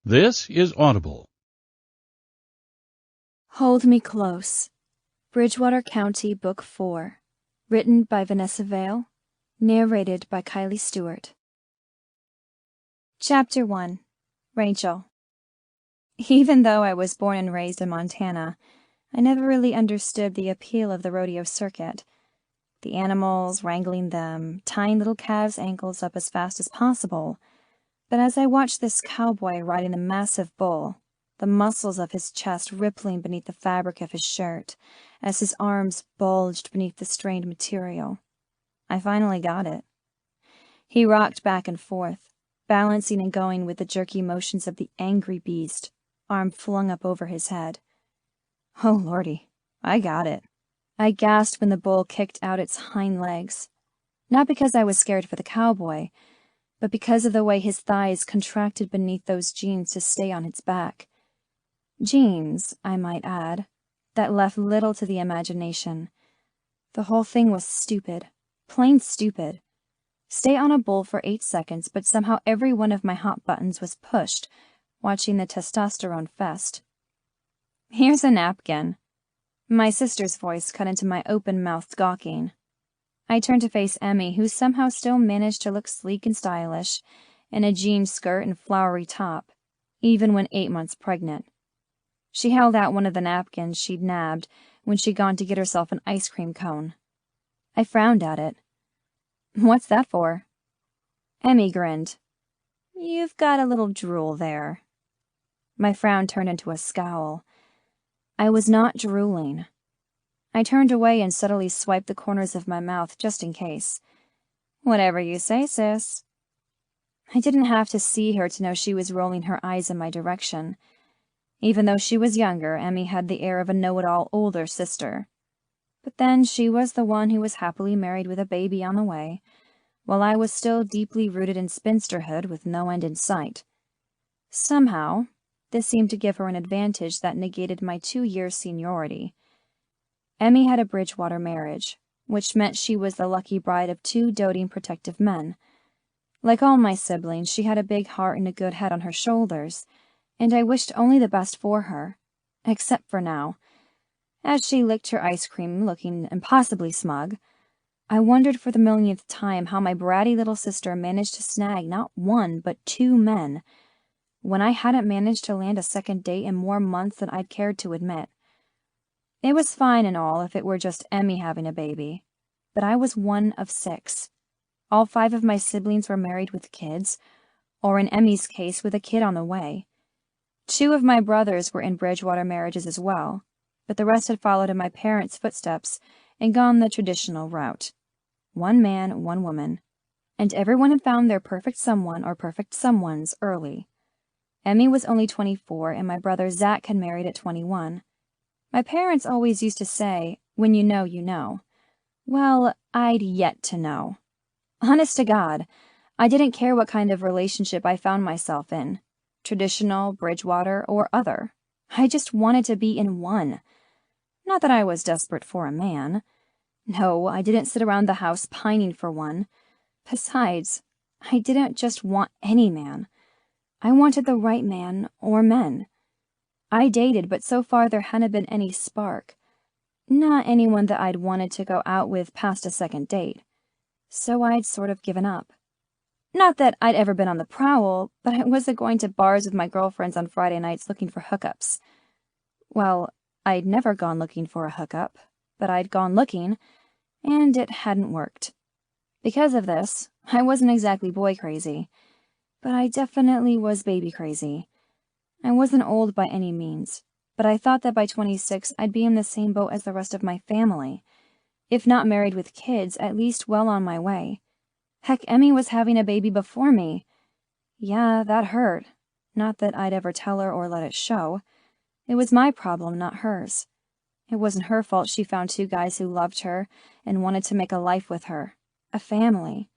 This is Audible. Hold Me Close, Bridgewater County, Book 4, written by Vanessa Vale, narrated by Kylie Stewart. Chapter 1. Rachel. Even though I was born and raised in Montana, I never really understood the appeal of the rodeo circuit. The animals, wrangling them, tying little calves' ankles up as fast as possible. But as I watched this cowboy riding the massive bull, the muscles of his chest rippling beneath the fabric of his shirt, as his arms bulged beneath the strained material, I finally got it. He rocked back and forth, balancing and going with the jerky motions of the angry beast, arm flung up over his head. Oh, Lordy, I got it. I gasped when the bull kicked out its hind legs, not because I was scared for the cowboy, but because of the way his thighs contracted beneath those jeans to stay on its back. Jeans, I might add, that left little to the imagination. The whole thing was stupid, plain stupid. Stay on a bull for 8 seconds, but somehow every one of my hot buttons was pushed, watching the testosterone fest. Here's a napkin. My sister's voice cut into my open-mouthed gawking. I turned to face Emmy, who somehow still managed to look sleek and stylish, in a jean skirt and flowery top, even when 8 months pregnant. She held out one of the napkins she'd nabbed when she'd gone to get herself an ice cream cone. I frowned at it. What's that for? Emmy grinned. You've got a little drool there. My frown turned into a scowl. I was not drooling. I turned away and subtly swiped the corners of my mouth just in case. Whatever you say, sis. I didn't have to see her to know she was rolling her eyes in my direction. Even though she was younger, Emmy had the air of a know-it-all older sister. But then she was the one who was happily married with a baby on the way, while I was still deeply rooted in spinsterhood with no end in sight. Somehow, this seemed to give her an advantage that negated my 2-year seniority. Emmy had a Bridgewater marriage, which meant she was the lucky bride of 2 doting, protective men. Like all my siblings, she had a big heart and a good head on her shoulders, and I wished only the best for her, except for now. As she licked her ice cream, looking impossibly smug, I wondered for the millionth time how my bratty little sister managed to snag not 1 but 2 men, when I hadn't managed to land a second date in more months than I'd cared to admit. It was fine and all if it were just Emmy having a baby, but I was one of 6. All 5 of my siblings were married with kids, or in Emmy's case with a kid on the way. 2 of my brothers were in Bridgewater marriages as well, but the rest had followed in my parents' footsteps and gone the traditional route. 1 man, 1 woman, and everyone had found their perfect someone or perfect someones early. Emmy was only 24, and my brother Zach had married at 21. My parents always used to say, when you know, you know. Well, I'd yet to know. Honest to God, I didn't care what kind of relationship I found myself in, traditional, Bridgewater, or other. I just wanted to be in one. Not that I was desperate for a man. No, I didn't sit around the house pining for one. Besides, I didn't just want any man. I wanted the right man, or men. I dated, but so far there hadn't been any spark. Not anyone that I'd wanted to go out with past a second date. So I'd sort of given up. Not that I'd ever been on the prowl, but I wasn't going to bars with my girlfriends on Friday nights looking for hookups. Well, I'd never gone looking for a hookup, but I'd gone looking, and it hadn't worked. Because of this, I wasn't exactly boy crazy, but I definitely was baby crazy. I wasn't old by any means, but I thought that by 26 I'd be in the same boat as the rest of my family. If not married with kids, at least well on my way. Heck, Emmy was having a baby before me. Yeah, that hurt. Not that I'd ever tell her or let it show. It was my problem, not hers. It wasn't her fault she found 2 guys who loved her and wanted to make a life with her. A family.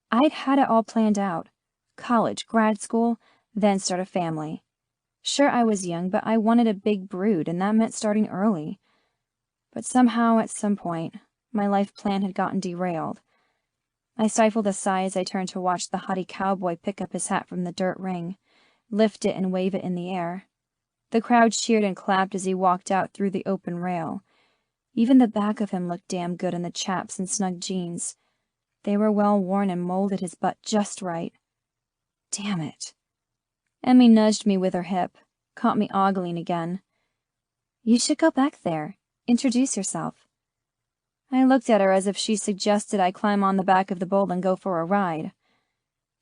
I'd had it all planned out. College, grad school, then start a family. Sure, I was young, but I wanted a big brood, and that meant starting early. But somehow, at some point, my life plan had gotten derailed. I stifled a sigh as I turned to watch the haughty cowboy pick up his hat from the dirt ring, lift it and wave it in the air. The crowd cheered and clapped as he walked out through the open rail. Even the back of him looked damn good in the chaps and snug jeans. They were well worn and molded his butt just right. Damn it. Emmy nudged me with her hip, caught me ogling again. You should go back there. Introduce yourself. I looked at her as if she suggested I climb on the back of the bull and go for a ride.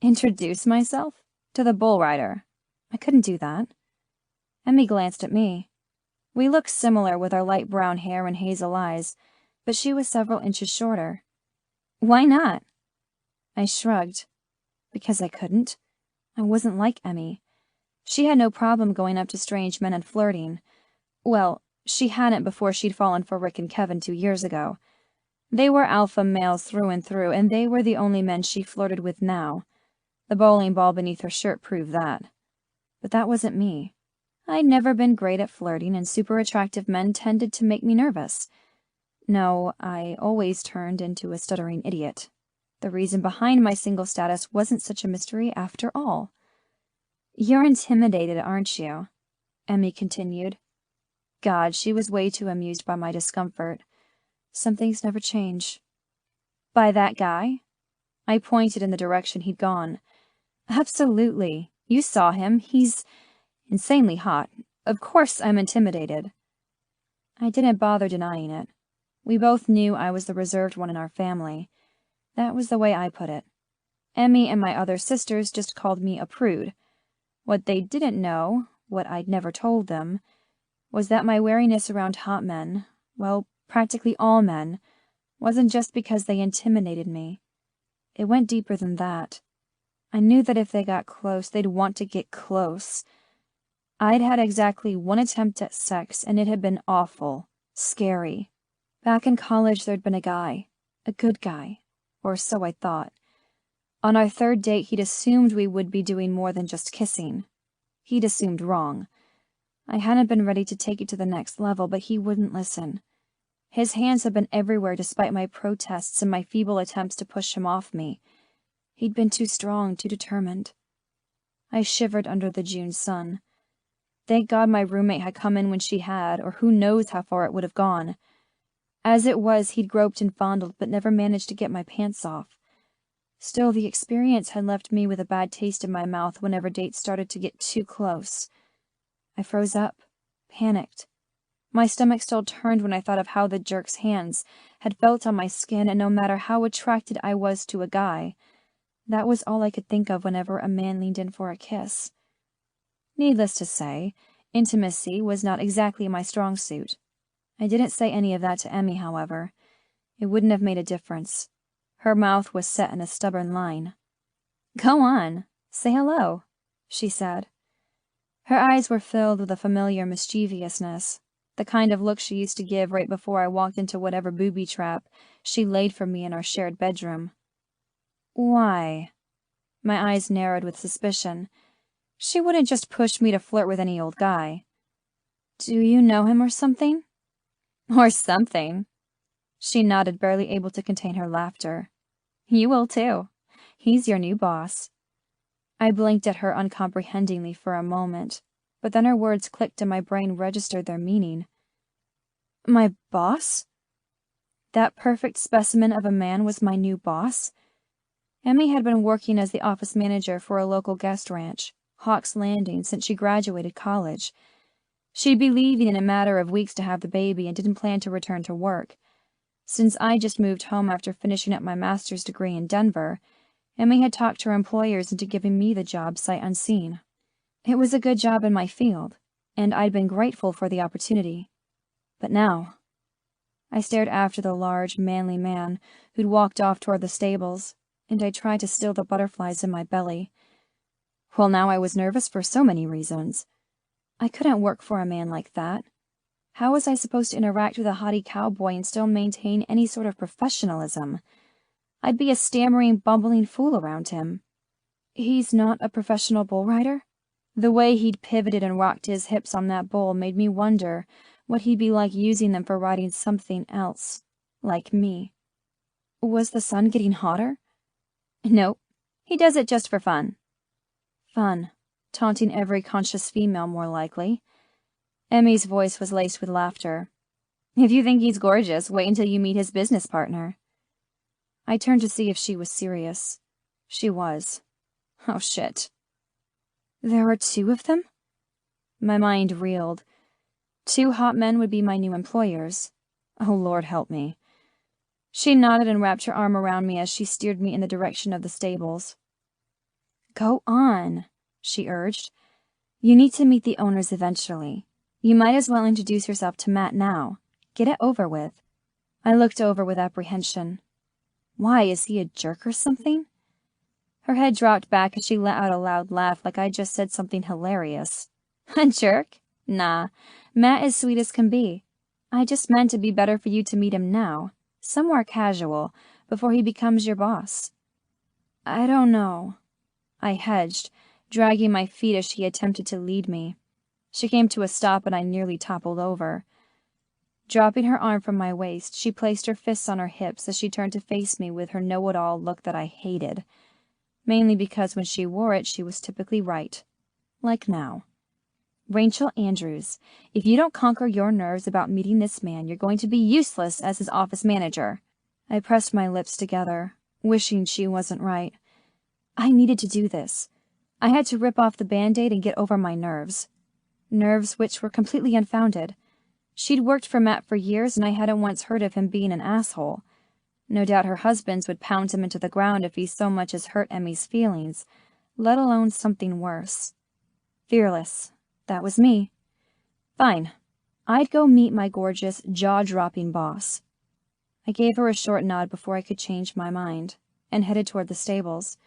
Introduce myself? To the bull rider. I couldn't do that. Emmy glanced at me. We looked similar with our light brown hair and hazel eyes, but she was several inches shorter. Why not? I shrugged. Because I couldn't. I wasn't like Emmy. She had no problem going up to strange men and flirting. Well, she hadn't before she'd fallen for Rick and Kevin 2 years ago. They were alpha males through and through, and they were the only men she flirted with now. The bowling ball beneath her shirt proved that. But that wasn't me. I'd never been great at flirting, and super attractive men tended to make me nervous. No, I always turned into a stuttering idiot. The reason behind my single status wasn't such a mystery after all. You're intimidated, aren't you? Emmy continued. God, she was way too amused by my discomfort. Some things never change. By that guy? I pointed in the direction he'd gone. Absolutely. You saw him. He's insanely hot. Of course I'm intimidated. I didn't bother denying it. We both knew I was the reserved one in our family. That was the way I put it. Emmy and my other sisters just called me a prude. What they didn't know, what I'd never told them, was that my wariness around hot men, well, practically all men, wasn't just because they intimidated me. It went deeper than that. I knew that if they got close, they'd want to get close. I'd had exactly one attempt at sex, and it had been awful, scary. Back in college, there'd been a guy, a good guy, or so I thought. On our third date, he'd assumed we would be doing more than just kissing. He'd assumed wrong. I hadn't been ready to take it to the next level, but he wouldn't listen. His hands had been everywhere despite my protests and my feeble attempts to push him off me. He'd been too strong, too determined. I shivered under the June sun. Thank God my roommate had come in when she had, or who knows how far it would have gone. As it was, he'd groped and fondled, but never managed to get my pants off. Still, the experience had left me with a bad taste in my mouth whenever dates started to get too close. I froze up, panicked. My stomach still turned when I thought of how the jerk's hands had felt on my skin, and no matter how attracted I was to a guy, that was all I could think of whenever a man leaned in for a kiss. Needless to say, intimacy was not exactly my strong suit. I didn't say any of that to Emmy, however. It wouldn't have made a difference. Her mouth was set in a stubborn line. Go on, say hello, she said. Her eyes were filled with a familiar mischievousness, the kind of look she used to give right before I walked into whatever booby trap she laid for me in our shared bedroom. Why? My eyes narrowed with suspicion. She wouldn't just push me to flirt with any old guy. Do you know him or something? Or something. She nodded, barely able to contain her laughter. You will too. He's your new boss. I blinked at her uncomprehendingly for a moment, but then her words clicked and my brain registered their meaning. My boss? That perfect specimen of a man was my new boss? Emmy had been working as the office manager for a local guest ranch, Hawk's Landing, since she graduated college. She'd be leaving in a matter of weeks to have the baby and didn't plan to return to work. Since I just moved home after finishing up my master's degree in Denver, Emmy had talked her employers into giving me the job sight unseen. It was a good job in my field, and I'd been grateful for the opportunity. But now, I stared after the large, manly man who'd walked off toward the stables, and I tried to still the butterflies in my belly. Well, now I was nervous for so many reasons. I couldn't work for a man like that. How was I supposed to interact with a haughty cowboy and still maintain any sort of professionalism? I'd be a stammering, bumbling fool around him. He's not a professional bull rider? The way he'd pivoted and rocked his hips on that bull made me wonder what he'd be like using them for riding something else, like me. Was the sun getting hotter? Nope. He does it just for fun. Fun. taunting every conscious female more likely. Emmy's voice was laced with laughter. If you think he's gorgeous, wait until you meet his business partner. I turned to see if she was serious. She was. Oh, shit. There are 2 of them? My mind reeled. 2 hot men would be my new employers. Oh, Lord help me. She nodded and wrapped her arm around me as she steered me in the direction of the stables. Go on, she urged. You need to meet the owners eventually. You might as well introduce yourself to Matt now. Get it over with. I looked over with apprehension. Why, is he a jerk or something? Her head dropped back as she let out a loud laugh like I'd just said something hilarious. A jerk? Nah, Matt is sweet as can be. I just meant it'd be better for you to meet him now, somewhere casual, before he becomes your boss. I don't know. I hedged, dragging my feet as she attempted to lead me. She came to a stop and I nearly toppled over. Dropping her arm from my waist, she placed her fists on her hips as she turned to face me with her know-it-all look that I hated. Mainly because when she wore it, she was typically right. Like now. Rachel Andrews, if you don't conquer your nerves about meeting this man, you're going to be useless as his office manager. I pressed my lips together, wishing she wasn't right. I needed to do this. I had to rip off the Band-Aid and get over my nerves. Nerves which were completely unfounded. She'd worked for Matt for years, and I hadn't once heard of him being an asshole. No doubt her husband's would pound him into the ground if he so much as hurt Emmy's feelings, let alone something worse. Fearless. That was me. Fine. I'd go meet my gorgeous, jaw-dropping boss. I gave her a short nod before I could change my mind, and headed toward the stables.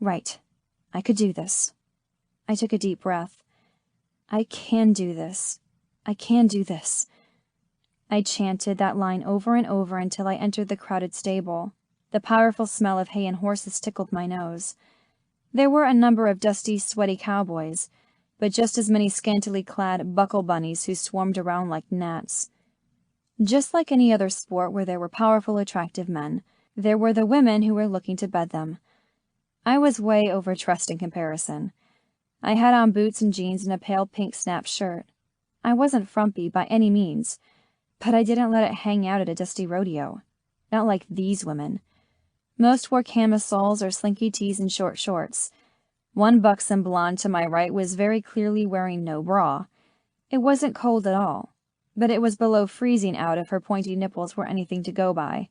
Right. I could do this. I took a deep breath. I can do this. I can do this. I chanted that line over and over until I entered the crowded stable. The powerful smell of hay and horses tickled my nose. There were a number of dusty, sweaty cowboys, but just as many scantily clad buckle bunnies who swarmed around like gnats. Just like any other sport where there were powerful, attractive men, there were the women who were looking to bed them. I was way over-dressed in comparison. I had on boots and jeans and a pale pink snap shirt. I wasn't frumpy by any means, but I didn't let it hang out at a dusty rodeo. Not like these women. Most wore camisoles or slinky tees and short shorts. One buxom blonde to my right was very clearly wearing no bra. It wasn't cold at all, but it was below freezing out if her pointy nipples were anything to go by.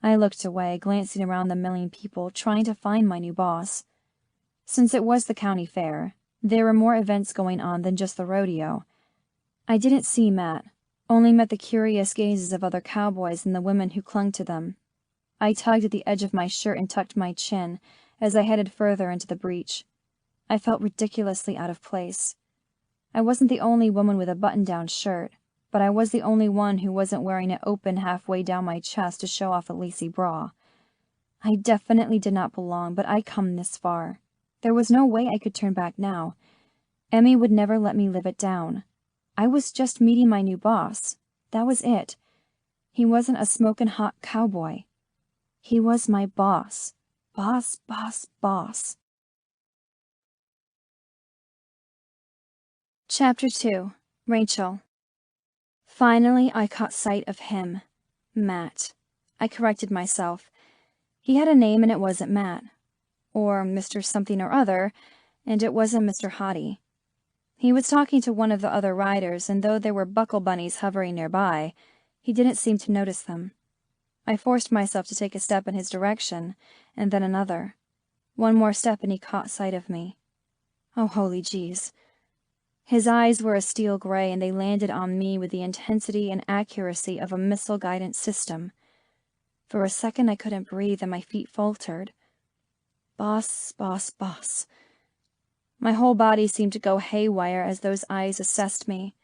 I looked away, glancing around the milling people, trying to find my new boss. Since it was the county fair, there were more events going on than just the rodeo. I didn't see Matt, only met the curious gazes of other cowboys and the women who clung to them. I tugged at the edge of my shirt and tucked my chin as I headed further into the breach. I felt ridiculously out of place. I wasn't the only woman with a button-down shirt, but I was the only one who wasn't wearing it open halfway down my chest to show off a lacy bra. I definitely did not belong, but I'd come this far. There was no way I could turn back now. Emmy would never let me live it down. I was just meeting my new boss. That was it. He wasn't a smokin' hot cowboy. He was my boss. Boss, boss, boss. Chapter 2. Rachel. Finally, I caught sight of him. Matt. I corrected myself. He had a name and it wasn't Matt. Or Mr. Something or other, and it wasn't Mr. Hottie. He was talking to one of the other riders, and though there were buckle bunnies hovering nearby, he didn't seem to notice them. I forced myself to take a step in his direction, and then another. One more step and he caught sight of me. Oh, holy jeez. His eyes were a steel gray, and they landed on me with the intensity and accuracy of a missile guidance system. For a second I couldn't breathe, and my feet faltered. Boss, boss, boss. My whole body seemed to go haywire as those eyes assessed me.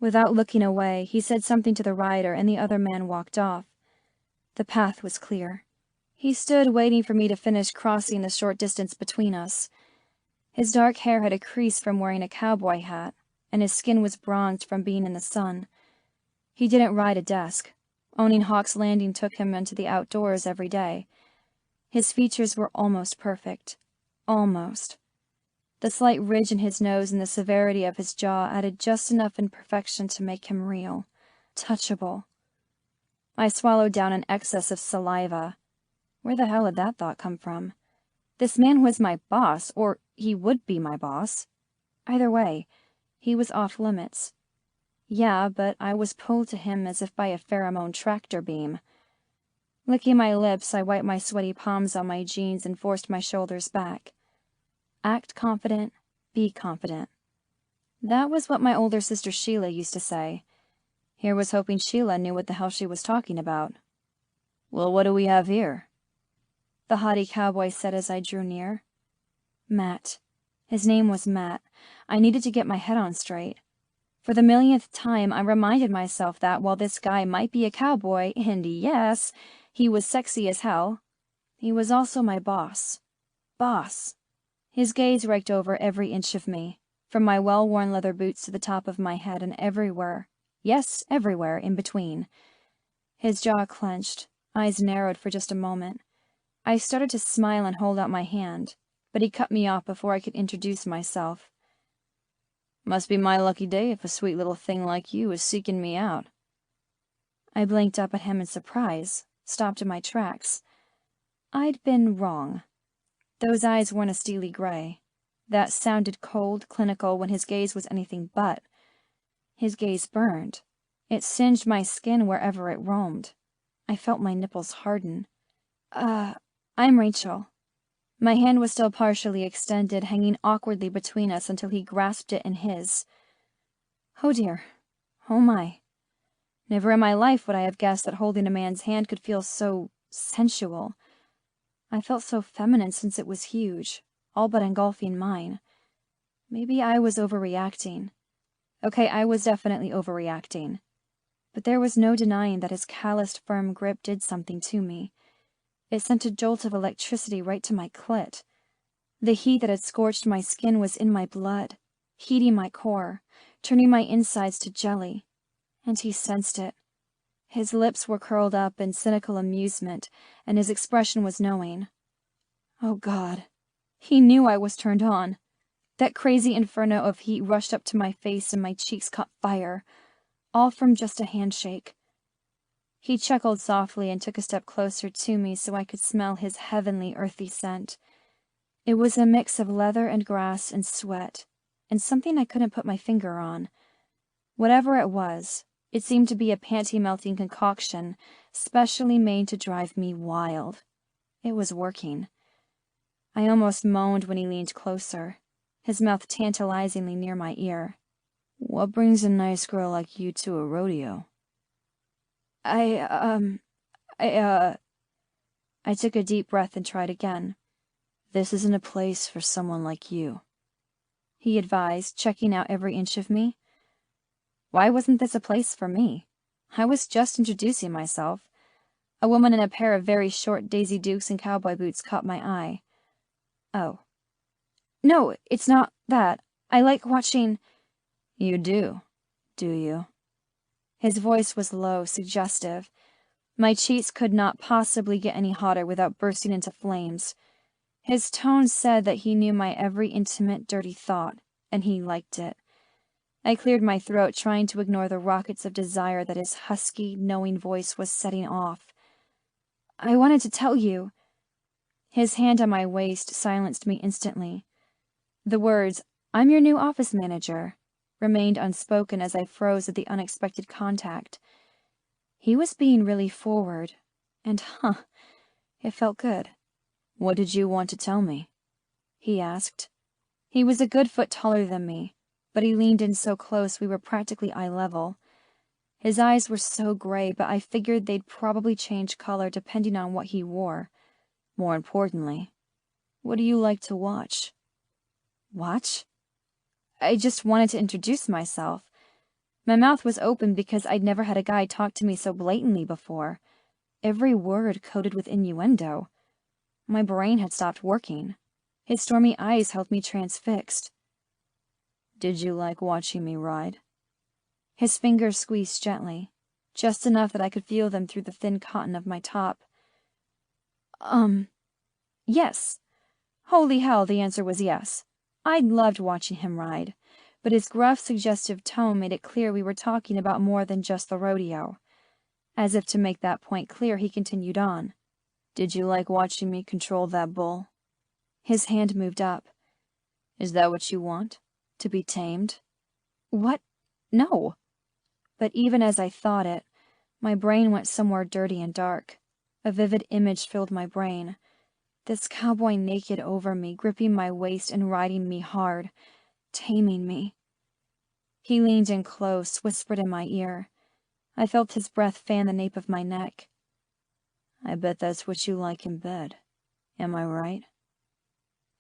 Without looking away, he said something to the rider, and the other man walked off. The path was clear. He stood waiting for me to finish crossing the short distance between us. His dark hair had a crease from wearing a cowboy hat, and his skin was bronzed from being in the sun. He didn't ride a desk. Owning Hawk's Landing took him into the outdoors every day. His features were almost perfect. Almost. The slight ridge in his nose and the severity of his jaw added just enough imperfection to make him real, touchable. I swallowed down an excess of saliva. Where the hell had that thought come from? This man was my boss, or he would be my boss. Either way, he was off limits. Yeah, but I was pulled to him as if by a pheromone tractor beam. Licking my lips, I wiped my sweaty palms on my jeans and forced my shoulders back. Act confident, be confident. That was what my older sister Sheila used to say. Here was hoping Sheila knew what the hell she was talking about. "Well, what do we have here?" the haughty cowboy said as I drew near. Matt. His name was Matt. I needed to get my head on straight. For the millionth time, I reminded myself that while this guy might be a cowboy, and yes, he was sexy as hell, he was also my boss. Boss. His gaze raked over every inch of me, from my well-worn leather boots to the top of my head and everywhere, yes, everywhere, in between. His jaw clenched, eyes narrowed for just a moment. I started to smile and hold out my hand, but he cut me off before I could introduce myself. "Must be my lucky day if a sweet little thing like you is seeking me out." I blinked up at him in surprise, stopped in my tracks. I'd been wrong. Those eyes weren't a steely gray. That sounded cold, clinical, when his gaze was anything but. His gaze burned. It singed my skin wherever it roamed. I felt my nipples harden. I'm Rachel." My hand was still partially extended, hanging awkwardly between us until he grasped it in his. Oh dear. Oh my. Never in my life would I have guessed that holding a man's hand could feel so sensual. I felt so feminine since it was huge, all but engulfing mine. Maybe I was overreacting. Okay, I was definitely overreacting. But there was no denying that his calloused, firm grip did something to me. It sent a jolt of electricity right to my clit. The heat that had scorched my skin was in my blood, heating my core, turning my insides to jelly. And he sensed it. His lips were curled up in cynical amusement, and his expression was knowing. Oh, God. He knew I was turned on. That crazy inferno of heat rushed up to my face and my cheeks caught fire, all from just a handshake. He chuckled softly and took a step closer to me so I could smell his heavenly, earthy scent. It was a mix of leather and grass and sweat, and something I couldn't put my finger on. Whatever it was, it seemed to be a panty-melting concoction specially made to drive me wild. It was working. I almost moaned when he leaned closer, his mouth tantalizingly near my ear. "What brings a nice girl like you to a rodeo?" I took a deep breath and tried again. "This isn't a place for someone like you," he advised, checking out every inch of me. Why wasn't this a place for me? I was just introducing myself. A woman in a pair of very short Daisy Dukes and cowboy boots caught my eye. Oh. "No, it's not that. I like watching—" "You do you?" His voice was low, suggestive. My cheeks could not possibly get any hotter without bursting into flames. His tone said that he knew my every intimate, dirty thought, and he liked it. I cleared my throat, trying to ignore the rockets of desire that his husky, knowing voice was setting off. "I wanted to tell you—" His hand on my waist silenced me instantly. The words, "I'm your new office manager," remained unspoken as I froze at the unexpected contact. He was being really forward, and it felt good. "What did you want to tell me?" he asked. He was a good foot taller than me, but he leaned in so close we were practically eye level. His eyes were so gray, but I figured they'd probably change color depending on what he wore. More importantly, what do you like to watch? Watch? I just wanted to introduce myself. My mouth was open because I'd never had a guy talk to me so blatantly before. Every word coated with innuendo. My brain had stopped working. His stormy eyes held me transfixed. "Did you like watching me ride?" His fingers squeezed gently, just enough that I could feel them through the thin cotton of my top. Yes. Holy hell, the answer was yes. I loved watching him ride, but his gruff, suggestive tone made it clear we were talking about more than just the rodeo. As if to make that point clear, he continued on. Did you like watching me control that bull? His hand moved up. Is that what you want? To be tamed? What? No. But even as I thought it, my brain went somewhere dirty and dark. A vivid image filled my brain. This cowboy naked over me, gripping my waist and riding me hard, taming me. He leaned in close, whispered in my ear. I felt his breath fan the nape of my neck. I bet that's what you like in bed. Am I right?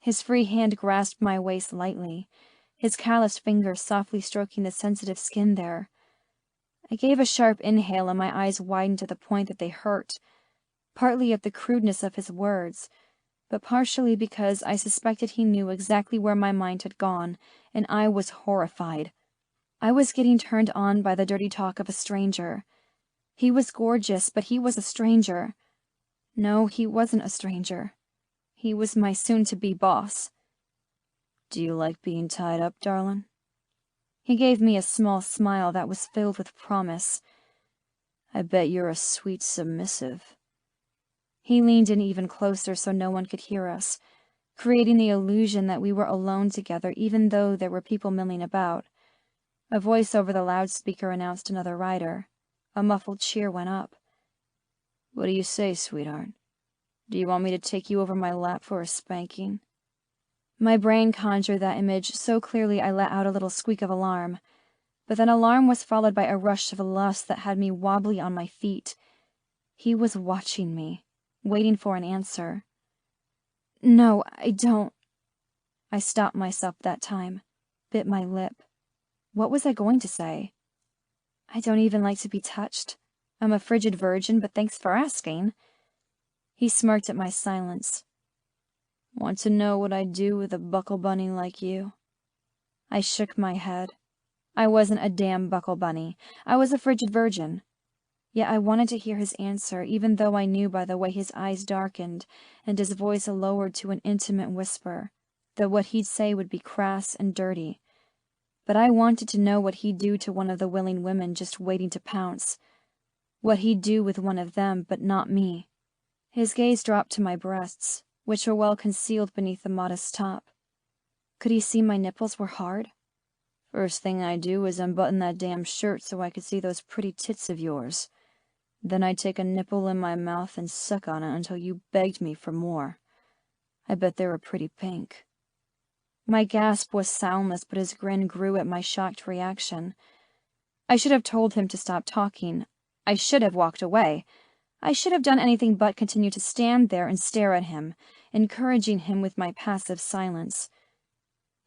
His free hand grasped my waist lightly, his calloused fingers softly stroking the sensitive skin there. I gave a sharp inhale and my eyes widened to the point that they hurt, partly at the crudeness of his words, but partially because I suspected he knew exactly where my mind had gone, and I was horrified. I was getting turned on by the dirty talk of a stranger. He was gorgeous, but he was a stranger. No, he wasn't a stranger. He was my soon-to-be boss. Do you like being tied up, darling? He gave me a small smile that was filled with promise. I bet you're a sweet submissive. He leaned in even closer so no one could hear us, creating the illusion that we were alone together even though there were people milling about. A voice over the loudspeaker announced another rider. A muffled cheer went up. What do you say, sweetheart? Do you want me to take you over my lap for a spanking? My brain conjured that image so clearly I let out a little squeak of alarm. But then alarm was followed by a rush of lust that had me wobbly on my feet. He was watching me, waiting for an answer. No, I don't. I stopped myself that time, bit my lip. What was I going to say? I don't even like to be touched. I'm a frigid virgin, but thanks for asking. He smirked at my silence. Want to know what I'd do with a buckle bunny like you? I shook my head. I wasn't a damn buckle bunny. I was a frigid virgin. Yet I wanted to hear his answer, even though I knew by the way his eyes darkened and his voice lowered to an intimate whisper that what he'd say would be crass and dirty. But I wanted to know what he'd do to one of the willing women just waiting to pounce. What he'd do with one of them, but not me. His gaze dropped to my breasts, which were well concealed beneath the modest top. Could he see my nipples were hard? First thing I'd do is unbutton that damn shirt so I could see those pretty tits of yours. Then I'd take a nipple in my mouth and suck on it until you begged me for more. I bet they were pretty pink. My gasp was soundless, but his grin grew at my shocked reaction. I should have told him to stop talking. I should have walked away. I should have done anything but continue to stand there and stare at him, encouraging him with my passive silence.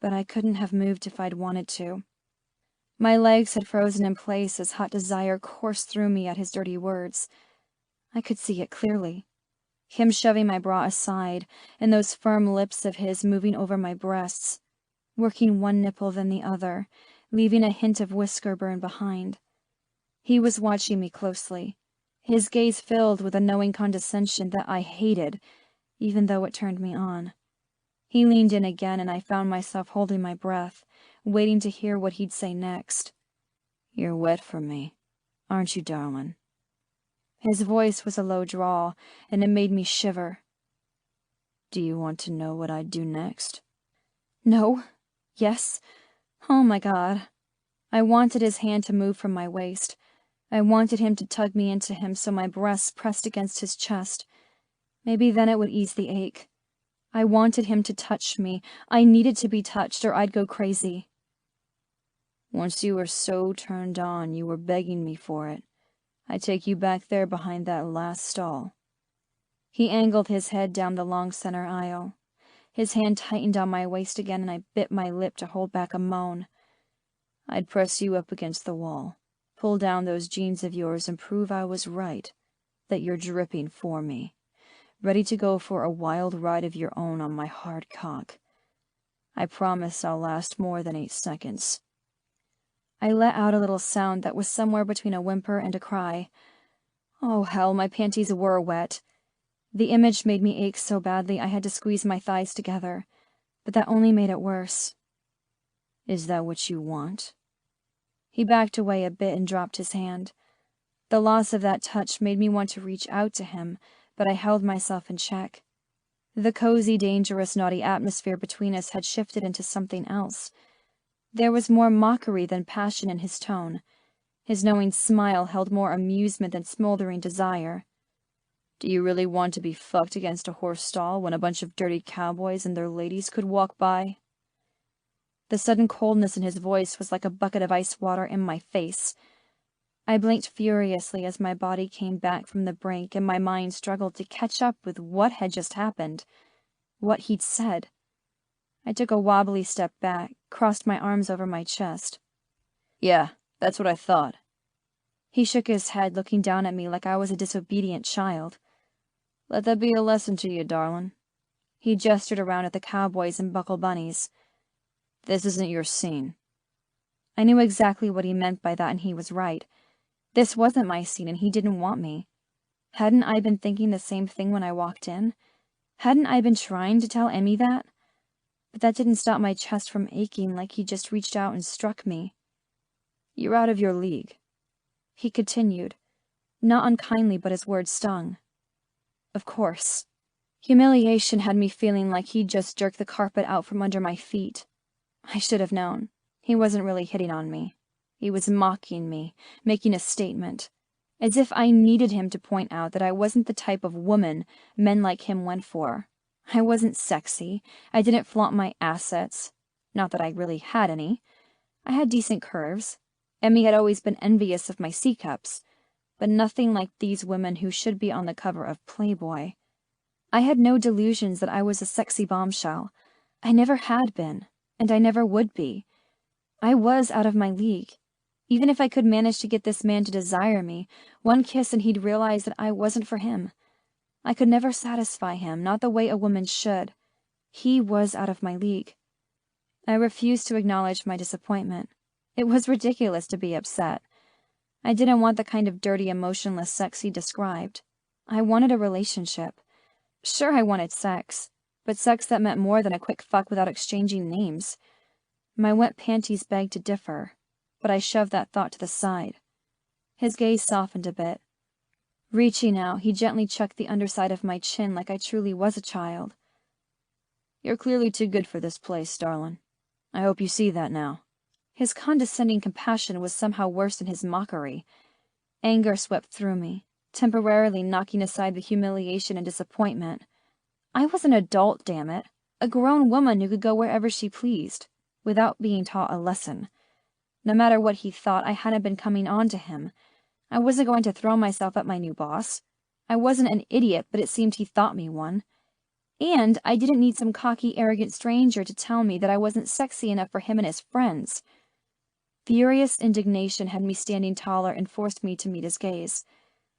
But I couldn't have moved if I'd wanted to. My legs had frozen in place as hot desire coursed through me at his dirty words. I could see it clearly. Him shoving my bra aside, and those firm lips of his moving over my breasts, working one nipple then the other, leaving a hint of whisker burn behind. He was watching me closely, his gaze filled with a knowing condescension that I hated, even though it turned me on. He leaned in again, and I found myself holding my breath, waiting to hear what he'd say next. You're wet for me, aren't you, darling? His voice was a low drawl, and it made me shiver. Do you want to know what I'd do next? No. Yes. Oh, my God. I wanted his hand to move from my waist. I wanted him to tug me into him so my breasts pressed against his chest. Maybe then it would ease the ache. I wanted him to touch me. I needed to be touched, or I'd go crazy. Once you were so turned on, you were begging me for it. I'd take you back there behind that last stall. He angled his head down the long center aisle. His hand tightened on my waist again, and I bit my lip to hold back a moan. I'd press you up against the wall, pull down those jeans of yours, and prove I was right, that you're dripping for me, ready to go for a wild ride of your own on my hard cock. I promise I'll last more than 8 seconds. I let out a little sound that was somewhere between a whimper and a cry. Oh, hell, my panties were wet. The image made me ache so badly I had to squeeze my thighs together. but that only made it worse. Is that what you want? He backed away a bit and dropped his hand. The loss of that touch made me want to reach out to him, but I held myself in check. The cozy, dangerous, naughty atmosphere between us had shifted into something else. There was more mockery than passion in his tone. His knowing smile held more amusement than smoldering desire. Do you really want to be fucked against a horse stall when a bunch of dirty cowboys and their ladies could walk by? The sudden coldness in his voice was like a bucket of ice water in my face. I blinked furiously as my body came back from the brink and my mind struggled to catch up with what had just happened, what he'd said. I took a wobbly step back, crossed my arms over my chest. Yeah, that's what I thought. He shook his head, looking down at me like I was a disobedient child. Let that be a lesson to you, darling. He gestured around at the cowboys and buckle bunnies. This isn't your scene. I knew exactly what he meant by that, and he was right. This wasn't my scene, and he didn't want me. Hadn't I been thinking the same thing when I walked in? Hadn't I been trying to tell Emmy that? But that didn't stop my chest from aching like he just reached out and struck me. You're out of your league. He continued, not unkindly, but his words stung. Of course. Humiliation had me feeling like he'd just jerked the carpet out from under my feet. I should have known. He wasn't really hitting on me. He was mocking me, making a statement, as if I needed him to point out that I wasn't the type of woman men like him went for. I wasn't sexy. I didn't flaunt my assets. Not that I really had any. I had decent curves. Emmy had always been envious of my C-cups, but nothing like these women who should be on the cover of Playboy. I had no delusions that I was a sexy bombshell. I never had been, and I never would be. I was out of my league. Even if I could manage to get this man to desire me, one kiss and he'd realize that I wasn't for him. I could never satisfy him, not the way a woman should. He was out of my league. I refused to acknowledge my disappointment. It was ridiculous to be upset. I didn't want the kind of dirty, emotionless sex he described. I wanted a relationship. Sure, I wanted sex, but sex that meant more than a quick fuck without exchanging names. My wet panties begged to differ, but I shoved that thought to the side. His gaze softened a bit. Reaching out, he gently chucked the underside of my chin like I truly was a child. You're clearly too good for this place, darling. I hope you see that now. His condescending compassion was somehow worse than his mockery. Anger swept through me, temporarily knocking aside the humiliation and disappointment. I was an adult, damn it, a grown woman who could go wherever she pleased, without being taught a lesson. No matter what he thought, I hadn't been coming on to him. I wasn't going to throw myself at my new boss. I wasn't an idiot, but it seemed he thought me one. And I didn't need some cocky, arrogant stranger to tell me that I wasn't sexy enough for him and his friends. Furious indignation had me standing taller and forced me to meet his gaze.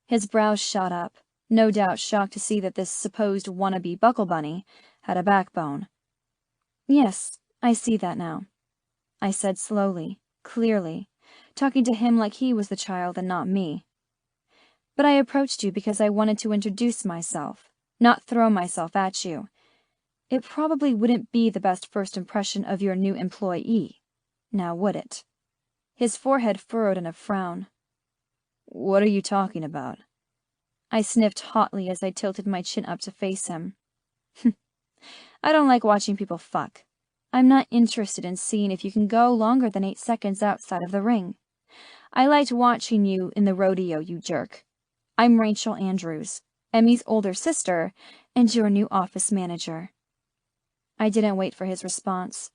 His brows shot up, no doubt shocked to see that this supposed wannabe buckle bunny had a backbone. Yes, I see that now, I said slowly, clearly, talking to him like he was the child and not me. But I approached you because I wanted to introduce myself, not throw myself at you. It probably wouldn't be the best first impression of your new employee, now would it? His forehead furrowed in a frown. What are you talking about? I sniffed hotly as I tilted my chin up to face him. I don't like watching people fuck. I'm not interested in seeing if you can go longer than 8 seconds outside of the ring. I liked watching you in the rodeo, you jerk. I'm Rachel Andrews, Emmy's older sister, and your new office manager. I didn't wait for his response.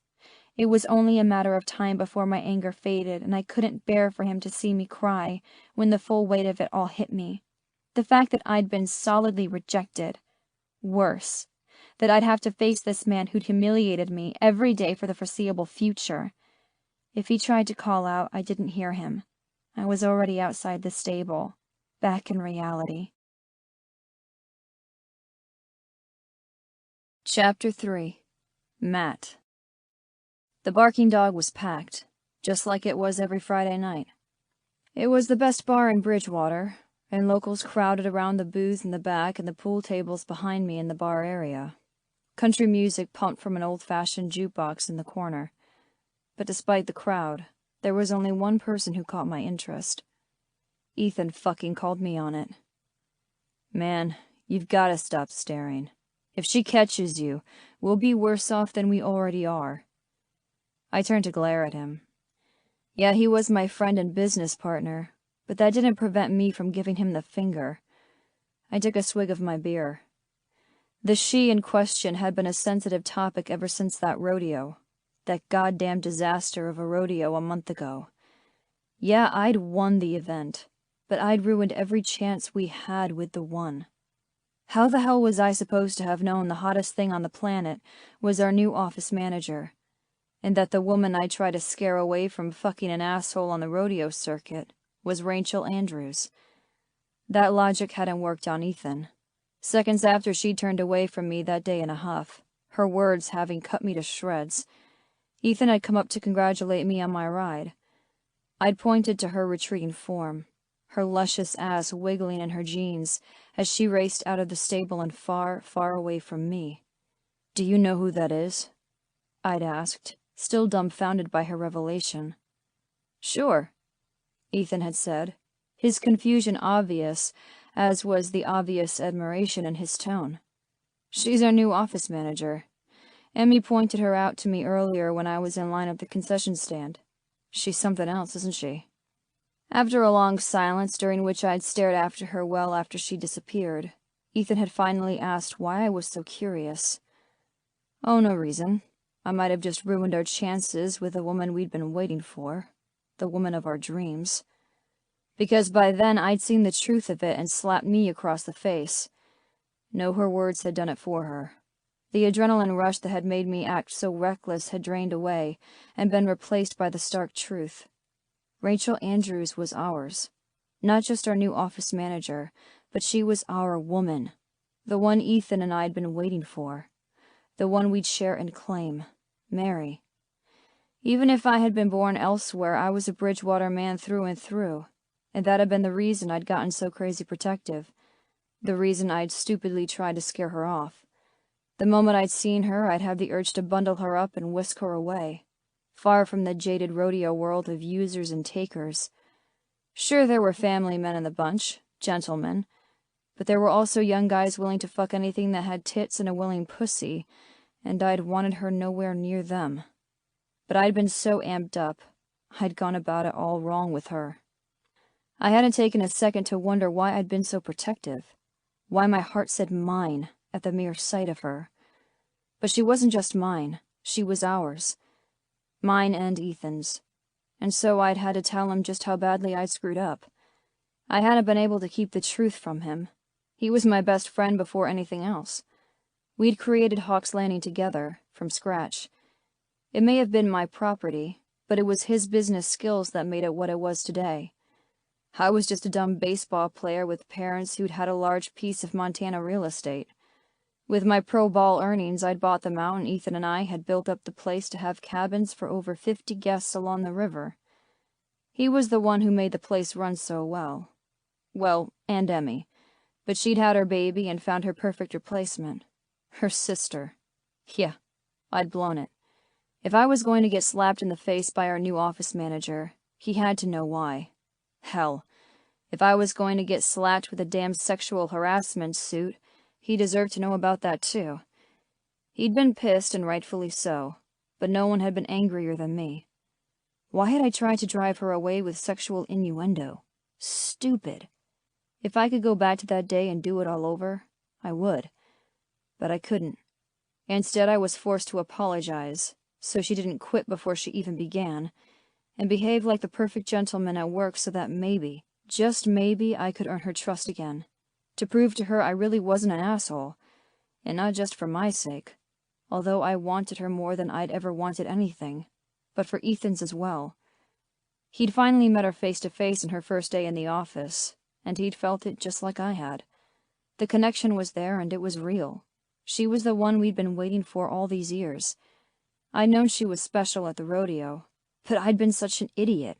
It was only a matter of time before my anger faded, and I couldn't bear for him to see me cry when the full weight of it all hit me. The fact that I'd been solidly rejected. Worse, that I'd have to face this man who'd humiliated me every day for the foreseeable future. If he tried to call out, I didn't hear him. I was already outside the stable, back in reality. Chapter 3. Matt. The barking dog was packed, just like it was every Friday night. It was the best bar in Bridgewater, and locals crowded around the booths in the back and the pool tables behind me in the bar area. Country music pumped from an old-fashioned jukebox in the corner. But despite the crowd, there was only one person who caught my interest. Ethan fucking called me on it. "Man, you've gotta stop staring. If she catches you, we'll be worse off than we already are." I turned to glare at him. Yeah, he was my friend and business partner, but that didn't prevent me from giving him the finger. I took a swig of my beer. The she in question had been a sensitive topic ever since that rodeo. That goddamn disaster of a rodeo a month ago. Yeah, I'd won the event, but I'd ruined every chance we had with the one. How the hell was I supposed to have known the hottest thing on the planet was our new office manager, and that the woman I'd try to scare away from fucking an asshole on the rodeo circuit was Rachel Andrews? That logic hadn't worked on Ethan. Seconds after she turned away from me that day in a huff, her words having cut me to shreds, Ethan had come up to congratulate me on my ride. I'd pointed to her retreating form, her luscious ass wiggling in her jeans as she raced out of the stable and far, far away from me. "Do you know who that is?" I'd asked, still dumbfounded by her revelation. "Sure," Ethan had said, his confusion obvious, as was the obvious admiration in his tone. "She's our new office manager. Emmy pointed her out to me earlier when I was in line at the concession stand. She's something else, isn't she?" After a long silence, during which I'd stared after her well after she disappeared, Ethan had finally asked why I was so curious. "Oh, no reason. I might have just ruined our chances with the woman we'd been waiting for, the woman of our dreams. Because by then I'd seen the truth of it and slapped me across the face. No, her words had done it for her. The adrenaline rush that had made me act so reckless had drained away and been replaced by the stark truth. Rachel Andrews was ours. Not just our new office manager, but she was our woman. The one Ethan and I had been waiting for. The one we'd share and claim. Marry. Even if I had been born elsewhere, I was a Bridgewater man through and through, and that had been the reason I'd gotten so crazy protective. The reason I'd stupidly tried to scare her off. The moment I'd seen her, I'd have the urge to bundle her up and whisk her away, far from the jaded rodeo world of users and takers. Sure, there were family men in the bunch, gentlemen, but there were also young guys willing to fuck anything that had tits and a willing pussy, and I'd wanted her nowhere near them. But I'd been so amped up, I'd gone about it all wrong with her. I hadn't taken a second to wonder why I'd been so protective, why my heart said mine at the mere sight of her. But she wasn't just mine, she was ours. Mine and Ethan's. And so I'd had to tell him just how badly I'd screwed up. I hadn't been able to keep the truth from him. He was my best friend before anything else. We'd created Hawk's Landing together, from scratch. It may have been my property, but it was his business skills that made it what it was today. I was just a dumb baseball player with parents who'd had a large piece of Montana real estate. With my pro ball earnings, I'd bought them out, and Ethan and I had built up the place to have cabins for over 50 guests along the river. He was the one who made the place run so well. Well, and Emmy. But she'd had her baby and found her perfect replacement. Her sister. Yeah, I'd blown it. If I was going to get slapped in the face by our new office manager, he had to know why. Hell, if I was going to get slapped with a damn sexual harassment suit, he deserved to know about that too. He'd been pissed, and rightfully so, but no one had been angrier than me. Why had I tried to drive her away with sexual innuendo? Stupid. If I could go back to that day and do it all over, I would. But I couldn't. Instead, I was forced to apologize, so she didn't quit before she even began, and behave like the perfect gentleman at work so that maybe, just maybe, I could earn her trust again. To prove to her I really wasn't an asshole, and not just for my sake, although I wanted her more than I'd ever wanted anything, but for Ethan's as well. He'd finally met her face to face in her first day in the office, and he'd felt it just like I had. The connection was there, and it was real. She was the one we'd been waiting for all these years. I'd known she was special at the rodeo, but I'd been such an idiot.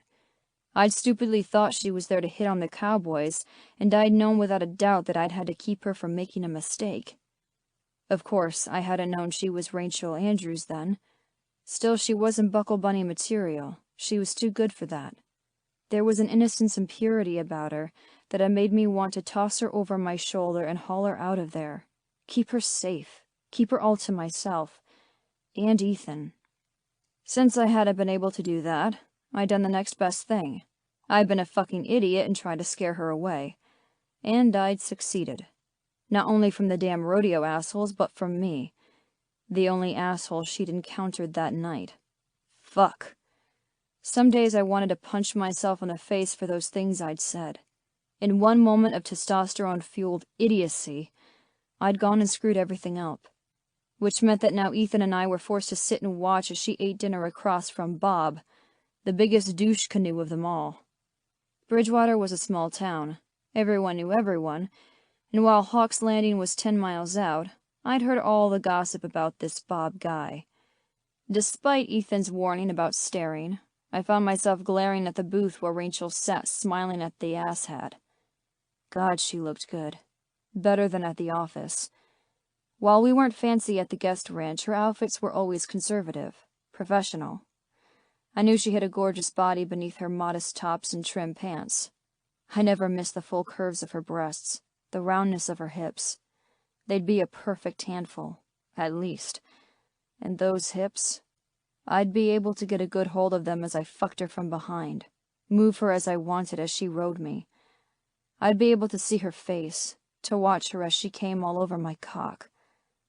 I'd stupidly thought she was there to hit on the cowboys, and I'd known without a doubt that I'd had to keep her from making a mistake. Of course, I hadn't known she was Rachel Andrews then. Still, she wasn't Buckle Bunny material. She was too good for that. There was an innocence and purity about her that had made me want to toss her over my shoulder and haul her out of there. Keep her safe. Keep her all to myself. And Ethan. Since I hadn't been able to do that, I'd done the next best thing. I'd been a fucking idiot and tried to scare her away. And I'd succeeded. Not only from the damn rodeo assholes, but from me. The only asshole she'd encountered that night. Fuck. Some days I wanted to punch myself in the face for those things I'd said. In one moment of testosterone-fueled idiocy, I'd gone and screwed everything up. Which meant that now Ethan and I were forced to sit and watch as she ate dinner across from Bob, the biggest douche canoe of them all. Bridgewater was a small town. Everyone knew everyone, and while Hawk's Landing was 10 miles out, I'd heard all the gossip about this Bob guy. Despite Ethan's warning about staring, I found myself glaring at the booth where Rachel sat smiling at the asshat. God, she looked good. Better than at the office. While we weren't fancy at the guest ranch, her outfits were always conservative, professional. I knew she had a gorgeous body beneath her modest tops and trim pants. I never missed the full curves of her breasts, the roundness of her hips. They'd be a perfect handful, at least. And those hips, I'd be able to get a good hold of them as I fucked her from behind, move her as I wanted as she rode me. I'd be able to see her face, to watch her as she came all over my cock,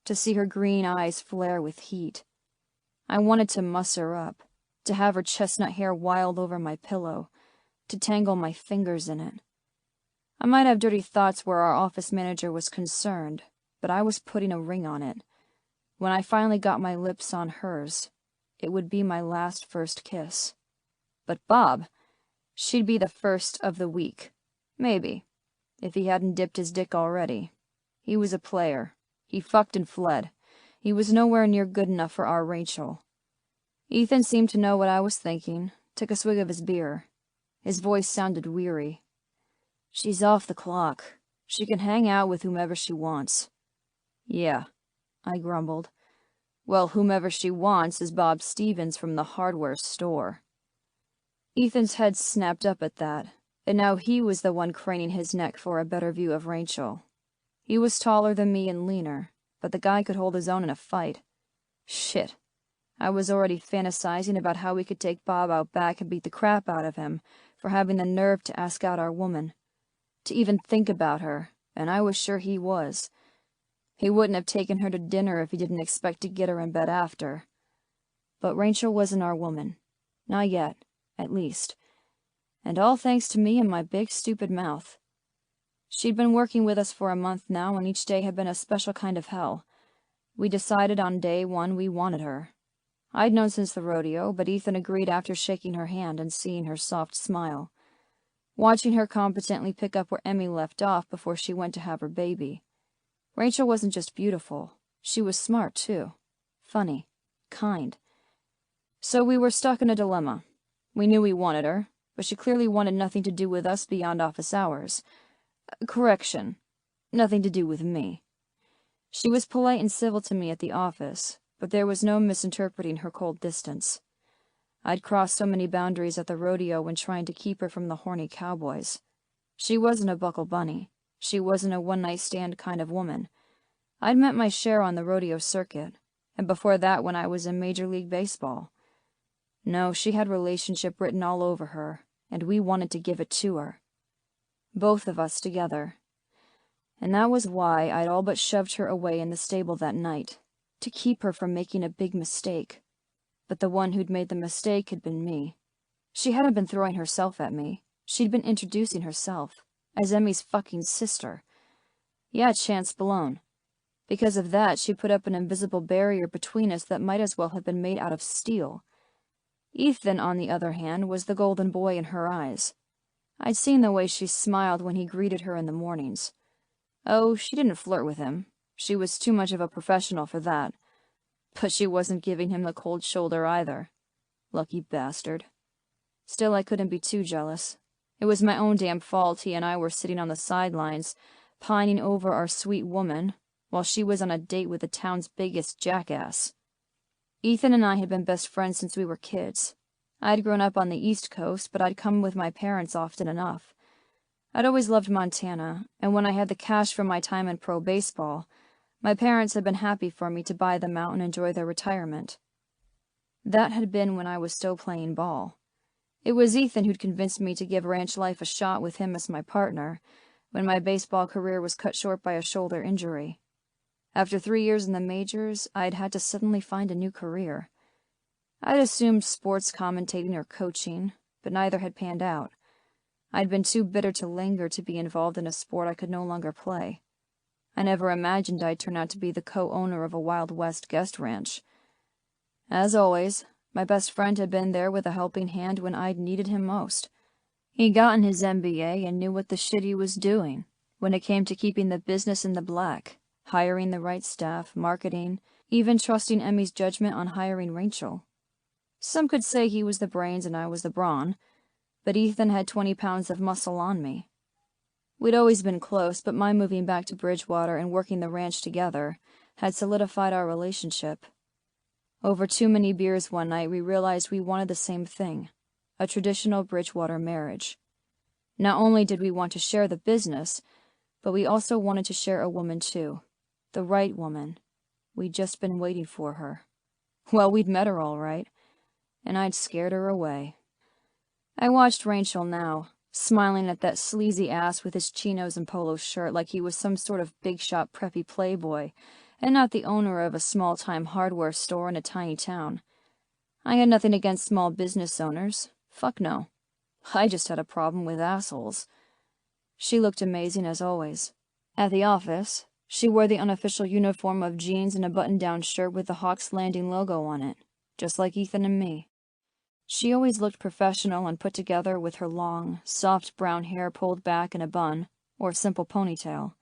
to see her green eyes flare with heat. I wanted to muss her up, to have her chestnut hair wild over my pillow, to tangle my fingers in it. I might have dirty thoughts where our office manager was concerned, but I was putting a ring on it. When I finally got my lips on hers, it would be my last first kiss. But Bob, she'd be the first of the week. Maybe, if he hadn't dipped his dick already. He was a player. He fucked and fled. He was nowhere near good enough for our Rachel. Ethan seemed to know what I was thinking, took a swig of his beer. His voice sounded weary. She's off the clock. She can hang out with whomever she wants. Yeah, I grumbled. Well, whomever she wants is Bob Stevens from the hardware store. Ethan's head snapped up at that, and now he was the one craning his neck for a better view of Rachel. He was taller than me and leaner, but the guy could hold his own in a fight. Shit. I was already fantasizing about how we could take Bob out back and beat the crap out of him for having the nerve to ask out our woman. To even think about her, and I was sure he was. He wouldn't have taken her to dinner if he didn't expect to get her in bed after. But Rachel wasn't our woman. Not yet, at least. And all thanks to me and my big stupid mouth. She'd been working with us for a month now, and each day had been a special kind of hell. We decided on day one we wanted her. I'd known since the rodeo, but Ethan agreed after shaking her hand and seeing her soft smile. Watching her competently pick up where Emmy left off before she went to have her baby. Rachel wasn't just beautiful. She was smart, too. Funny. Kind. So we were stuck in a dilemma. We knew we wanted her, but she clearly wanted nothing to do with us beyond office hours. Correction. Nothing to do with me. She was polite and civil to me at the office, but there was no misinterpreting her cold distance. I'd crossed so many boundaries at the rodeo when trying to keep her from the horny cowboys. She wasn't a Buckle Bunny. She wasn't a one-night-stand kind of woman. I'd met my share on the rodeo circuit, and before that when I was in Major League Baseball. No, she had relationship written all over her, and we wanted to give it to her. Both of us together. And that was why I'd all but shoved her away in the stable that night, to keep her from making a big mistake. But the one who'd made the mistake had been me. She hadn't been throwing herself at me. She'd been introducing herself, as Emmy's fucking sister. Yeah, chance blown. Because of that, she put up an invisible barrier between us that might as well have been made out of steel. Ethan, on the other hand, was the golden boy in her eyes. I'd seen the way she smiled when he greeted her in the mornings. Oh, she didn't flirt with him. She was too much of a professional for that. But she wasn't giving him the cold shoulder either. Lucky bastard. Still, I couldn't be too jealous. It was my own damn fault he and I were sitting on the sidelines, pining over our sweet woman, while she was on a date with the town's biggest jackass. Ethan and I had been best friends since we were kids. I'd grown up on the East Coast, but I'd come with my parents often enough. I'd always loved Montana, and when I had the cash from my time in pro baseball, my parents had been happy for me to buy them out and enjoy their retirement. That had been when I was still playing ball. It was Ethan who'd convinced me to give ranch life a shot with him as my partner, when my baseball career was cut short by a shoulder injury. After 3 years in the majors, I'd had to suddenly find a new career. I'd assumed sports commentating or coaching, but neither had panned out. I'd been too bitter to linger to be involved in a sport I could no longer play. I never imagined I'd turn out to be the co-owner of a Wild West guest ranch. As always, my best friend had been there with a helping hand when I'd needed him most. He'd gotten his MBA and knew what the shit he was doing when it came to keeping the business in the black, hiring the right staff, marketing, even trusting Emmy's judgment on hiring Rachel. Some could say he was the brains and I was the brawn, but Ethan had 20 pounds of muscle on me. We'd always been close, but my moving back to Bridgewater and working the ranch together had solidified our relationship. Over too many beers one night, we realized we wanted the same thing, a traditional Bridgewater marriage. Not only did we want to share the business, but we also wanted to share a woman too. The right woman. We'd just been waiting for her. Well, we'd met her all right, and I'd scared her away. I watched Rachel now, smiling at that sleazy ass with his chinos and polo shirt like he was some sort of big-shot preppy playboy, and not the owner of a small-time hardware store in a tiny town. I had nothing against small business owners. Fuck no. I just had a problem with assholes. She looked amazing as always. At the office, she wore the unofficial uniform of jeans and a button-down shirt with the Hawks Landing logo on it, just like Ethan and me. She always looked professional and put together with her long, soft brown hair pulled back in a bun, or simple ponytail.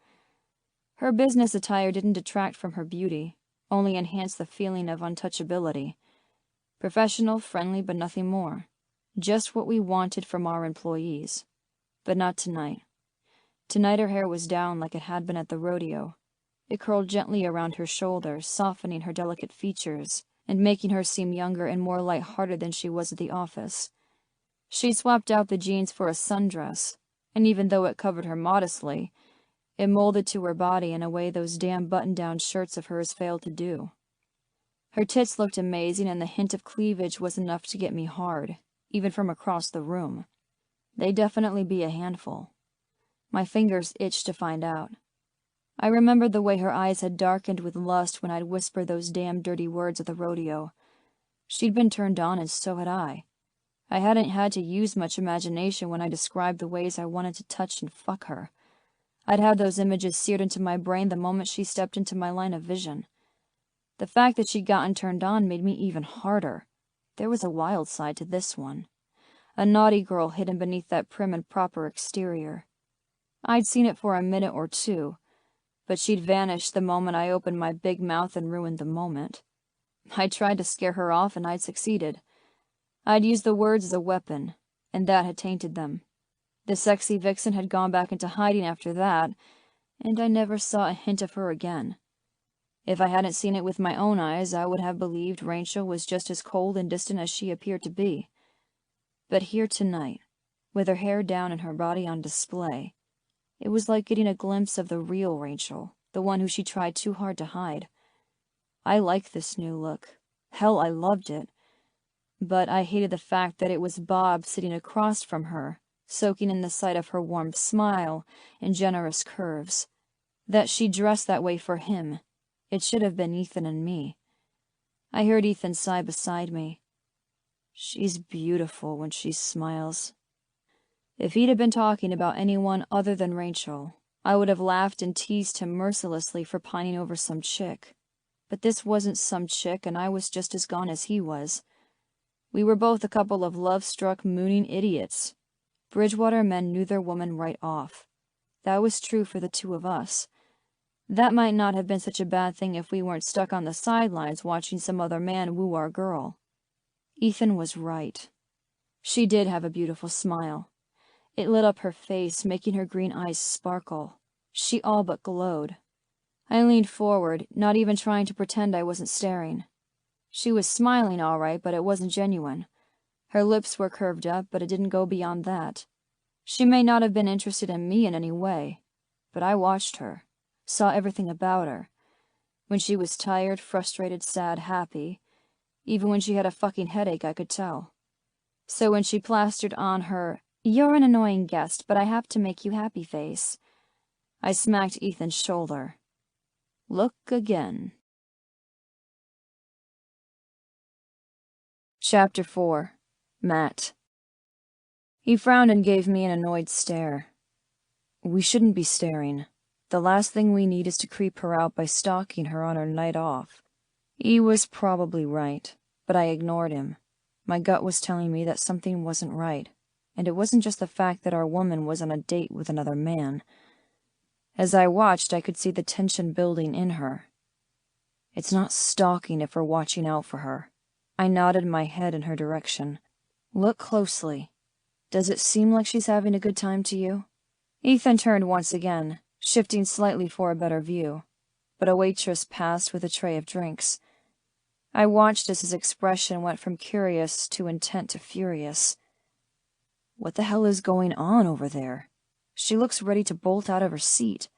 Her business attire didn't detract from her beauty, only enhanced the feeling of untouchability. Professional, friendly, but nothing more. Just what we wanted from our employees. But not tonight. Tonight her hair was down like it had been at the rodeo. It curled gently around her shoulders, softening her delicate features, and making her seem younger and more light-hearted than she was at the office. She swapped out the jeans for a sundress, and even though it covered her modestly, it molded to her body in a way those damn button-down shirts of hers failed to do. Her tits looked amazing, and the hint of cleavage was enough to get me hard, even from across the room. They'd definitely be a handful. My fingers itched to find out. I remembered the way her eyes had darkened with lust when I'd whispered those damn dirty words at the rodeo. She'd been turned on, and so had I. I hadn't had to use much imagination when I described the ways I wanted to touch and fuck her. I'd had those images seared into my brain the moment she stepped into my line of vision. The fact that she'd gotten turned on made me even harder. There was a wild side to this one. A naughty girl hidden beneath that prim and proper exterior. I'd seen it for a minute or two, but she'd vanished the moment I opened my big mouth and ruined the moment. I'd tried to scare her off, and I'd succeeded. I'd used the words as a weapon, and that had tainted them. The sexy vixen had gone back into hiding after that, and I never saw a hint of her again. If I hadn't seen it with my own eyes, I would have believed Rachel was just as cold and distant as she appeared to be. But here tonight, with her hair down and her body on display, it was like getting a glimpse of the real Rachel, the one who she tried too hard to hide. I liked this new look. Hell, I loved it. But I hated the fact that it was Bob sitting across from her, soaking in the sight of her warm smile and generous curves. That she dressed that way for him. It should have been Ethan and me. I heard Ethan sigh beside me. She's beautiful when she smiles. If he'd have been talking about anyone other than Rachel, I would have laughed and teased him mercilessly for pining over some chick. But this wasn't some chick, and I was just as gone as he was. We were both a couple of love-struck, mooning idiots. Bridgewater men knew their woman right off. That was true for the two of us. That might not have been such a bad thing if we weren't stuck on the sidelines watching some other man woo our girl. Ethan was right. She did have a beautiful smile. It lit up her face, making her green eyes sparkle. She all but glowed. I leaned forward, not even trying to pretend I wasn't staring. She was smiling all right, but it wasn't genuine. Her lips were curved up, but it didn't go beyond that. She may not have been interested in me in any way, but I watched her, saw everything about her. When she was tired, frustrated, sad, happy. Even when she had a fucking headache, I could tell. So when she plastered on her, "You're an annoying guest, but I have to make you happy" face, I smacked Ethan's shoulder. Look again. Chapter 4. Matt. He frowned and gave me an annoyed stare. We shouldn't be staring. The last thing we need is to creep her out by stalking her on her night off. He was probably right, but I ignored him. My gut was telling me that something wasn't right, and it wasn't just the fact that our woman was on a date with another man. As I watched, I could see the tension building in her. It's not stalking if we're watching out for her. I nodded my head in her direction. Look closely. Does it seem like she's having a good time to you? Ethan turned once again, shifting slightly for a better view, but a waitress passed with a tray of drinks. I watched as his expression went from curious to intent to furious. What the hell is going on over there? She looks ready to bolt out of her seat.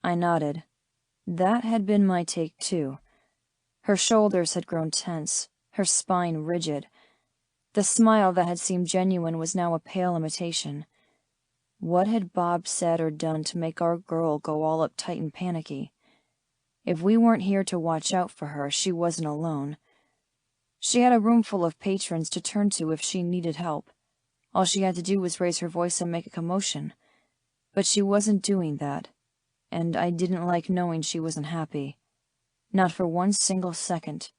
I nodded. That had been my take, too. Her shoulders had grown tense, her spine rigid. The smile that had seemed genuine was now a pale imitation. What had Bob said or done to make our girl go all uptight and panicky? If we weren't here to watch out for her, she wasn't alone. She had a room full of patrons to turn to if she needed help. All she had to do was raise her voice and make a commotion. But she wasn't doing that, and I didn't like knowing she wasn't happy. Not for one single second,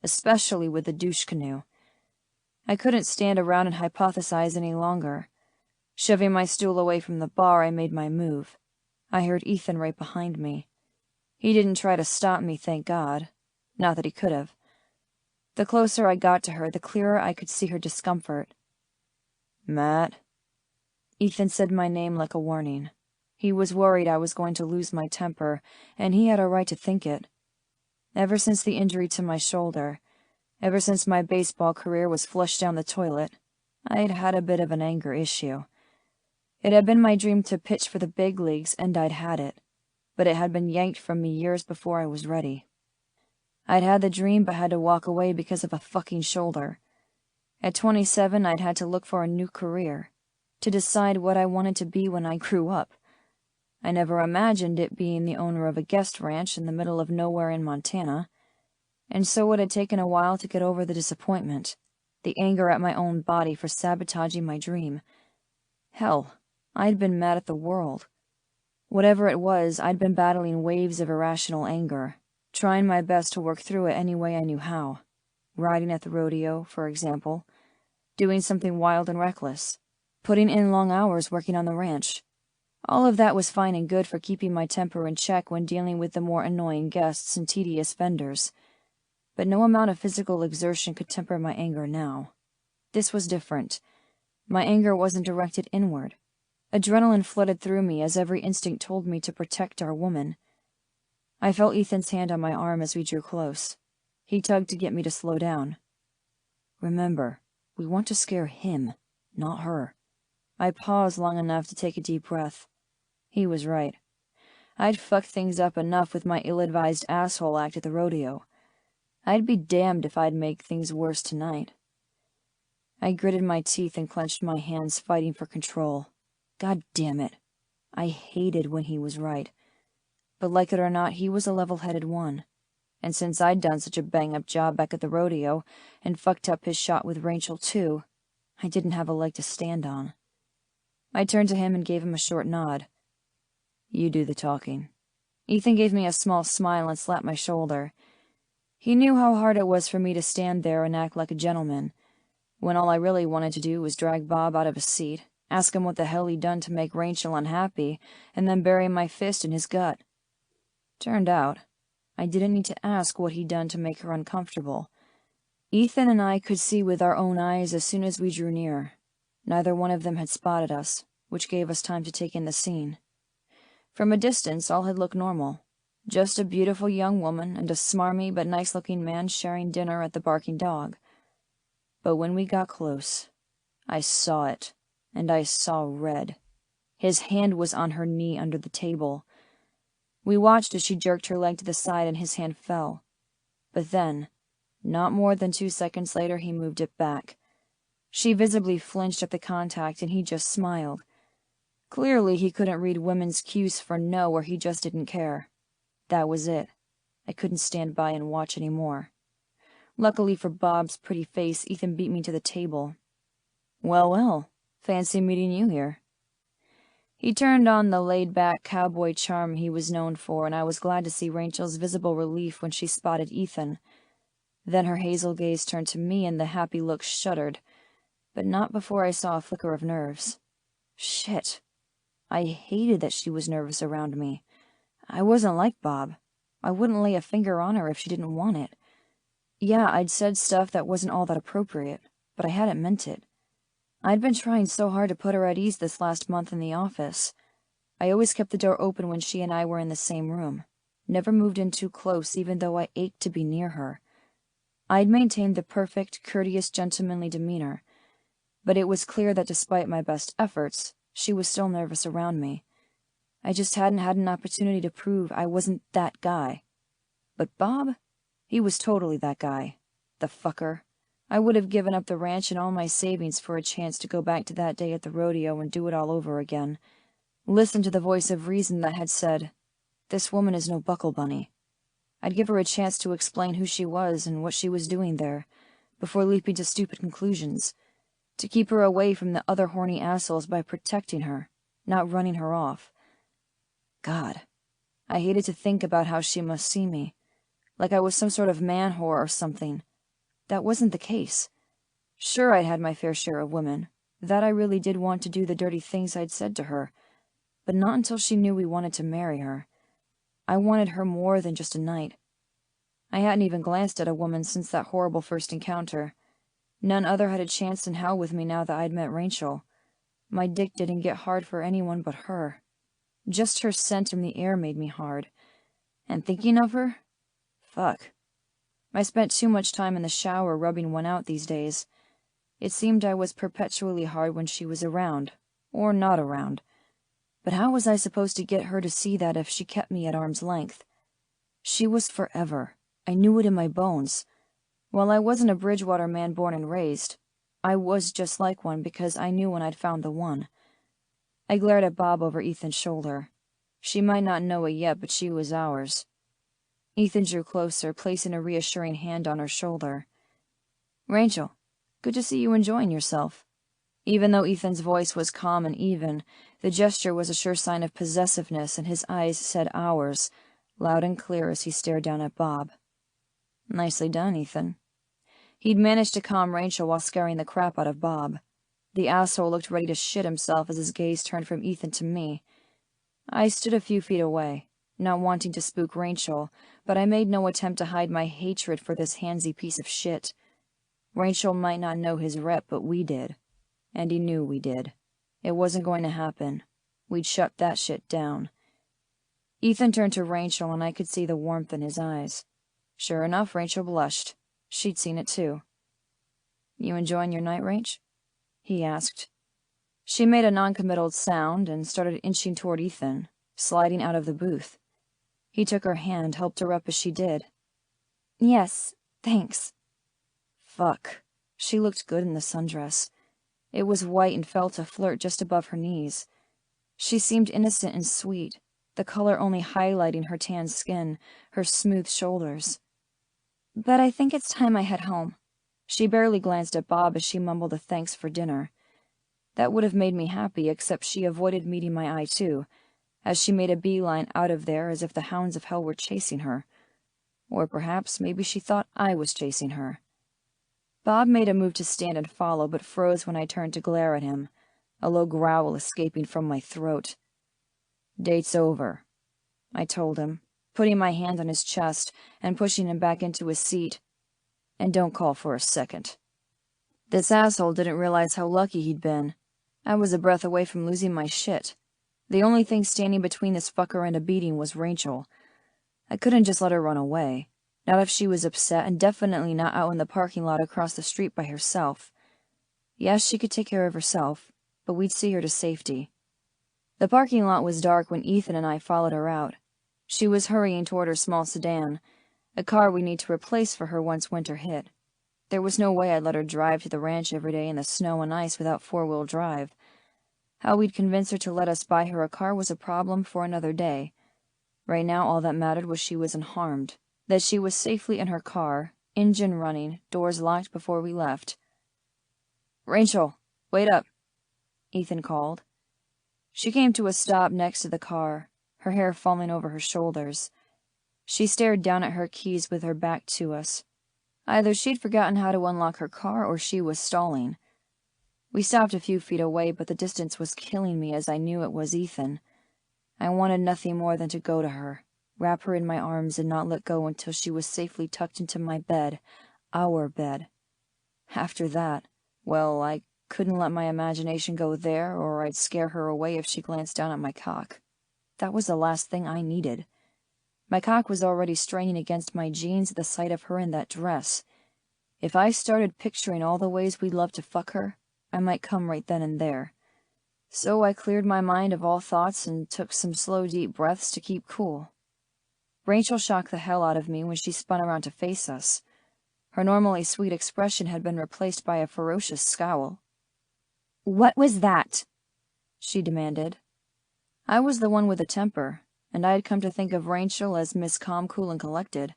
especially with the douche canoe. I couldn't stand around and hypothesize any longer. Shoving my stool away from the bar, I made my move. I heard Ethan right behind me. He didn't try to stop me, thank God. Not that he could have. The closer I got to her, the clearer I could see her discomfort. Matt. Ethan said my name like a warning. He was worried I was going to lose my temper, and he had a right to think it. Ever since the injury to my shoulder, ever since my baseball career was flushed down the toilet, I'd had a bit of an anger issue. It had been my dream to pitch for the big leagues, and I'd had it, but it had been yanked from me years before I was ready. I'd had the dream but had to walk away because of a fucking shoulder. At 27, I'd had to look for a new career, to decide what I wanted to be when I grew up. I never imagined it being the owner of a guest ranch in the middle of nowhere in Montana, and so it had taken a while to get over the disappointment, the anger at my own body for sabotaging my dream. Hell, I'd been mad at the world. Whatever it was, I'd been battling waves of irrational anger, trying my best to work through it any way I knew how. Riding at the rodeo, for example. Doing something wild and reckless. Putting in long hours working on the ranch. All of that was fine and good for keeping my temper in check when dealing with the more annoying guests and tedious vendors. But no amount of physical exertion could temper my anger now. This was different. My anger wasn't directed inward. Adrenaline flooded through me as every instinct told me to protect our woman. I felt Ethan's hand on my arm as we drew close. He tugged to get me to slow down. Remember, we want to scare him, not her. I paused long enough to take a deep breath. He was right. I'd fucked things up enough with my ill-advised asshole act at the rodeo. I'd be damned if I'd make things worse tonight. I gritted my teeth and clenched my hands, fighting for control. God damn it. I hated when he was right. But like it or not, he was a level-headed one. And since I'd done such a bang-up job back at the rodeo, and fucked up his shot with Rachel too, I didn't have a leg to stand on. I turned to him and gave him a short nod. You do the talking. Ethan gave me a small smile and slapped my shoulder. He knew how hard it was for me to stand there and act like a gentleman, when all I really wanted to do was drag Bob out of his seat, ask him what the hell he'd done to make Rachel unhappy, and then bury my fist in his gut. Turned out, I didn't need to ask what he'd done to make her uncomfortable. Ethan and I could see with our own eyes as soon as we drew near. Neither one of them had spotted us, which gave us time to take in the scene. From a distance, all had looked normal. Just a beautiful young woman and a smarmy but nice-looking man sharing dinner at the barking dog. But when we got close, I saw it, and I saw red. His hand was on her knee under the table. We watched as she jerked her leg to the side and his hand fell. But then, not more than 2 seconds later, he moved it back. She visibly flinched at the contact, and he just smiled. Clearly, he couldn't read women's cues for no, or he just didn't care. That was it. I couldn't stand by and watch any more. Luckily for Bob's pretty face, Ethan beat me to the table. Well, well, fancy meeting you here. He turned on the laid-back cowboy charm he was known for, and I was glad to see Rachel's visible relief when she spotted Ethan. Then her hazel gaze turned to me, and the happy look shuddered, but not before I saw a flicker of nerves. Shit. I hated that she was nervous around me. I wasn't like Bob. I wouldn't lay a finger on her if she didn't want it. Yeah, I'd said stuff that wasn't all that appropriate, but I hadn't meant it. I'd been trying so hard to put her at ease this last month in the office. I always kept the door open when she and I were in the same room. Never moved in too close, even though I ached to be near her. I'd maintained the perfect, courteous, gentlemanly demeanor, but it was clear that despite my best efforts, she was still nervous around me. I just hadn't had an opportunity to prove I wasn't that guy. But Bob? He was totally that guy. The fucker. I would have given up the ranch and all my savings for a chance to go back to that day at the rodeo and do it all over again. Listen to the voice of reason that had said, "This woman is no buckle bunny." I'd give her a chance to explain who she was and what she was doing there, before leaping to stupid conclusions. To keep her away from the other horny assholes by protecting her, not running her off. God, I hated to think about how she must see me. Like I was some sort of man-whore or something. That wasn't the case. Sure, I'd had my fair share of women. That I really did want to do the dirty things I'd said to her. But not until she knew we wanted to marry her. I wanted her more than just a night. I hadn't even glanced at a woman since that horrible first encounter. None other had a chance in hell with me now that I'd met Rachel. My dick didn't get hard for anyone but her. Just her scent in the air made me hard. And thinking of her? Fuck. I spent too much time in the shower rubbing one out these days. It seemed I was perpetually hard when she was around, or not around. But how was I supposed to get her to see that if she kept me at arm's length? She was forever. I knew it in my bones. While I wasn't a Bridgewater man born and raised, I was just like one because I knew when I'd found the one. I glared at Bob over Ethan's shoulder. She might not know it yet, but she was ours. Ethan drew closer, placing a reassuring hand on her shoulder. Rachel, good to see you enjoying yourself. Even though Ethan's voice was calm and even, the gesture was a sure sign of possessiveness, and his eyes said ours, loud and clear as he stared down at Bob. Nicely done, Ethan. He'd managed to calm Rachel while scaring the crap out of Bob. The asshole looked ready to shit himself as his gaze turned from Ethan to me. I stood a few feet away, not wanting to spook Rachel, but I made no attempt to hide my hatred for this handsy piece of shit. Rachel might not know his rep, but we did. And he knew we did. It wasn't going to happen. We'd shut that shit down. Ethan turned to Rachel, and I could see the warmth in his eyes. Sure enough, Rachel blushed. She'd seen it too. You enjoying your night, Rach? He asked. She made a noncommittal sound and started inching toward Ethan, sliding out of the booth. He took her hand, helped her up as she did. Yes, thanks. Fuck. She looked good in the sundress. It was white and fell to flirt just above her knees. She seemed innocent and sweet, the color only highlighting her tan skin, her smooth shoulders. But I think it's time I head home. She barely glanced at Bob as she mumbled a thanks for dinner. That would have made me happy, except she avoided meeting my eye too, as she made a beeline out of there as if the hounds of hell were chasing her. Or perhaps maybe she thought I was chasing her. Bob made a move to stand and follow, but froze when I turned to glare at him, a low growl escaping from my throat. Date's over, I told him, putting my hand on his chest and pushing him back into his seat. And don't call for a second. This asshole didn't realize how lucky he'd been. I was a breath away from losing my shit. The only thing standing between this fucker and a beating was Rachel. I couldn't just let her run away. Not if she was upset, and definitely not out in the parking lot across the street by herself. Yes, she could take care of herself, but we'd see her to safety. The parking lot was dark when Ethan and I followed her out. She was hurrying toward her small sedan, a car we need to replace for her once winter hit. There was no way I'd let her drive to the ranch every day in the snow and ice without four-wheel drive. How we'd convince her to let us buy her a car was a problem for another day. Right now all that mattered was she was unharmed, that she was safely in her car, engine running, doors locked before we left. "Rachel, wait up," Ethan called. She came to a stop next to the car, her hair falling over her shoulders. She stared down at her keys with her back to us. Either she'd forgotten how to unlock her car or she was stalling. We stopped a few feet away, but the distance was killing me as I knew it was Ethan. I wanted nothing more than to go to her, wrap her in my arms and not let go until she was safely tucked into my bed, our bed. After that, well, I couldn't let my imagination go there, or I'd scare her away if she glanced down at my cock. That was the last thing I needed. My cock was already straining against my jeans at the sight of her in that dress. If I started picturing all the ways we'd love to fuck her, I might come right then and there. So I cleared my mind of all thoughts and took some slow, deep breaths to keep cool. Rachel shocked the hell out of me when she spun around to face us. Her normally sweet expression had been replaced by a ferocious scowl. "What was that?" she demanded. I was the one with a temper, and I had come to think of Rachel as Miss Calm, Cool, and Collected.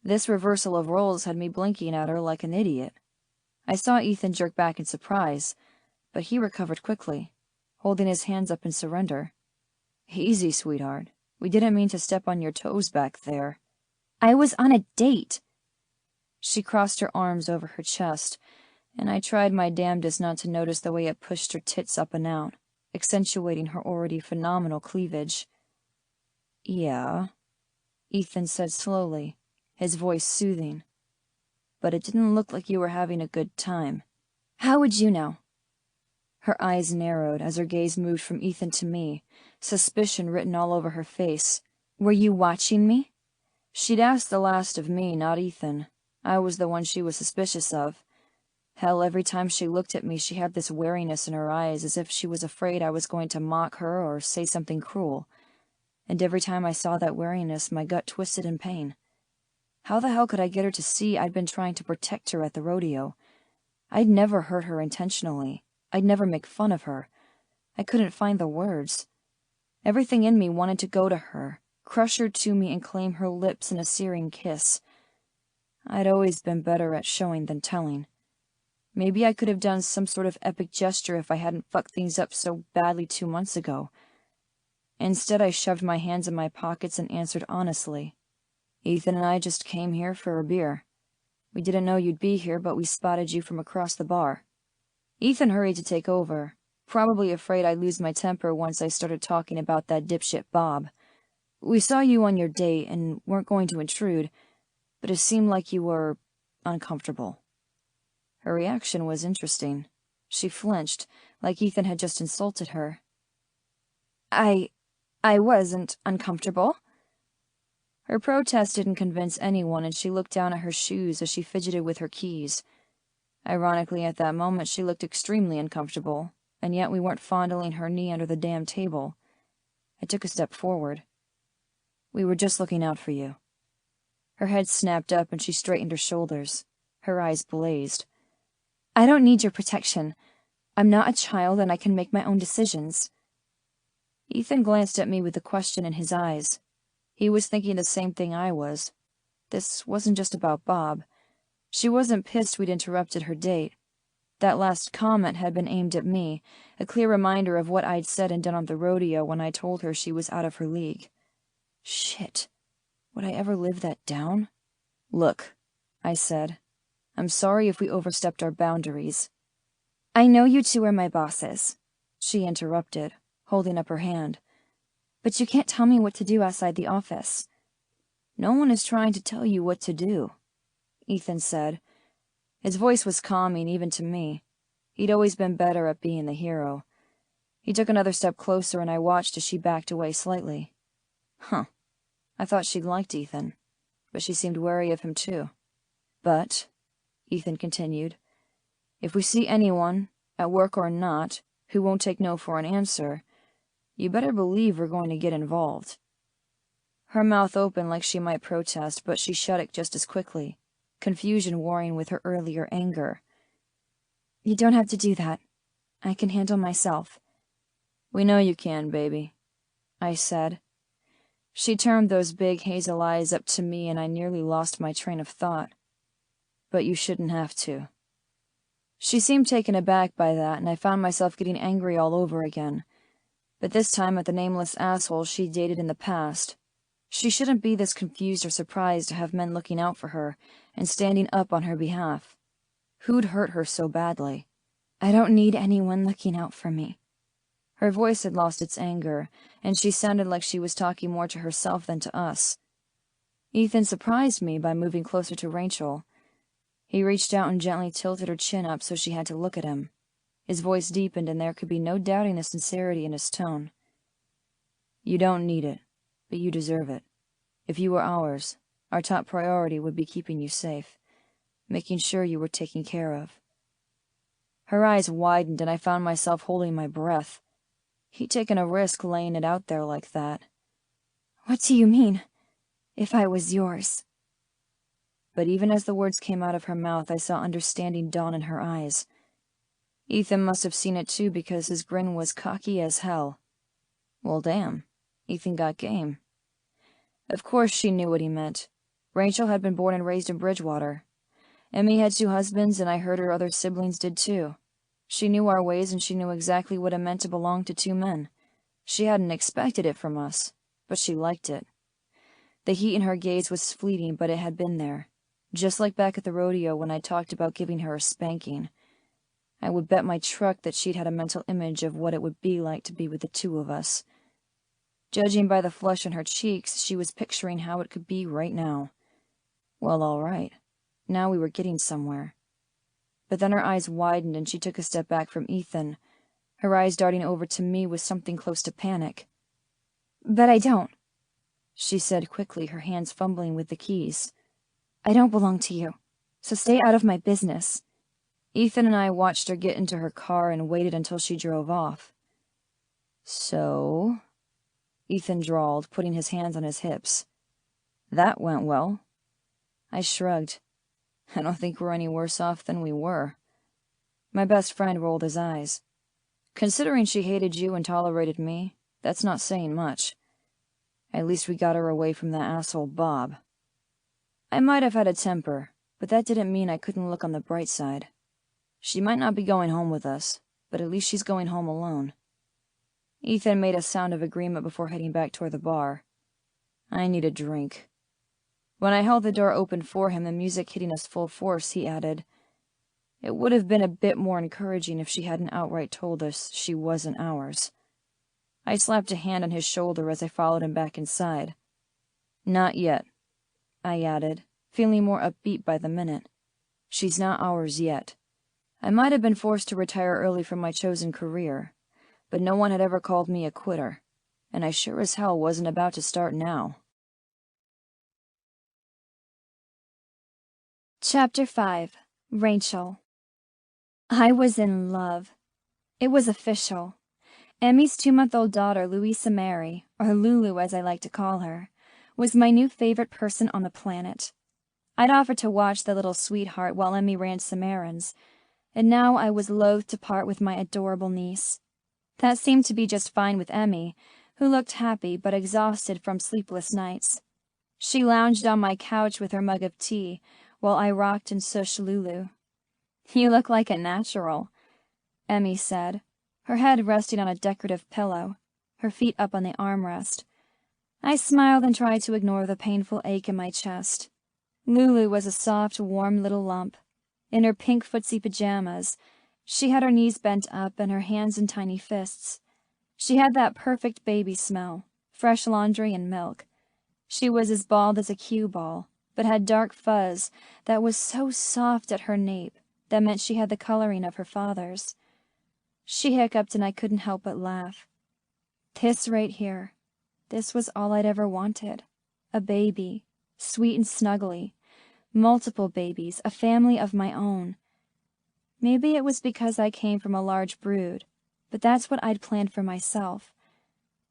This reversal of roles had me blinking at her like an idiot. I saw Ethan jerk back in surprise, but he recovered quickly, holding his hands up in surrender. "Easy, sweetheart. We didn't mean to step on your toes back there." "I was on a date." She crossed her arms over her chest, and I tried my damnedest not to notice the way it pushed her tits up and out, accentuating her already phenomenal cleavage. "Yeah," Ethan said slowly, his voice soothing. "But it didn't look like you were having a good time." "How would you know?" Her eyes narrowed as her gaze moved from Ethan to me, suspicion written all over her face. "Were you watching me?" She'd asked the last of me, not Ethan. I was the one she was suspicious of. Hell, every time she looked at me she had this wariness in her eyes, as if she was afraid I was going to mock her or say something cruel. And every time I saw that wariness, my gut twisted in pain. How the hell could I get her to see I'd been trying to protect her at the rodeo? I'd never hurt her intentionally. I'd never make fun of her. I couldn't find the words. Everything in me wanted to go to her, crush her to me and claim her lips in a searing kiss. I'd always been better at showing than telling. Maybe I could have done some sort of epic gesture if I hadn't fucked things up so badly 2 months ago. Instead, I shoved my hands in my pockets and answered honestly. "Ethan and I just came here for a beer. We didn't know you'd be here, but we spotted you from across the bar." Ethan hurried to take over, probably afraid I'd lose my temper once I started talking about that dipshit Bob. "We saw you on your date and weren't going to intrude, but it seemed like you were uncomfortable." Her reaction was interesting. She flinched, like Ethan had just insulted her. I wasn't uncomfortable." Her protest didn't convince anyone, and she looked down at her shoes as she fidgeted with her keys. Ironically, at that moment, she looked extremely uncomfortable, and yet we weren't fondling her knee under the damn table. I took a step forward. "We were just looking out for you." Her head snapped up and she straightened her shoulders. Her eyes blazed. "I don't need your protection. I'm not a child and I can make my own decisions." Ethan glanced at me with a question in his eyes. He was thinking the same thing I was. This wasn't just about Bob. She wasn't pissed we'd interrupted her date. That last comment had been aimed at me, a clear reminder of what I'd said and done on the rodeo when I told her she was out of her league. Shit. Would I ever live that down? "Look," I said. "I'm sorry if we overstepped our boundaries." "I know you two are my bosses," she interrupted, holding up her hand. "But you can't tell me what to do outside the office." "No one is trying to tell you what to do," Ethan said. His voice was calming even to me. He'd always been better at being the hero. He took another step closer and I watched as she backed away slightly. "Huh. I thought she liked Ethan, but she seemed wary of him too. But, Ethan continued, if we see anyone, at work or not, who won't take no for an answer, you better believe we're going to get involved. Her mouth opened like she might protest, but she shut it just as quickly, confusion warring with her earlier anger. You don't have to do that. I can handle myself. We know you can, baby, I said. She turned those big hazel eyes up to me and I nearly lost my train of thought. But you shouldn't have to. She seemed taken aback by that, and I found myself getting angry all over again. But this time at the nameless asshole she dated in the past. She shouldn't be this confused or surprised to have men looking out for her and standing up on her behalf. Who'd hurt her so badly? I don't need anyone looking out for me. Her voice had lost its anger, and she sounded like she was talking more to herself than to us. Ethan surprised me by moving closer to Rachel. He reached out and gently tilted her chin up so she had to look at him. His voice deepened, and there could be no doubting the sincerity in his tone. You don't need it, but you deserve it. If you were ours, our top priority would be keeping you safe, making sure you were taken care of. Her eyes widened, and I found myself holding my breath. He'd taken a risk laying it out there like that. What do you mean, if I was yours? But even as the words came out of her mouth, I saw understanding dawn in her eyes. Ethan must have seen it too, because his grin was cocky as hell. Well, damn, Ethan got game. Of course she knew what he meant. Rachel had been born and raised in Bridgewater. Emmy had 2 husbands, and I heard her other siblings did too. She knew our ways, and she knew exactly what it meant to belong to 2 men. She hadn't expected it from us, but she liked it. The heat in her gaze was fleeting, but it had been there. Just like back at the rodeo when I talked about giving her a spanking. I would bet my truck that she'd had a mental image of what it would be like to be with the 2 of us. Judging by the flush on her cheeks, she was picturing how it could be right now. Well, all right. Now we were getting somewhere. But then her eyes widened and she took a step back from Ethan, her eyes darting over to me with something close to panic. But I don't, she said quickly, her hands fumbling with the keys. I don't belong to you, so stay out of my business. Ethan and I watched her get into her car and waited until she drove off. So, Ethan drawled, putting his hands on his hips. That went well. I shrugged. I don't think we're any worse off than we were. My best friend rolled his eyes. Considering she hated you and tolerated me, that's not saying much. At least we got her away from that asshole Bob. I might have had a temper, but that didn't mean I couldn't look on the bright side. She might not be going home with us, but at least she's going home alone. Ethan made a sound of agreement before heading back toward the bar. I need a drink. When I held the door open for him, the music hitting us full force, he added, It would have been a bit more encouraging if she hadn't outright told us she wasn't ours. I slapped a hand on his shoulder as I followed him back inside. Not yet, I added, feeling more upbeat by the minute. She's not ours yet. I might have been forced to retire early from my chosen career, but no one had ever called me a quitter, and I sure as hell wasn't about to start now. Chapter 5. Rachel. I was in love. It was official. Emmy's 2-month-old daughter, Louisa Mary, or Lulu as I like to call her, was my new favorite person on the planet. I'd offered to watch the little sweetheart while Emmy ran some errands, and now I was loath to part with my adorable niece. That seemed to be just fine with Emmy, who looked happy but exhausted from sleepless nights. She lounged on my couch with her mug of tea, while I rocked and shushed Lulu. You look like a natural, Emmy said, her head resting on a decorative pillow, her feet up on the armrest. I smiled and tried to ignore the painful ache in my chest. Lulu was a soft, warm little lump. In her pink footsie pajamas, she had her knees bent up and her hands in tiny fists. She had that perfect baby smell, fresh laundry and milk. She was as bald as a cue ball, but had dark fuzz that was so soft at her nape that meant she had the coloring of her father's. She hiccuped and I couldn't help but laugh. This right here, this was all I'd ever wanted. A baby, sweet and snuggly. Multiple babies, a family of my own. Maybe it was because I came from a large brood, but that's what I'd planned for myself.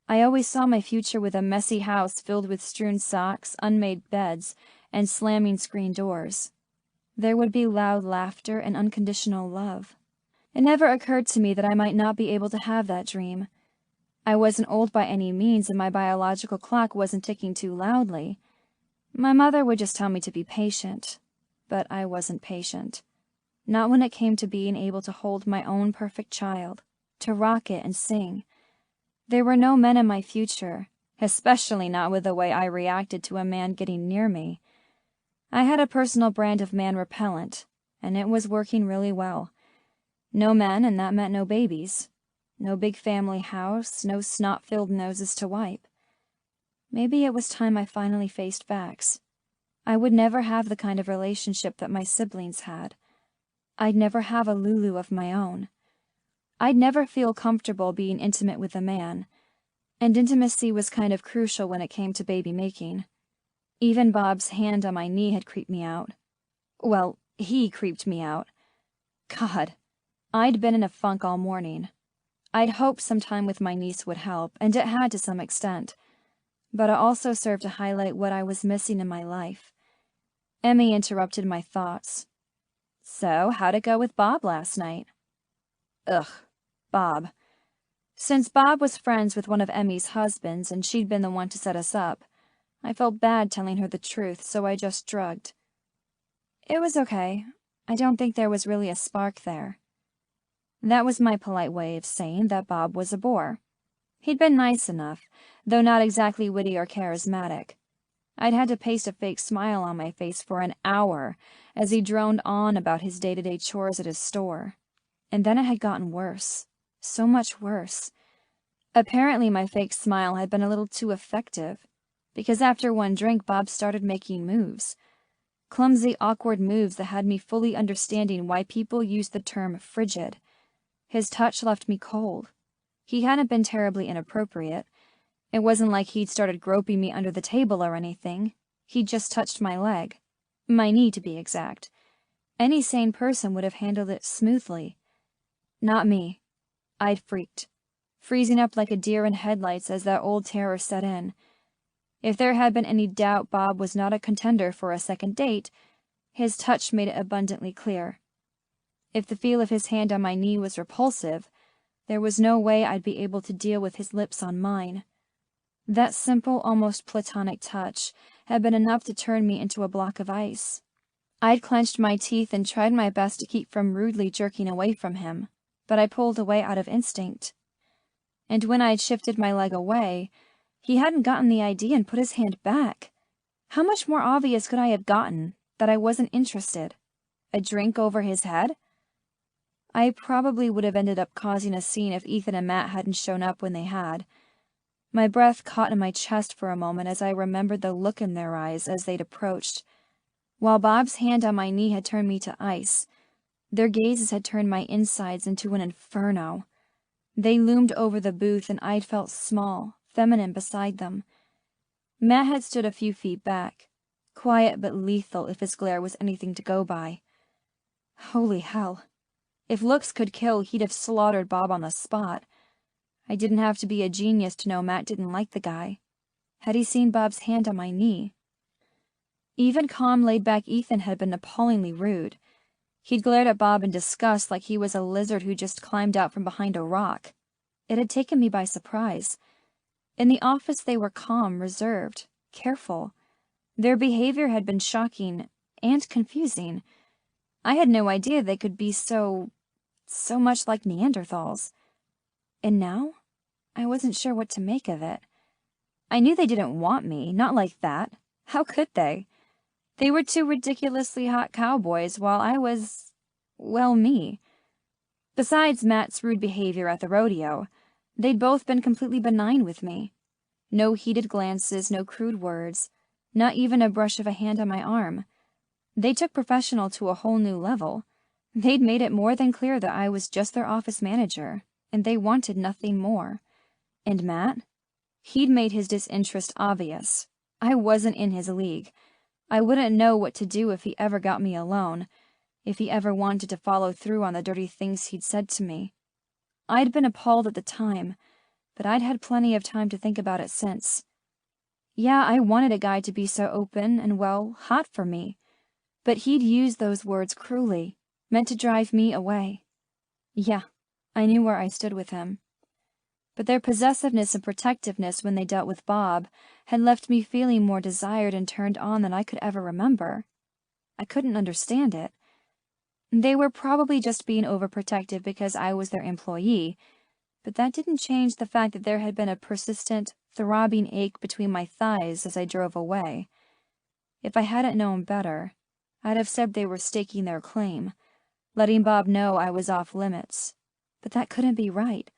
I always saw my future with a messy house filled with strewn socks, unmade beds, and slamming screen doors. There would be loud laughter and unconditional love. It never occurred to me that I might not be able to have that dream. I wasn't old by any means, and my biological clock wasn't ticking too loudly. My mother would just tell me to be patient, but I wasn't patient. Not when it came to being able to hold my own perfect child, to rock it and sing. There were no men in my future, especially not with the way I reacted to a man getting near me. I had a personal brand of man repellent, and it was working really well. No men, and that meant no babies. No big family house, no snot-filled noses to wipe. Maybe it was time I finally faced facts. I would never have the kind of relationship that my siblings had. I'd never have a Lulu of my own. I'd never feel comfortable being intimate with a man, and intimacy was kind of crucial when it came to baby making. Even Bob's hand on my knee had creeped me out. Well, he creeped me out. God, I'd been in a funk all morning. I'd hoped some time with my niece would help, and it had to some extent. But it also served to highlight what I was missing in my life. Emmy interrupted my thoughts. So, how'd it go with Bob last night? Ugh, Bob. Since Bob was friends with one of Emmy's husbands and she'd been the one to set us up, I felt bad telling her the truth, so I just shrugged. It was okay. I don't think there was really a spark there. That was my polite way of saying that Bob was a bore. He'd been nice enough, though not exactly witty or charismatic. I'd had to paste a fake smile on my face for an hour as he droned on about his day-to-day chores at his store. And then it had gotten worse. So much worse. Apparently my fake smile had been a little too effective, because after one drink Bob started making moves. Clumsy, awkward moves that had me fully understanding why people use the term frigid. His touch left me cold. He hadn't been terribly inappropriate. It wasn't like he'd started groping me under the table or anything. He'd just touched my leg. My knee, to be exact. Any sane person would have handled it smoothly. Not me. I'd freaked, freezing up like a deer in headlights as that old terror set in. If there had been any doubt Bob was not a contender for a second date, his touch made it abundantly clear. If the feel of his hand on my knee was repulsive, there was no way I'd be able to deal with his lips on mine. That simple, almost platonic touch had been enough to turn me into a block of ice. I'd clenched my teeth and tried my best to keep from rudely jerking away from him, but I pulled away out of instinct. And when I'd shifted my leg away, he hadn't gotten the idea and put his hand back. How much more obvious could I have gotten that I wasn't interested? A drink over his head? I probably would have ended up causing a scene if Ethan and Matt hadn't shown up when they had. My breath caught in my chest for a moment as I remembered the look in their eyes as they'd approached. While Bob's hand on my knee had turned me to ice, their gazes had turned my insides into an inferno. They loomed over the booth and I'd felt small, feminine beside them. Matt had stood a few feet back, quiet but lethal if his glare was anything to go by. Holy hell. If looks could kill, he'd have slaughtered Bob on the spot. I didn't have to be a genius to know Matt didn't like the guy. Had he seen Bob's hand on my knee? Even calm, laid-back Ethan had been appallingly rude. He'd glared at Bob in disgust like he was a lizard who just climbed out from behind a rock. It had taken me by surprise. In the office they were calm, reserved, careful. Their behavior had been shocking and confusing. I had no idea they could be so much like Neanderthals. And now, I wasn't sure what to make of it. I knew they didn't want me, not like that. How could they? They were two ridiculously hot cowboys while I was, well, me. Besides Matt's rude behavior at the rodeo, they'd both been completely benign with me. No heated glances, no crude words, not even a brush of a hand on my arm. They took professional to a whole new level. They'd made it more than clear that I was just their office manager, and they wanted nothing more. And Matt? He'd made his disinterest obvious. I wasn't in his league. I wouldn't know what to do if he ever got me alone, if he ever wanted to follow through on the dirty things he'd said to me. I'd been appalled at the time, but I'd had plenty of time to think about it since. Yeah, I wanted a guy to be so open and, well, hot for me, but he'd used those words cruelly, meant to drive me away. Yeah, I knew where I stood with him. But their possessiveness and protectiveness when they dealt with Bob had left me feeling more desired and turned on than I could ever remember. I couldn't understand it. They were probably just being overprotective because I was their employee, but that didn't change the fact that there had been a persistent, throbbing ache between my thighs as I drove away. If I hadn't known better, I'd have said they were staking their claim, letting Bob know I was off limits. But that couldn't be right.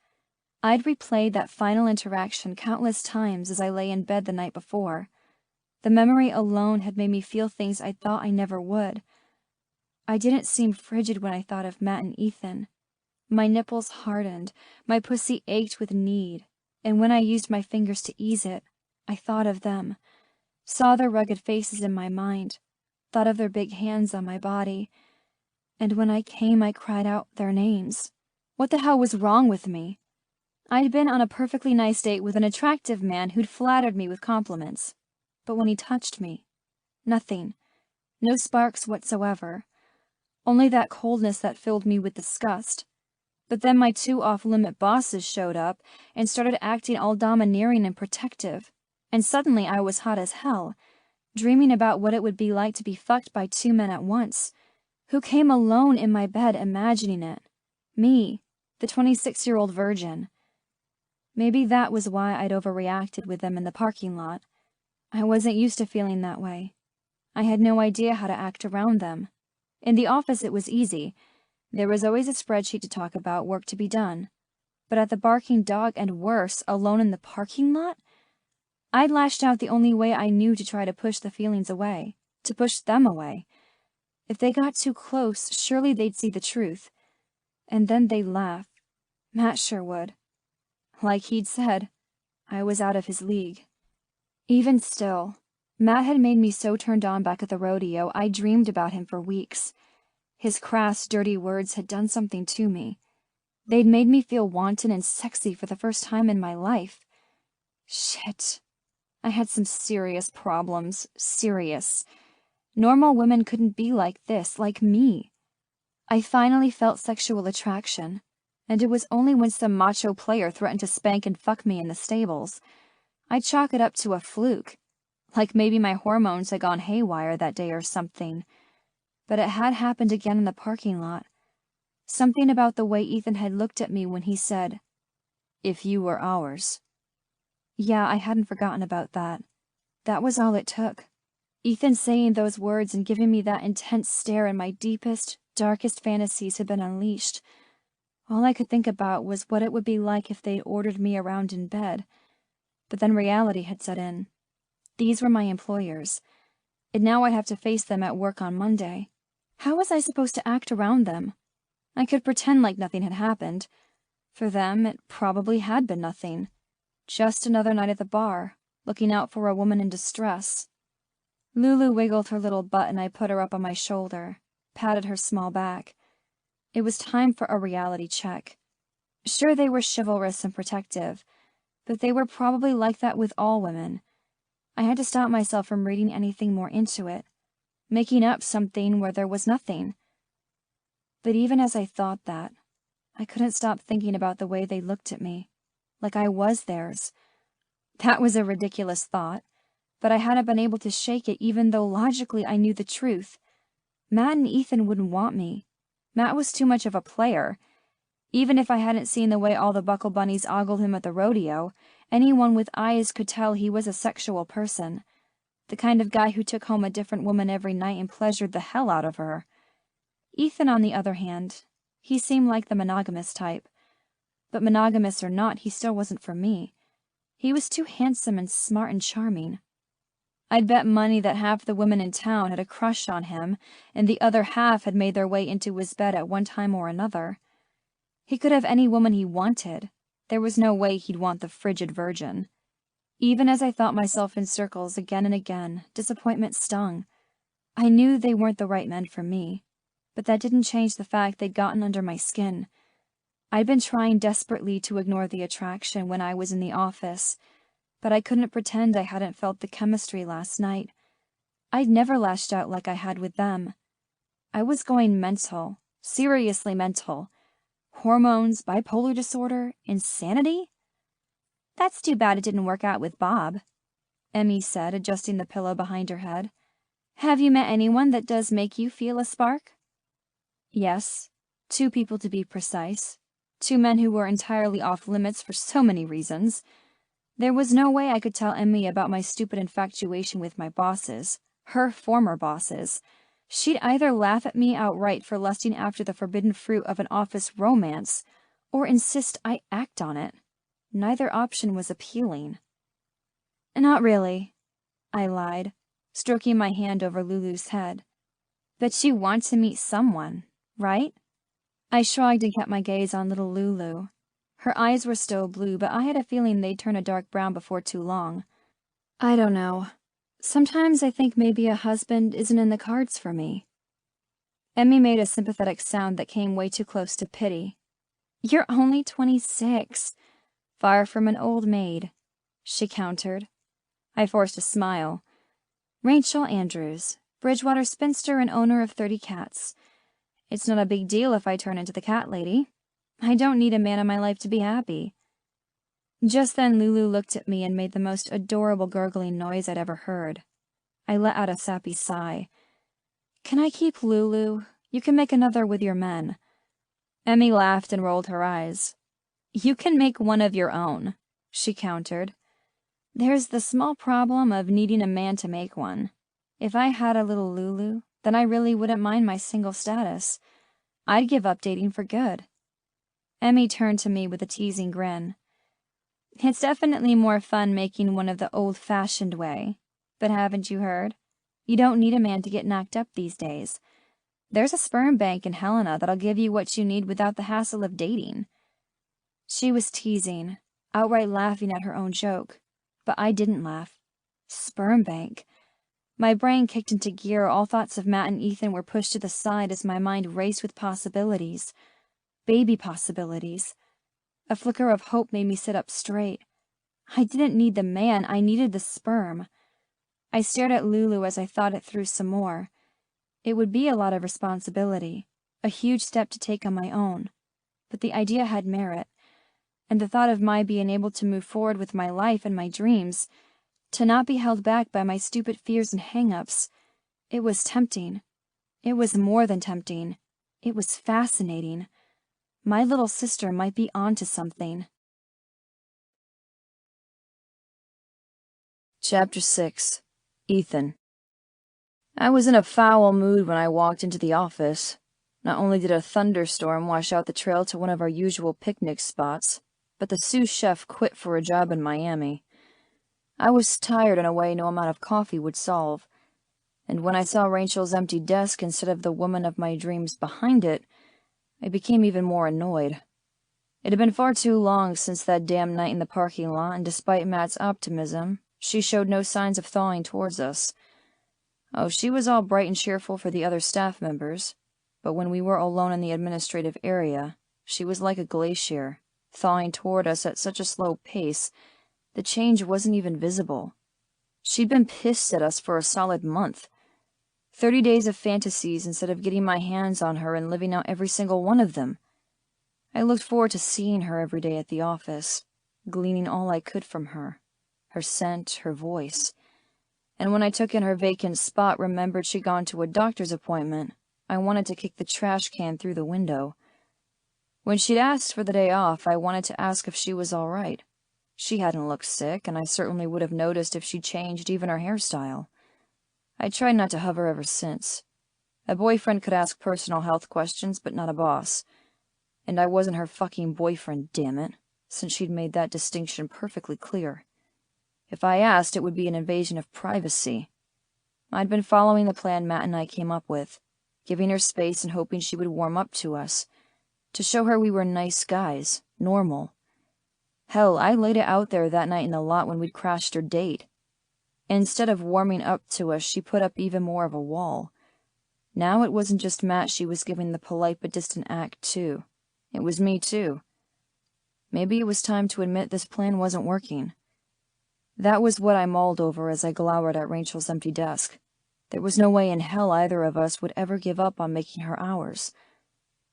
I'd replayed that final interaction countless times as I lay in bed the night before. The memory alone had made me feel things I thought I never would. I didn't seem frigid when I thought of Matt and Ethan. My nipples hardened, my pussy ached with need, and when I used my fingers to ease it, I thought of them, saw their rugged faces in my mind, thought of their big hands on my body, and when I came I cried out their names. What the hell was wrong with me? I'd been on a perfectly nice date with an attractive man who'd flattered me with compliments, but when he touched me, nothing, no sparks whatsoever, only that coldness that filled me with disgust. But then my two off-limit bosses showed up and started acting all domineering and protective, and suddenly I was hot as hell, dreaming about what it would be like to be fucked by two men at once, who came alone in my bed imagining it. Me, the 26-year-old virgin. Maybe that was why I'd overreacted with them in the parking lot. I wasn't used to feeling that way. I had no idea how to act around them. In the office it was easy. There was always a spreadsheet to talk about, work to be done. But at the barking dog, and worse, alone in the parking lot? I'd lashed out the only way I knew to try to push the feelings away, to push them away. If they got too close, surely they'd see the truth. And then they'd laugh. Matt sure would. Like he'd said, I was out of his league. Even still, Matt had made me so turned on back at the rodeo I dreamed about him for weeks. His crass, dirty words had done something to me. They'd made me feel wanton and sexy for the first time in my life. Shit. I had some serious problems. Serious. Normal women couldn't be like this, like me. I finally felt sexual attraction, and it was only when some macho player threatened to spank and fuck me in the stables. I'd chalk it up to a fluke, like maybe my hormones had gone haywire that day or something. But it had happened again in the parking lot. Something about the way Ethan had looked at me when he said, "If you were ours." Yeah, I hadn't forgotten about that. That was all it took. Ethan saying those words and giving me that intense stare, and my deepest, darkest fantasies had been unleashed. All I could think about was what it would be like if they'd ordered me around in bed. But then reality had set in. These were my employers, and now I'd have to face them at work on Monday. How was I supposed to act around them? I could pretend like nothing had happened. For them, it probably had been nothing. Just another night at the bar, looking out for a woman in distress. Lulu wiggled her little butt and I put her up on my shoulder, patted her small back. It was time for a reality check. Sure, they were chivalrous and protective, but they were probably like that with all women. I had to stop myself from reading anything more into it, making up something where there was nothing. But even as I thought that, I couldn't stop thinking about the way they looked at me, like I was theirs. That was a ridiculous thought, but I hadn't been able to shake it even though logically I knew the truth. Matt and Ethan wouldn't want me. Matt was too much of a player. Even if I hadn't seen the way all the buckle bunnies ogled him at the rodeo, anyone with eyes could tell he was a sexual person. The kind of guy who took home a different woman every night and pleasured the hell out of her. Ethan, on the other hand, he seemed like the monogamous type. But monogamous or not, he still wasn't for me. He was too handsome and smart and charming. I'd bet money that half the women in town had a crush on him, and the other half had made their way into his bed at one time or another. He could have any woman he wanted. There was no way he'd want the frigid virgin. Even as I thought myself in circles again and again, disappointment stung. I knew they weren't the right men for me, but that didn't change the fact they'd gotten under my skin. I'd been trying desperately to ignore the attraction when I was in the office, but I couldn't pretend I hadn't felt the chemistry last night. I'd never lashed out like I had with them. I was going mental, seriously mental. Hormones, bipolar disorder, insanity? That's too bad it didn't work out with Bob, Emmy said, adjusting the pillow behind her head. Have you met anyone that does make you feel a spark? Yes, 2 people to be precise. 2 men who were entirely off limits for so many reasons. There was no way I could tell Emmy about my stupid infatuation with my bosses, her former bosses. She'd either laugh at me outright for lusting after the forbidden fruit of an office romance, or insist I act on it. Neither option was appealing. Not really, I lied, stroking my hand over Lulu's head. But you want to meet someone, right? I shrugged and kept my gaze on little Lulu. Her eyes were still blue, but I had a feeling they'd turn a dark brown before too long. I don't know. Sometimes I think maybe a husband isn't in the cards for me. Emmy made a sympathetic sound that came way too close to pity. You're only 26. Far from an old maid, she countered. I forced a smile. Rachel Andrews, Bridgewater spinster and owner of 30 cats. It's not a big deal if I turn into the cat lady. I don't need a man in my life to be happy. Just then Lulu looked at me and made the most adorable gurgling noise I'd ever heard. I let out a sappy sigh. Can I keep Lulu? You can make another with your men. Emmy laughed and rolled her eyes. You can make one of your own, she countered. There's the small problem of needing a man to make one. If I had a little Lulu, then I really wouldn't mind my single status. I'd give up dating for good. Emmy turned to me with a teasing grin. It's definitely more fun making one of the old-fashioned way. But haven't you heard? You don't need a man to get knocked up these days. There's a sperm bank in Helena that'll give you what you need without the hassle of dating. She was teasing, outright laughing at her own joke. But I didn't laugh. Sperm bank. My brain kicked into gear. All thoughts of Matt and Ethan were pushed to the side as my mind raced with possibilities. Baby possibilities. A flicker of hope made me sit up straight. I didn't need the man, I needed the sperm. I stared at Lulu as I thought it through some more. It would be a lot of responsibility, a huge step to take on my own. But the idea had merit, and the thought of my being able to move forward with my life and my dreams, to not be held back by my stupid fears and hang-ups, it was tempting. It was more than tempting. It was fascinating. My little sister might be onto something. Chapter 6. Ethan. I was in a foul mood when I walked into the office. Not only did a thunderstorm wash out the trail to one of our usual picnic spots, but the sous chef quit for a job in Miami. I was tired in a way no amount of coffee would solve, and when I saw Rachel's empty desk instead of the woman of my dreams behind it, I became even more annoyed. It had been far too long since that damn night in the parking lot, and despite Matt's optimism, she showed no signs of thawing towards us. Oh, she was all bright and cheerful for the other staff members, but when we were alone in the administrative area, she was like a glacier, thawing toward us at such a slow pace, the change wasn't even visible. She'd been pissed at us for a solid month. 30 days of fantasies instead of getting my hands on her and living out every single one of them. I looked forward to seeing her every day at the office, gleaning all I could from her scent, her voice. And when I took in her vacant spot, remembered she'd gone to a doctor's appointment, I wanted to kick the trash can through the window. When she'd asked for the day off, I wanted to ask if she was all right. She hadn't looked sick, and I certainly would have noticed if she'd changed even her hairstyle. I tried not to hover ever since. A boyfriend could ask personal health questions, but not a boss. And I wasn't her fucking boyfriend, damn it, since she'd made that distinction perfectly clear. If I asked, it would be an invasion of privacy. I'd been following the plan Matt and I came up with, giving her space and hoping she would warm up to us, to show her we were nice guys, normal. Hell, I laid it out there that night in the lot when we'd crashed her date. Instead of warming up to us, she put up even more of a wall. Now it wasn't just Matt she was giving the polite but distant act to. It was me, too. Maybe it was time to admit this plan wasn't working. That was what I mulled over as I glowered at Rachel's empty desk. There was no way in hell either of us would ever give up on making her ours.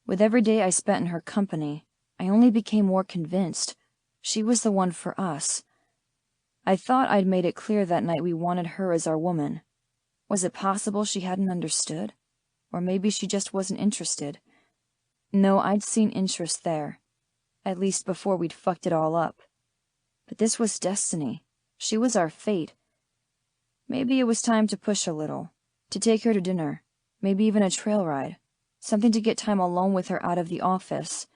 With every day I spent in her company, I only became more convinced she was the one for us. I thought I'd made it clear that night we wanted her as our woman. Was it possible she hadn't understood? Or maybe she just wasn't interested. No, I'd seen interest there. At least before we'd fucked it all up. But this was destiny. She was our fate. Maybe it was time to push a little. To take her to dinner. Maybe even a trail ride. Something to get time alone with her out of the office.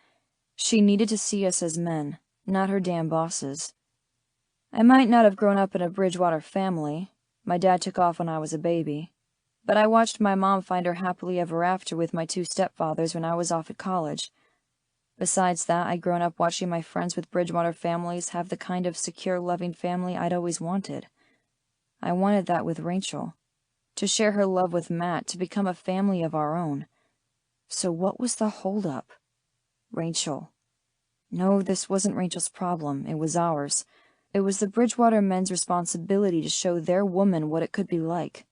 She needed to see us as men, not her damn bosses. I might not have grown up in a Bridgewater family. My dad took off when I was a baby. But I watched my mom find her happily ever after with my 2 stepfathers when I was off at college. Besides that, I'd grown up watching my friends with Bridgewater families have the kind of secure, loving family I'd always wanted. I wanted that with Rachel. To share her love with Matt, to become a family of our own. So what was the holdup? Rachel. No, this wasn't Rachel's problem. It was ours. It was the Bridgewater men's responsibility to show their woman what it could be like.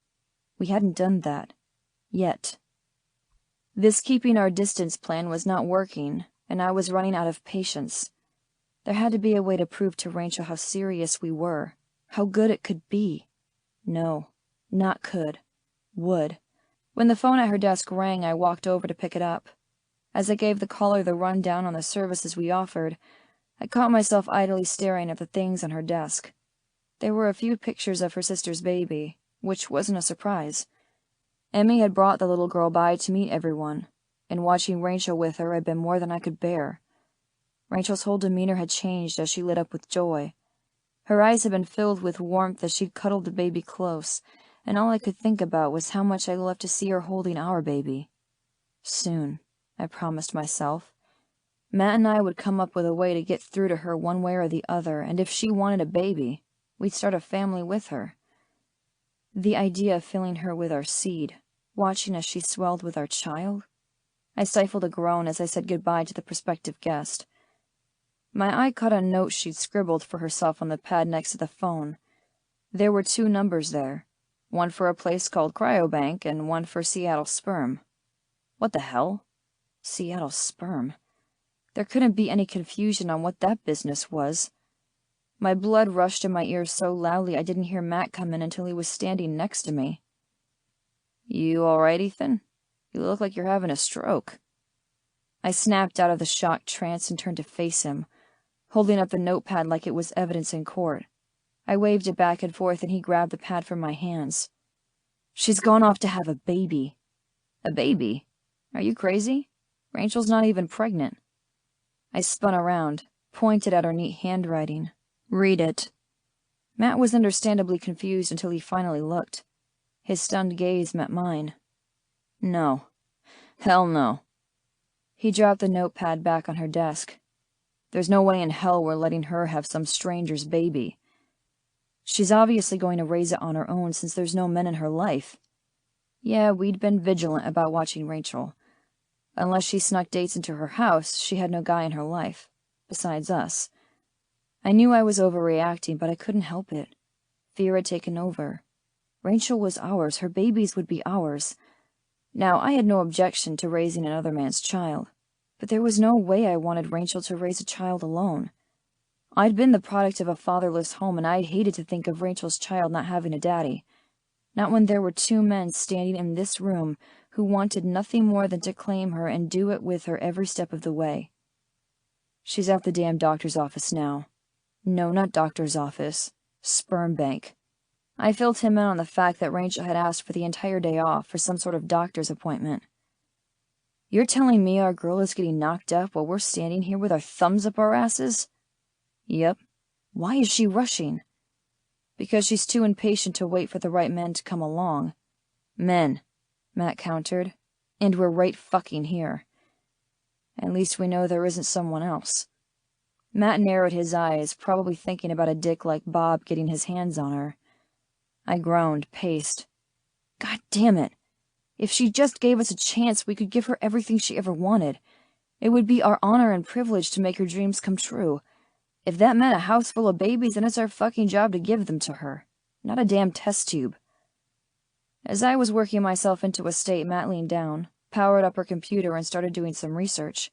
We hadn't done that. Yet. This keeping our distance plan was not working, and I was running out of patience. There had to be a way to prove to Rachel how serious we were, how good it could be. No, not could. Would. When the phone at her desk rang, I walked over to pick it up. As I gave the caller the rundown on the services we offered, I caught myself idly staring at the things on her desk. There were a few pictures of her sister's baby, which wasn't a surprise. Emmy had brought the little girl by to meet everyone, and watching Rachel with her had been more than I could bear. Rachel's whole demeanor had changed as she lit up with joy. Her eyes had been filled with warmth as she'd cuddled the baby close, and all I could think about was how much I'd love to see her holding our baby. Soon, I promised myself. Matt and I would come up with a way to get through to her one way or the other, and if she wanted a baby, we'd start a family with her. The idea of filling her with our seed, watching as she swelled with our child? I stifled a groan as I said goodbye to the prospective guest. My eye caught a note she'd scribbled for herself on the pad next to the phone. There were 2 numbers there, one for a place called Cryobank and one for Seattle Sperm. What the hell? Seattle Sperm. There couldn't be any confusion on what that business was. My blood rushed in my ears so loudly I didn't hear Matt come in until he was standing next to me. "You all right, Ethan? You look like you're having a stroke." I snapped out of the shocked trance and turned to face him, holding up the notepad like it was evidence in court. I waved it back and forth and he grabbed the pad from my hands. "She's gone off to have a baby." "A baby? Are you crazy? Rachel's not even pregnant." I spun around, pointed at her neat handwriting. "Read it." Matt was understandably confused until he finally looked. His stunned gaze met mine. "No. Hell no." He dropped the notepad back on her desk. "There's no way in hell we're letting her have some stranger's baby. She's obviously going to raise it on her own since there's no men in her life. Yeah, we'd been vigilant about watching Rachel. Unless she snuck dates into her house, she had no guy in her life, besides us. I knew I was overreacting, but I couldn't help it. Fear had taken over. Rachel was ours. Her babies would be ours. Now, I had no objection to raising another man's child, but there was no way I wanted Rachel to raise a child alone. I'd been the product of a fatherless home, and I'd hated to think of Rachel's child not having a daddy. Not when there were 2 men standing in this room who wanted nothing more than to claim her and do it with her every step of the way. She's at the damn doctor's office now. No, not doctor's office. Sperm bank. I filled him in on the fact that Rachel had asked for the entire day off for some sort of doctor's appointment. "You're telling me our girl is getting knocked up while we're standing here with our thumbs up our asses?" "Yep." "Why is she rushing?" "Because she's too impatient to wait for the right men to come along." "Men," Matt countered. "And we're right fucking here. At least we know there isn't someone else." Matt narrowed his eyes, probably thinking about a dick like Bob getting his hands on her. I groaned, paced. God damn it. If she just gave us a chance, we could give her everything she ever wanted. It would be our honor and privilege to make her dreams come true. If that meant a house full of babies, then it's our fucking job to give them to her. Not a damn test tube. As I was working myself into a state, Matt leaned down, powered up her computer, and started doing some research.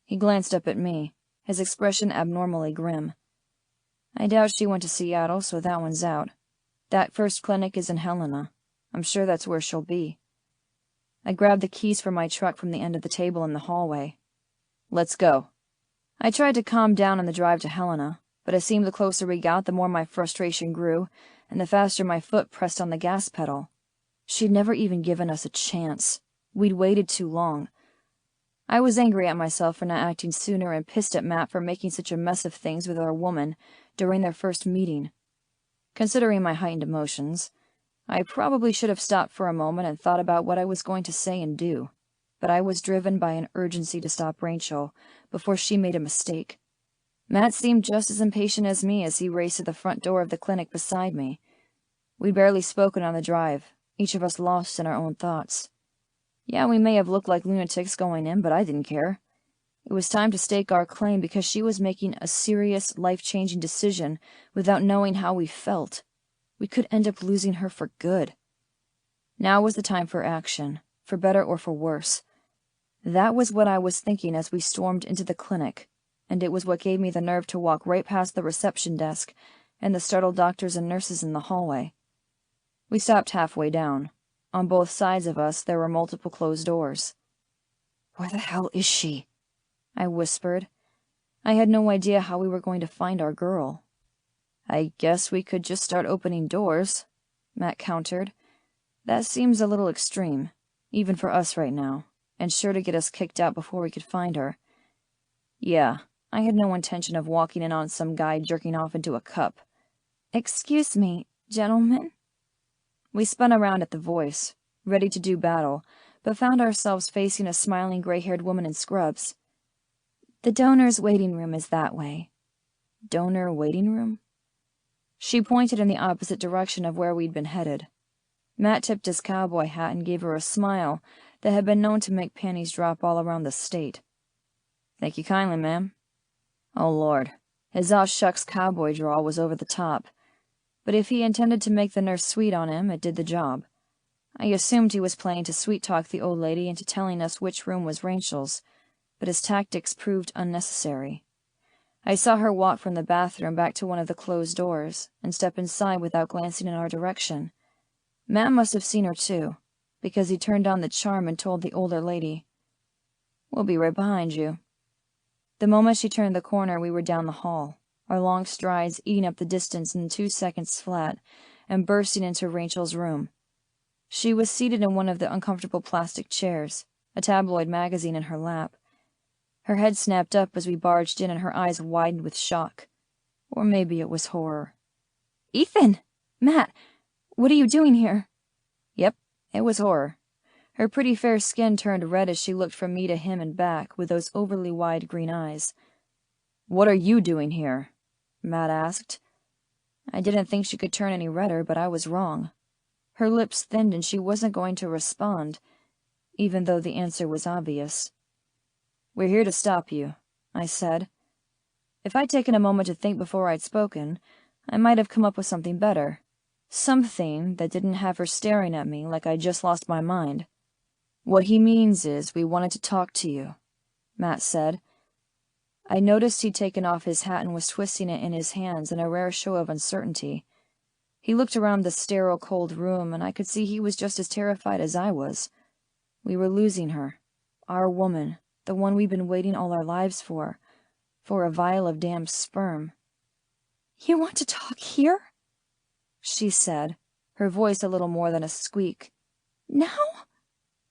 He glanced up at me, his expression abnormally grim. I doubt she went to Seattle, so that one's out. That first clinic is in Helena. I'm sure that's where she'll be. I grabbed the keys for my truck from the end of the table in the hallway. Let's go. I tried to calm down on the drive to Helena, but it seemed the closer we got, the more my frustration grew, and the faster my foot pressed on the gas pedal. She'd never even given us a chance. We'd waited too long. I was angry at myself for not acting sooner and pissed at Matt for making such a mess of things with our woman during their first meeting. Considering my heightened emotions, I probably should have stopped for a moment and thought about what I was going to say and do, but I was driven by an urgency to stop Rachel before she made a mistake. Matt seemed just as impatient as me as he raced to the front door of the clinic beside me. We'd barely spoken on the drive, each of us lost in our own thoughts. Yeah, we may have looked like lunatics going in, but I didn't care. It was time to stake our claim because she was making a serious, life-changing decision without knowing how we felt. We could end up losing her for good. Now was the time for action, for better or for worse. That was what I was thinking as we stormed into the clinic, and it was what gave me the nerve to walk right past the reception desk and the startled doctors and nurses in the hallway. We stopped halfway down. On both sides of us there were multiple closed doors. "Where the hell is she?" I whispered. I had no idea how we were going to find our girl. "I guess we could just start opening doors," Matt countered. "That seems a little extreme, even for us right now, and sure to get us kicked out before we could find her." Yeah, I had no intention of walking in on some guy jerking off into a cup. "Excuse me, gentlemen?" We spun around at the voice, ready to do battle, but found ourselves facing a smiling gray-haired woman in scrubs. "The donor's waiting room is that way." Donor waiting room? She pointed in the opposite direction of where we'd been headed. Matt tipped his cowboy hat and gave her a smile that had been known to make panties drop all around the state. "Thank you kindly, ma'am." Oh, Lord. His aw shucks cowboy drawl was over the top. But if he intended to make the nurse sweet on him, it did the job. I assumed he was planning to sweet-talk the old lady into telling us which room was Rachel's, but his tactics proved unnecessary. I saw her walk from the bathroom back to one of the closed doors and step inside without glancing in our direction. Matt must have seen her too, because he turned on the charm and told the older lady, "We'll be right behind you." The moment she turned the corner, we were down the hall, our long strides eating up the distance in 2 seconds flat, and bursting into Rachel's room. She was seated in one of the uncomfortable plastic chairs, a tabloid magazine in her lap. Her head snapped up as we barged in, and her eyes widened with shock. Or maybe it was horror. "Ethan! Matt! What are you doing here?" Yep, it was horror. Her pretty fair skin turned red as she looked from me to him and back with those overly wide green eyes. "What are you doing here?" Matt asked. I didn't think she could turn any redder, but I was wrong. Her lips thinned and she wasn't going to respond, even though the answer was obvious. "We're here to stop you," I said. If I'd taken a moment to think before I'd spoken, I might have come up with something better. Something that didn't have her staring at me like I'd just lost my mind. "What he means is we wanted to talk to you," Matt said. I noticed he'd taken off his hat and was twisting it in his hands in a rare show of uncertainty. He looked around the sterile, cold room, and I could see he was just as terrified as I was. We were losing her. Our woman, the one we'd been waiting all our lives for a vial of damn sperm. "You want to talk here?" she said, her voice a little more than a squeak. "Now?"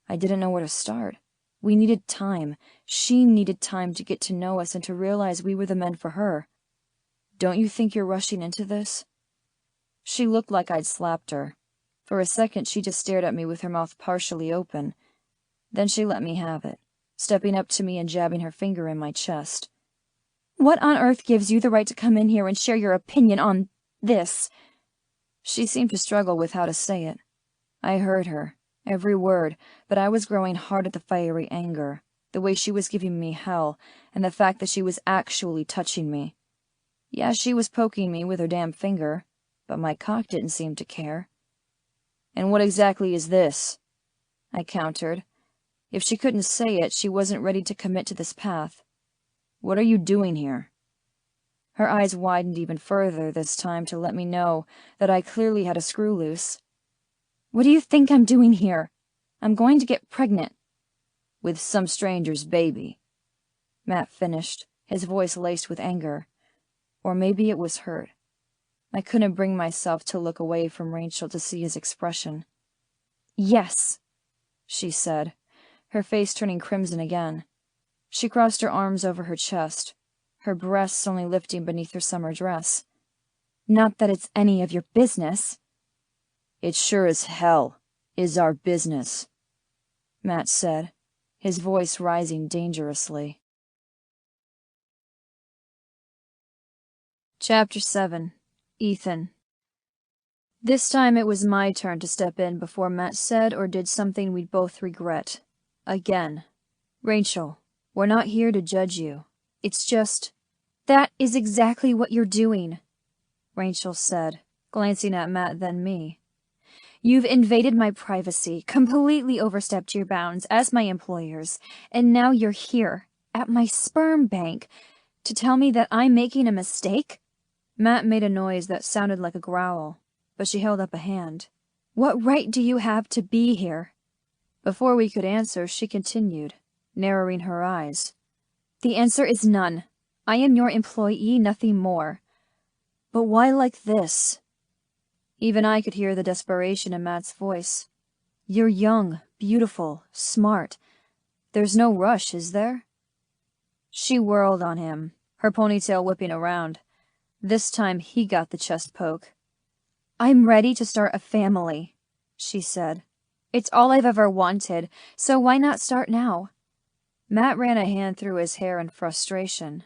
I didn't know where to start. We needed time. She needed time to get to know us and to realize we were the men for her. "Don't you think you're rushing into this?" She looked like I'd slapped her. For a second she just stared at me with her mouth partially open. Then she let me have it, stepping up to me and jabbing her finger in my chest. What on earth gives you the right to come in here and share your opinion on this? She seemed to struggle with how to say it. I heard her, every word, but I was growing hard at the fiery anger, the way she was giving me hell, and the fact that she was actually touching me. Yeah, she was poking me with her damn finger, but my cock didn't seem to care. And what exactly is this? I countered. If she couldn't say it, she wasn't ready to commit to this path. What are you doing here? Her eyes widened even further this time to let me know that I clearly had a screw loose. What do you think I'm doing here? I'm going to get pregnant. With some stranger's baby. Matt finished, his voice laced with anger. Or maybe it was hurt. I couldn't bring myself to look away from Rachel to see his expression. Yes, she said, her face turning crimson again. She crossed her arms over her chest, her breasts only lifting beneath her summer dress. Not that it's any of your business. It sure as hell is our business, Matt said, his voice rising dangerously. Chapter 7. Ethan. This time it was my turn to step in before Matt said or did something we'd both regret. Again. Rachel, we're not here to judge you. It's just... That is exactly what you're doing, Rachel said, glancing at Matt then me. You've invaded my privacy, completely overstepped your bounds as my employers, and now you're here, at my sperm bank, to tell me that I'm making a mistake? Matt made a noise that sounded like a growl, but she held up a hand. What right do you have to be here? Before we could answer, she continued, narrowing her eyes. The answer is none. I am your employee, nothing more. But why like this? Even I could hear the desperation in Matt's voice. You're young, beautiful, smart. There's no rush, is there? She whirled on him, her ponytail whipping around. This time he got the chest poke. I'm ready to start a family, she said. It's all I've ever wanted, so why not start now? Matt ran a hand through his hair in frustration.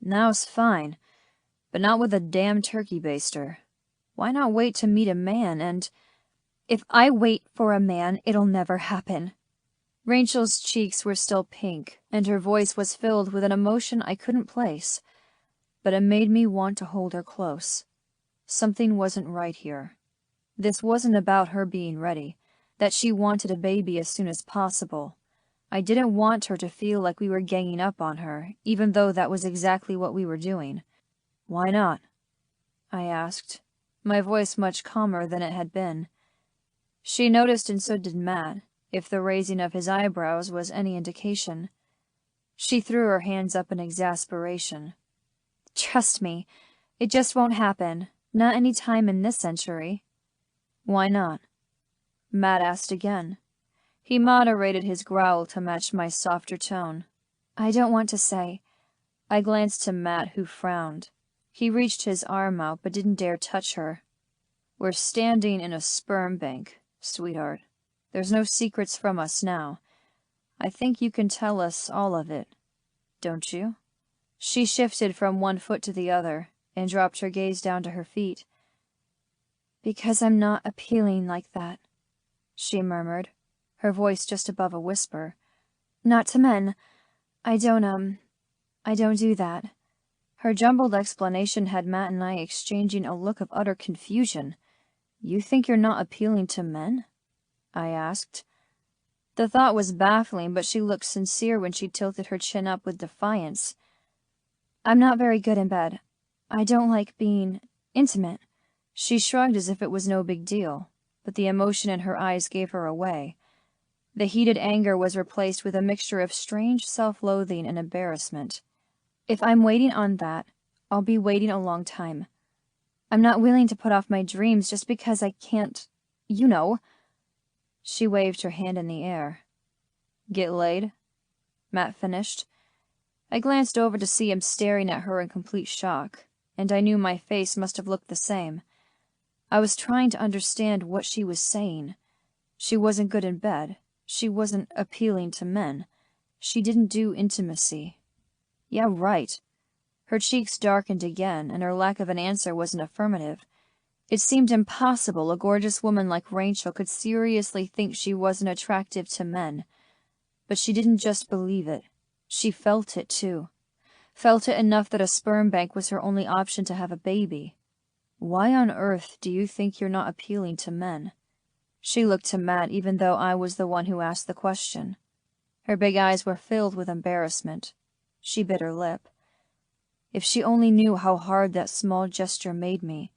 Now's fine, but not with a damn turkey baster. Why not wait to meet a man and... If I wait for a man, it'll never happen. Rachel's cheeks were still pink, and her voice was filled with an emotion I couldn't place. But it made me want to hold her close. Something wasn't right here. This wasn't about her being ready, that she wanted a baby as soon as possible. I didn't want her to feel like we were ganging up on her, even though that was exactly what we were doing. Why not? I asked, my voice much calmer than it had been. She noticed, and so did Matt, if the raising of his eyebrows was any indication. She threw her hands up in exasperation. Trust me, it just won't happen. Not any time in this century. Why not? Matt asked again. He moderated his growl to match my softer tone. I don't want to say. I glanced to Matt, who frowned. He reached his arm out, but didn't dare touch her. We're standing in a sperm bank, sweetheart. There's no secrets from us now. I think you can tell us all of it, don't you? She shifted from one foot to the other, and dropped her gaze down to her feet. Because I'm not appealing like that, she murmured, her voice just above a whisper. Not to men. I don't do that. Her jumbled explanation had Matt and I exchanging a look of utter confusion. You think you're not appealing to men? I asked. The thought was baffling, but she looked sincere when she tilted her chin up with defiance. I'm not very good in bed. I don't like being intimate. She shrugged as if it was no big deal, but the emotion in her eyes gave her away. The heated anger was replaced with a mixture of strange self-loathing and embarrassment. If I'm waiting on that, I'll be waiting a long time. I'm not willing to put off my dreams just because I can't, you know. She waved her hand in the air. Get laid? Matt finished. I glanced over to see him staring at her in complete shock, and I knew my face must have looked the same. I was trying to understand what she was saying. She wasn't good in bed. She wasn't appealing to men. She didn't do intimacy. Yeah, right. Her cheeks darkened again, and her lack of an answer was an affirmative. It seemed impossible a gorgeous woman like Rachel could seriously think she wasn't attractive to men. But she didn't just believe it. She felt it, too. Felt it enough that a sperm bank was her only option to have a baby. Why on earth do you think you're not appealing to men? She looked to Matt, even though I was the one who asked the question. Her big eyes were filled with embarrassment. She bit her lip. If she only knew how hard that small gesture made me,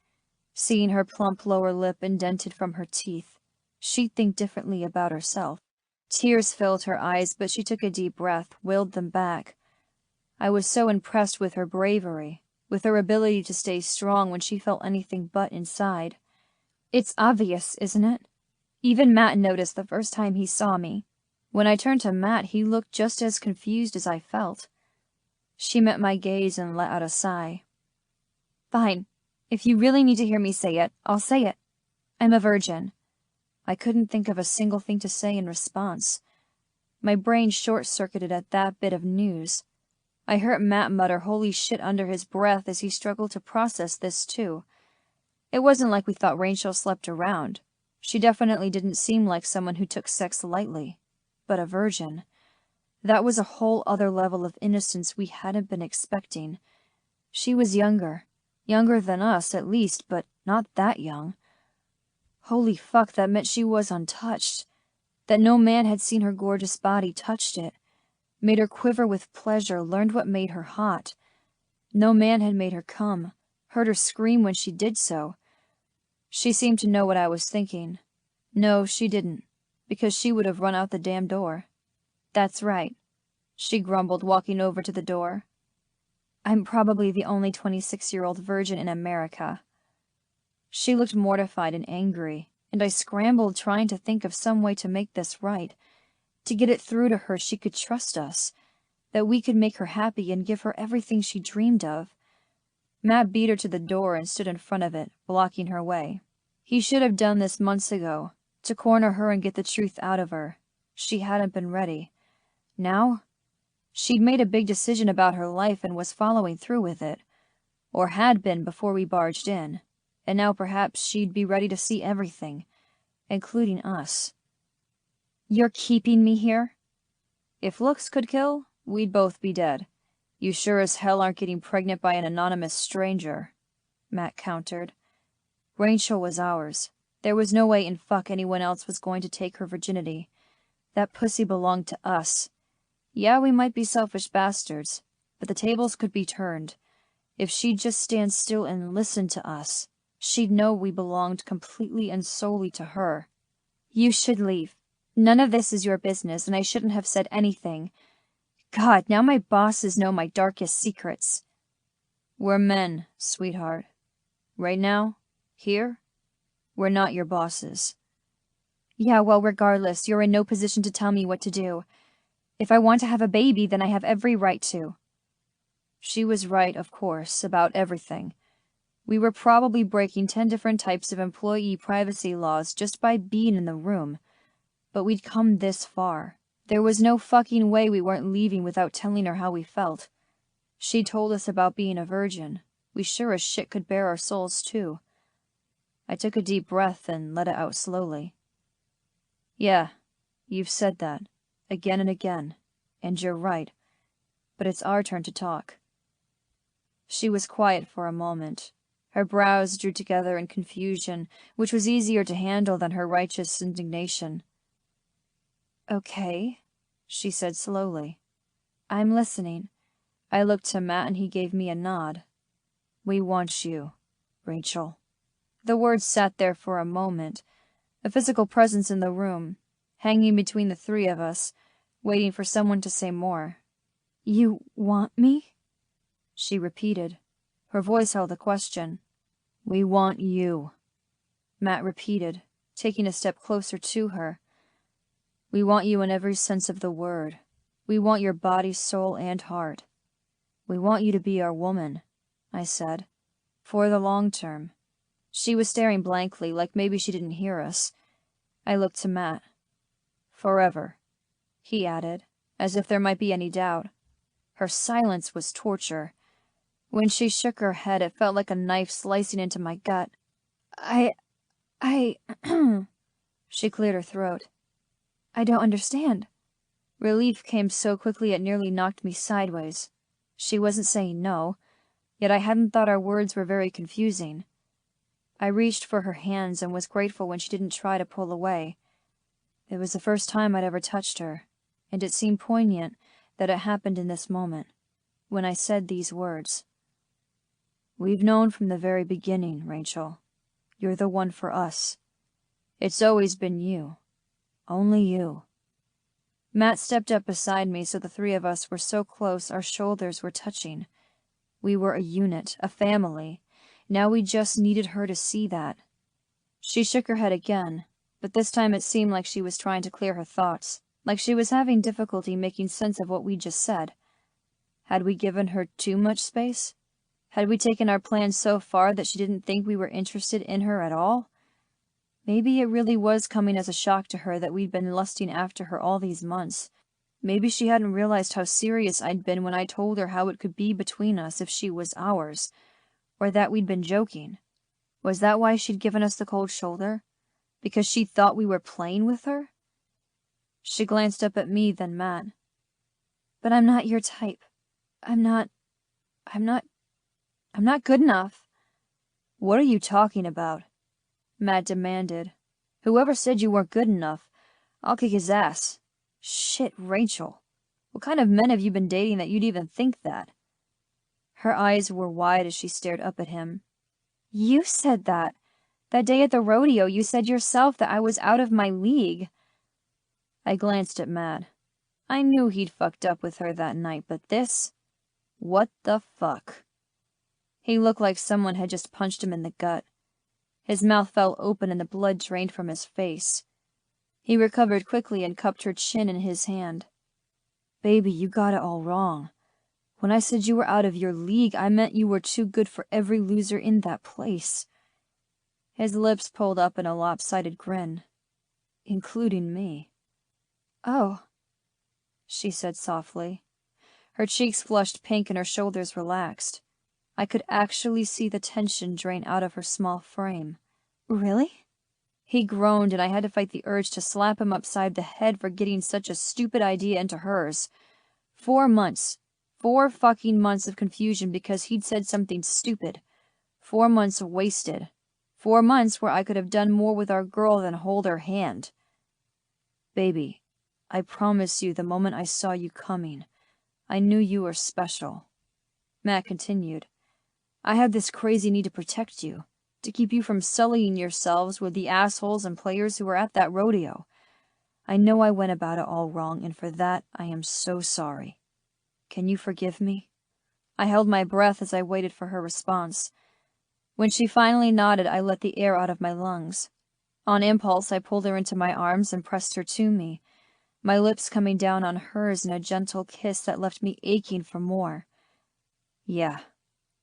seeing her plump lower lip indented from her teeth, she'd think differently about herself. Tears filled her eyes, but she took a deep breath, willed them back. I was so impressed with her bravery, with her ability to stay strong when she felt anything but inside. It's obvious, isn't it? Even Matt noticed the first time he saw me. When I turned to Matt, he looked just as confused as I felt. She met my gaze and let out a sigh. Fine. If you really need to hear me say it, I'll say it. I'm a virgin. I couldn't think of a single thing to say in response. My brain short-circuited at that bit of news. I heard Matt mutter holy shit under his breath as he struggled to process this too. It wasn't like we thought Rachel slept around. She definitely didn't seem like someone who took sex lightly. But a virgin. That was a whole other level of innocence we hadn't been expecting. She was younger than us at least, but not that young. Holy fuck, that meant she was untouched. That no man had seen her gorgeous body, touched it, made her quiver with pleasure, learned what made her hot. No man had made her come, heard her scream when she did so. She seemed to know what I was thinking. No, she didn't, because she would have run out the damn door. That's right, she grumbled, walking over to the door. I'm probably the only 26-year-old virgin in America. She looked mortified and angry, and I scrambled trying to think of some way to make this right, to get it through to her she could trust us, that we could make her happy and give her everything she dreamed of. Matt beat her to the door and stood in front of it, blocking her way. He should have done this months ago, to corner her and get the truth out of her. She hadn't been ready. Now? She'd made a big decision about her life and was following through with it, or had been before we barged in, and now perhaps she'd be ready to see everything, including us. You're keeping me here? If looks could kill, we'd both be dead. You sure as hell aren't getting pregnant by an anonymous stranger, Matt countered. Rachel was ours. There was no way in fuck anyone else was going to take her virginity. That pussy belonged to us. Yeah, we might be selfish bastards, but the tables could be turned. If she'd just stand still and listen to us, she'd know we belonged completely and solely to her. You should leave. None of this is your business, and I shouldn't have said anything. God, now my bosses know my darkest secrets. We're men, sweetheart. Right now, here, we're not your bosses. Yeah, well, regardless, you're in no position to tell me what to do. If I want to have a baby, then I have every right to. She was right, of course, about everything. We were probably breaking 10 different types of employee privacy laws just by being in the room. But we'd come this far. There was no fucking way we weren't leaving without telling her how we felt. She told us about being a virgin. We sure as shit could bare our souls, too. I took a deep breath and let it out slowly. Yeah, you've said that, again and again, and you're right. But it's our turn to talk. She was quiet for a moment. Her brows drew together in confusion, which was easier to handle than her righteous indignation. Okay, she said slowly. I'm listening. I looked to Matt and he gave me a nod. We want you, Rachel. The words sat there for a moment, a physical presence in the room, hanging between the three of us, waiting for someone to say more. You want me? She repeated. Her voice held a question. We want you, Matt repeated, taking a step closer to her. We want you in every sense of the word. We want your body, soul, and heart. We want you to be our woman, I said, for the long term. She was staring blankly, like maybe she didn't hear us. I looked to Matt. Forever, he added, as if there might be any doubt. Her silence was torture. When she shook her head, it felt like a knife slicing into my gut. I... She cleared her throat. I don't understand. Relief came so quickly it nearly knocked me sideways. She wasn't saying no, yet I hadn't thought our words were very confusing. I reached for her hands and was grateful when she didn't try to pull away. It was the first time I'd ever touched her, and it seemed poignant that it happened in this moment, when I said these words. We've known from the very beginning, Rachel. You're the one for us. It's always been you. Only you. Matt stepped up beside me so the three of us were so close our shoulders were touching. We were a unit, a family. Now we just needed her to see that. She shook her head again, but this time it seemed like she was trying to clear her thoughts, like she was having difficulty making sense of what we just said. Had we given her too much space? Had we taken our plans so far that she didn't think we were interested in her at all? Maybe it really was coming as a shock to her that we'd been lusting after her all these months. Maybe she hadn't realized how serious I'd been when I told her how it could be between us if she was ours, or that we'd been joking. Was that why she'd given us the cold shoulder? Because she thought we were playing with her? She glanced up at me, then Matt. But I'm not your type. I'm not good enough. What are you talking about? Matt demanded. Whoever said you weren't good enough, I'll kick his ass. Shit, Rachel. What kind of men have you been dating that you'd even think that? Her eyes were wide as she stared up at him. You said that. That day at the rodeo, you said yourself that I was out of my league. I glanced at Matt. I knew he'd fucked up with her that night, but this? What the fuck? He looked like someone had just punched him in the gut. His mouth fell open and the blood drained from his face. He recovered quickly and cupped her chin in his hand. Baby, you got it all wrong. When I said you were out of your league, I meant you were too good for every loser in that place. His lips pulled up in a lopsided grin. Including me. Oh, she said softly. Her cheeks flushed pink and her shoulders relaxed. I could actually see the tension drain out of her small frame. Really? He groaned, and I had to fight the urge to slap him upside the head for getting such a stupid idea into hers. 4 months. 4 fucking months of confusion because he'd said something stupid. 4 months wasted. 4 months where I could have done more with our girl than hold her hand. Baby, I promise you the moment I saw you coming, I knew you were special. Matt continued. I had this crazy need to protect you, to keep you from sullying yourselves with the assholes and players who were at that rodeo. I know I went about it all wrong, and for that I am so sorry. Can you forgive me? I held my breath as I waited for her response. When she finally nodded, I let the air out of my lungs. On impulse, I pulled her into my arms and pressed her to me, my lips coming down on hers in a gentle kiss that left me aching for more. Yeah,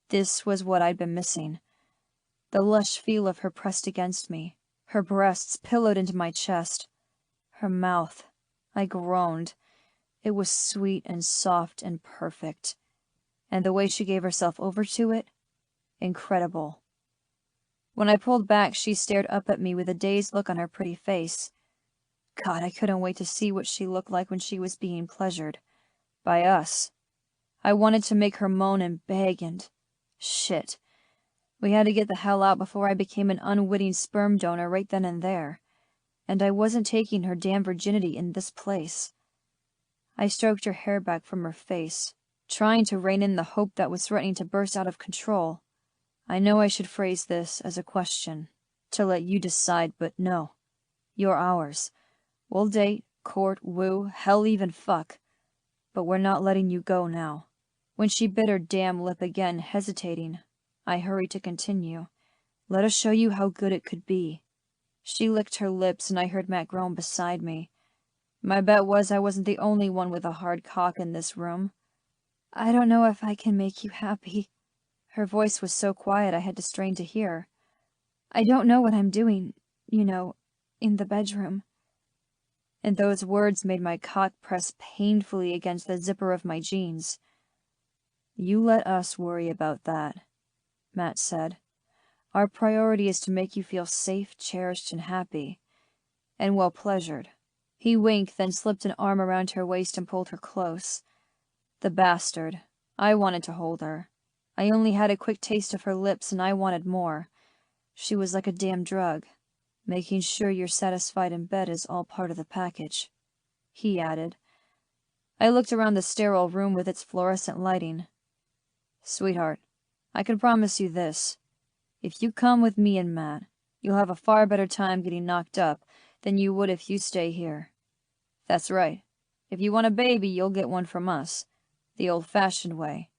this was what I'd been missing. The lush feel of her pressed against me, her breasts pillowed into my chest. Her mouth. I groaned. It was sweet and soft and perfect. And the way she gave herself over to it? Incredible. When I pulled back, she stared up at me with a dazed look on her pretty face. God, I couldn't wait to see what she looked like when she was being pleasured. By us. I wanted to make her moan and beg and... Shit. We had to get the hell out before I became an unwitting sperm donor right then and there. And I wasn't taking her damn virginity in this place. I stroked her hair back from her face, trying to rein in the hope that was threatening to burst out of control. I know I should phrase this as a question, to let you decide, but no. You're ours. We'll date, court, woo, hell even fuck. But we're not letting you go now. When she bit her damn lip again, hesitating, I hurried to continue. Let us show you how good it could be. She licked her lips, and I heard Matt groan beside me. My bet was I wasn't the only one with a hard cock in this room. I don't know if I can make you happy. Her voice was so quiet I had to strain to hear. I don't know what I'm doing, in the bedroom. And those words made my cock press painfully against the zipper of my jeans. You let us worry about that, Matt said. Our priority is to make you feel safe, cherished, and happy, and well-pleasured. He winked, then slipped an arm around her waist and pulled her close. The bastard. I wanted to hold her. I only had a quick taste of her lips, and I wanted more. She was like a damn drug. Making sure you're satisfied in bed is all part of the package, he added. I looked around the sterile room with its fluorescent lighting. Sweetheart, I can promise you this. If you come with me and Matt, you'll have a far better time getting knocked up than you would if you stay here. That's right. If you want a baby, you'll get one from us, the old-fashioned way.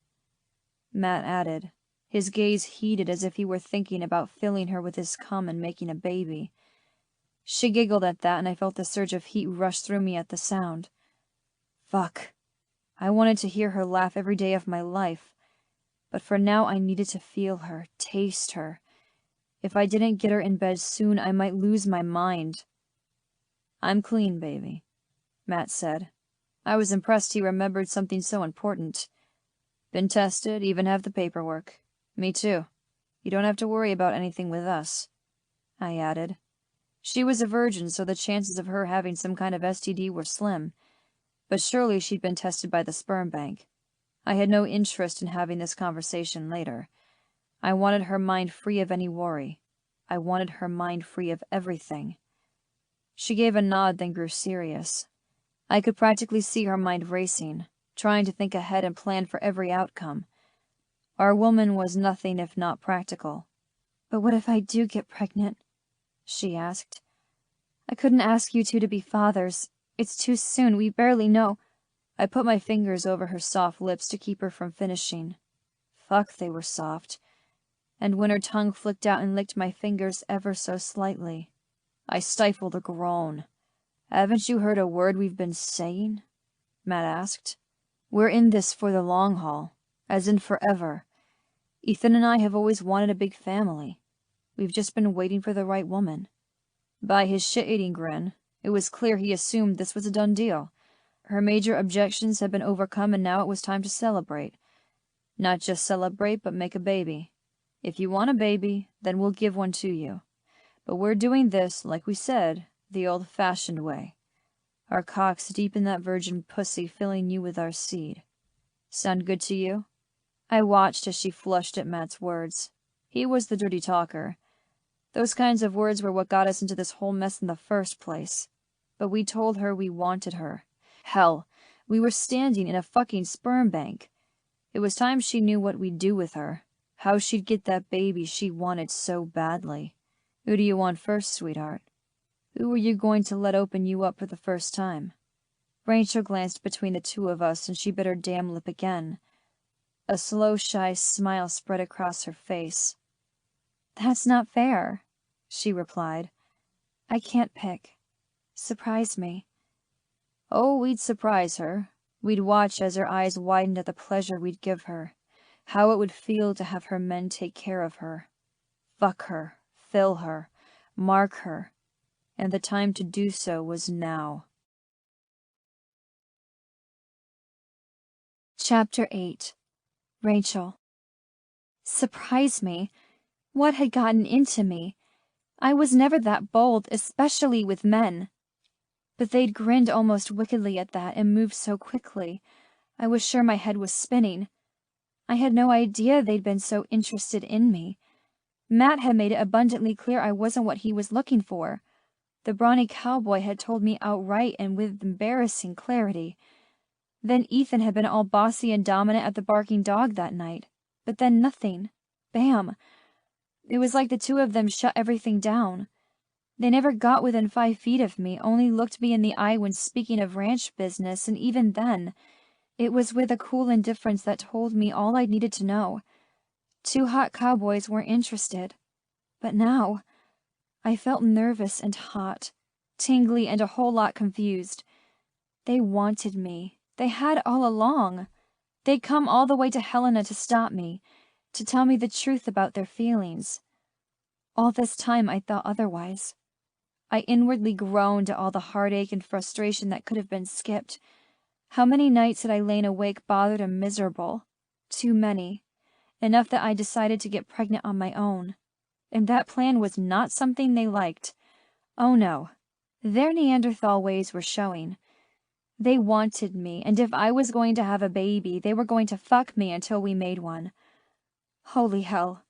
Matt added, his gaze heated as if he were thinking about filling her with his cum and making a baby. She giggled at that, and I felt a surge of heat rush through me at the sound. Fuck. I wanted to hear her laugh every day of my life. But for now I needed to feel her, taste her. If I didn't get her in bed soon, I might lose my mind. I'm clean, baby, Matt said. I was impressed he remembered something so important. Been tested, even have the paperwork. Me too. You don't have to worry about anything with us, I added. She was a virgin, so the chances of her having some kind of STD were slim. But surely she'd been tested by the sperm bank. I had no interest in having this conversation later. I wanted her mind free of any worry. I wanted her mind free of everything. She gave a nod, then grew serious. I could practically see her mind racing, trying to think ahead and plan for every outcome. Our woman was nothing if not practical. But what if I do get pregnant? She asked. I couldn't ask you two to be fathers. It's too soon. We barely know. I put my fingers over her soft lips to keep her from finishing. Fuck, they were soft. And when her tongue flicked out and licked my fingers ever so slightly, I stifled a groan. Haven't you heard a word we've been saying? Matt asked. We're in this for the long haul, as in forever. Ethan and I have always wanted a big family. We've just been waiting for the right woman. By his shit-eating grin, it was clear he assumed this was a done deal. Her major objections had been overcome, and now it was time to celebrate. Not just celebrate, but make a baby. If you want a baby, then we'll give one to you. But we're doing this, like we said, the old-fashioned way. Our cocks deep in that virgin pussy, filling you with our seed. Sound good to you? I watched as she flushed at Matt's words. He was the dirty talker. Those kinds of words were what got us into this whole mess in the first place. But we told her we wanted her. Hell, we were standing in a fucking sperm bank. It was time she knew what we'd do with her, how she'd get that baby she wanted so badly. Who do you want first, sweetheart? Who were you going to let open you up for the first time? Rachel glanced between the two of us, and she bit her damn lip again. A slow, shy smile spread across her face. That's not fair, she replied. I can't pick. Surprise me. Oh, we'd surprise her. We'd watch as her eyes widened at the pleasure we'd give her, how it would feel to have her men take care of her. Fuck her, fill her, mark her, and the time to do so was now. Chapter 8. Rachel. Surprise me? What had gotten into me? I was never that bold, especially with men. But they'd grinned almost wickedly at that and moved so quickly. I was sure my head was spinning. I had no idea they'd been so interested in me. Matt had made it abundantly clear I wasn't what he was looking for. The brawny cowboy had told me outright and with embarrassing clarity. Then Ethan had been all bossy and dominant at the barking dog that night. But then nothing. Bam! It was like the two of them shut everything down. They never got within 5 feet of me, only looked me in the eye when speaking of ranch business, and even then, it was with a cool indifference that told me all I needed to know. 2 hot cowboys weren't interested. But now, I felt nervous and hot, tingly and a whole lot confused. They wanted me. They had all along. They'd come all the way to Helena to stop me, to tell me the truth about their feelings. All this time I thought otherwise. I inwardly groaned at all the heartache and frustration that could have been skipped. How many nights had I lain awake bothered and miserable? Too many. Enough that I decided to get pregnant on my own. And that plan was not something they liked. Oh no. Their Neanderthal ways were showing. They wanted me, and if I was going to have a baby, they were going to fuck me until we made one. Holy hell.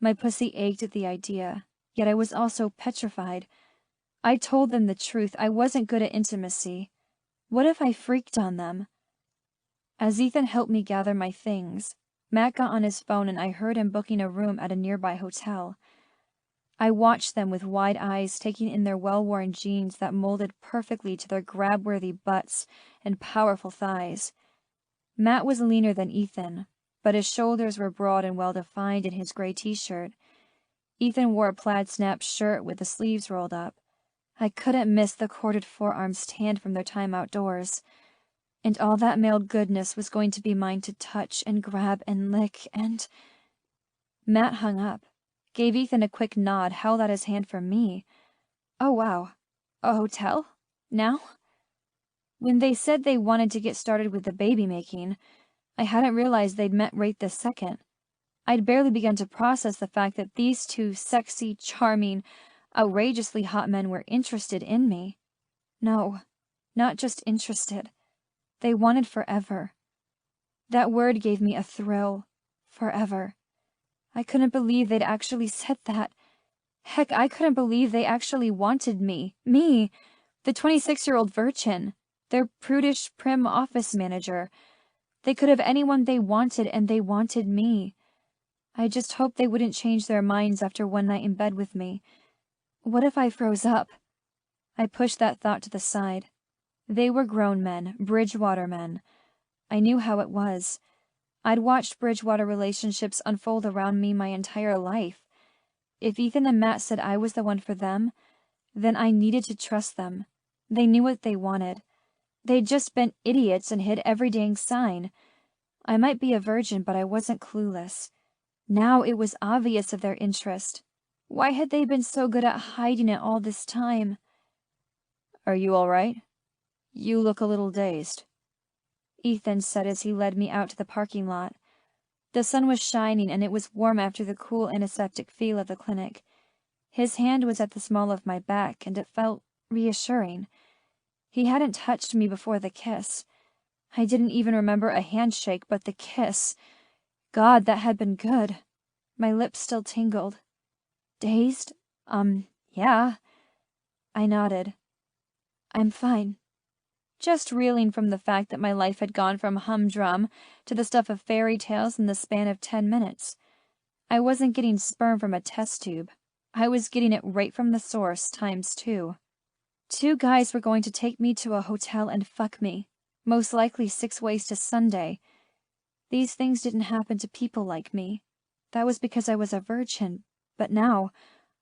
My pussy ached at the idea, yet I was also petrified. I told them the truth. I wasn't good at intimacy. What if I freaked on them? As Ethan helped me gather my things, Matt got on his phone and I heard him booking a room at a nearby hotel. I watched them with wide eyes, taking in their well-worn jeans that molded perfectly to their grab-worthy butts and powerful thighs. Matt was leaner than Ethan, but his shoulders were broad and well-defined in his gray t-shirt. Ethan wore a plaid snap shirt with the sleeves rolled up. I couldn't miss the corded forearms tanned from their time outdoors. And all that male goodness was going to be mine to touch and grab and lick and... Matt hung up, gave Ethan a quick nod, held out his hand for me. Oh, wow. A hotel? Now? When they said they wanted to get started with the baby-making, I hadn't realized they'd meant right this second. I'd barely begun to process the fact that these two sexy, charming, outrageously hot men were interested in me. No, not just interested. They wanted forever. That word gave me a thrill. Forever. I couldn't believe they'd actually said that. Heck, I couldn't believe they actually wanted me. Me, the 26-year-old virgin, their prudish, prim office manager. They could have anyone they wanted, and they wanted me. I just hoped they wouldn't change their minds after one night in bed with me. What if I froze up? I pushed that thought to the side. They were grown men, Bridgewater men. I knew how it was. I'd watched Bridgewater relationships unfold around me my entire life. If Ethan and Matt said I was the one for them, then I needed to trust them. They knew what they wanted. They'd just been idiots and hid every dang sign. I might be a virgin, but I wasn't clueless. Now it was obvious of their interest. Why had they been so good at hiding it all this time? Are you all right? You look a little dazed. Ethan said as he led me out to the parking lot. The sun was shining and it was warm after the cool antiseptic feel of the clinic. His hand was at the small of my back and it felt reassuring. He hadn't touched me before the kiss. I didn't even remember a handshake, but the kiss. God, that had been good. My lips still tingled. Dazed? Yeah. I nodded. I'm fine. Just reeling from the fact that my life had gone from humdrum to the stuff of fairy tales in the span of 10 minutes. I wasn't getting sperm from a test tube. I was getting it right from the source, times 2. 2 guys were going to take me to a hotel and fuck me, most likely 6 ways to Sunday. These things didn't happen to people like me. That was because I was a virgin, but now,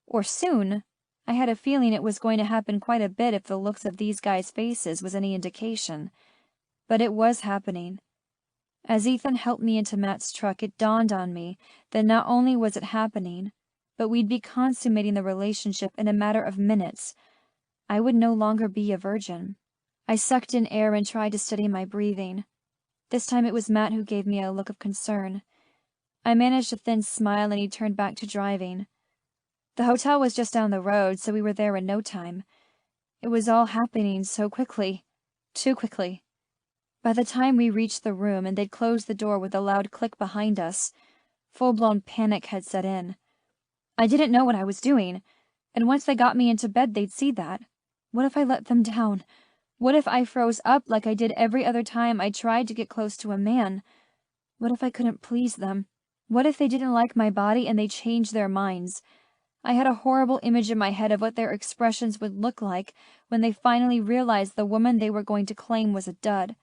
or soon, I had a feeling it was going to happen quite a bit if the looks of these guys' faces was any indication. But it was happening. As Ethan helped me into Matt's truck, it dawned on me that not only was it happening, but we'd be consummating the relationship in a matter of minutes. I would no longer be a virgin. I sucked in air and tried to steady my breathing. This time it was Matt who gave me a look of concern. I managed a thin smile and he turned back to driving. The hotel was just down the road, so we were there in no time. It was all happening so quickly. Too quickly. By the time we reached the room and they'd closed the door with a loud click behind us, full-blown panic had set in. I didn't know what I was doing, and once they got me into bed they'd see that. What if I let them down? What if I froze up like I did every other time I tried to get close to a man? What if I couldn't please them? What if they didn't like my body and they changed their minds? I had a horrible image in my head of what their expressions would look like when they finally realized the woman they were going to claim was a dud.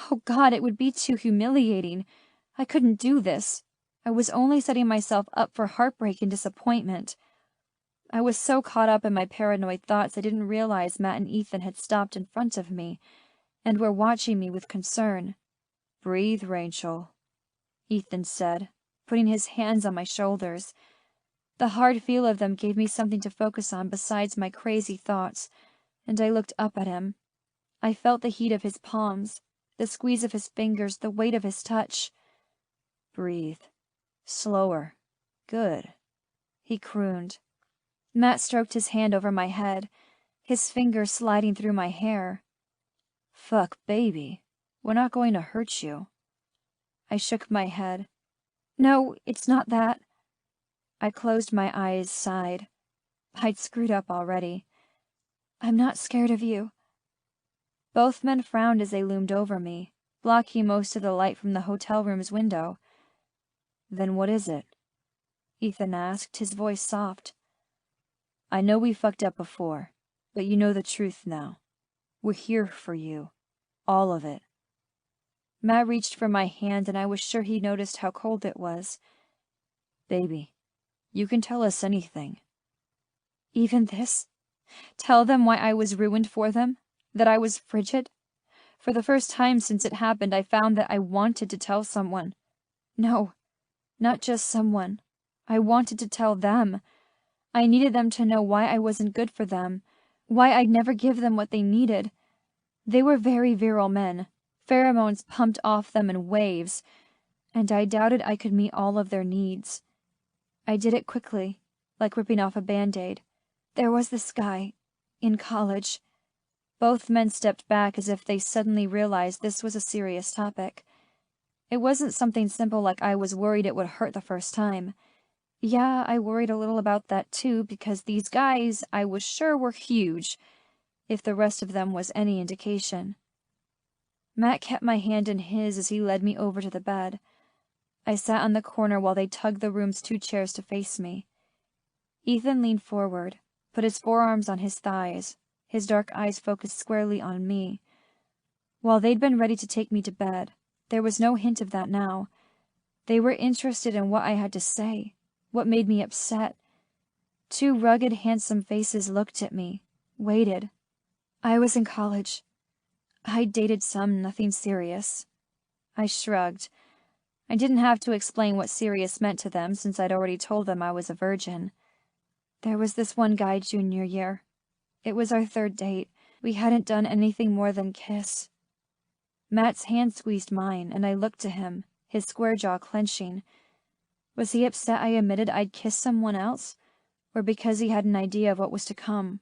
Oh God, it would be too humiliating. I couldn't do this. I was only setting myself up for heartbreak and disappointment. I was so caught up in my paranoid thoughts I didn't realize Matt and Ethan had stopped in front of me and were watching me with concern. Breathe, Rachel, Ethan said, putting his hands on my shoulders. The hard feel of them gave me something to focus on besides my crazy thoughts, and I looked up at him. I felt the heat of his palms, the squeeze of his fingers, the weight of his touch. Breathe. Slower. Good," he crooned. Matt stroked his hand over my head, his fingers sliding through my hair. "Fuck, baby. We're not going to hurt you." I shook my head. "No, it's not that." I closed my eyes, sighed. I'd screwed up already. "I'm not scared of you." Both men frowned as they loomed over me, blocking most of the light from the hotel room's window. "Then what is it?" Ethan asked, his voice soft. "I know we fucked up before, but you know the truth now. We're here for you. All of it." Matt reached for my hand, and I was sure he noticed how cold it was. "Baby, you can tell us anything." "Even this? Tell them why I was ruined for them? That I was frigid?" For the first time since it happened, I found that I wanted to tell someone. No, not just someone. I wanted to tell them. I needed them to know why I wasn't good for them, why I'd never give them what they needed. They were very virile men. Pheromones pumped off them in waves, and I doubted I could meet all of their needs. I did it quickly, like ripping off a Band-Aid. There was this guy, in college. Both men stepped back as if they suddenly realized this was a serious topic. It wasn't something simple like I was worried it would hurt the first time. Yeah, I worried a little about that too, because these guys, I was sure, were huge, if the rest of them was any indication. Matt kept my hand in his as he led me over to the bed. I sat on the corner while they tugged the room's 2 chairs to face me. Ethan leaned forward, put his forearms on his thighs, his dark eyes focused squarely on me. While they'd been ready to take me to bed, there was no hint of that now. They were interested in what I had to say, what made me upset. 2 rugged, handsome faces looked at me, waited. I was in college. I'd dated some, nothing serious. I shrugged. I didn't have to explain what serious meant to them since I'd already told them I was a virgin. There was this one guy junior year. It was our 3rd date. We hadn't done anything more than kiss. Matt's hand squeezed mine, and I looked to him, his square jaw clenching. Was he upset I admitted I'd kissed someone else, or because he had an idea of what was to come?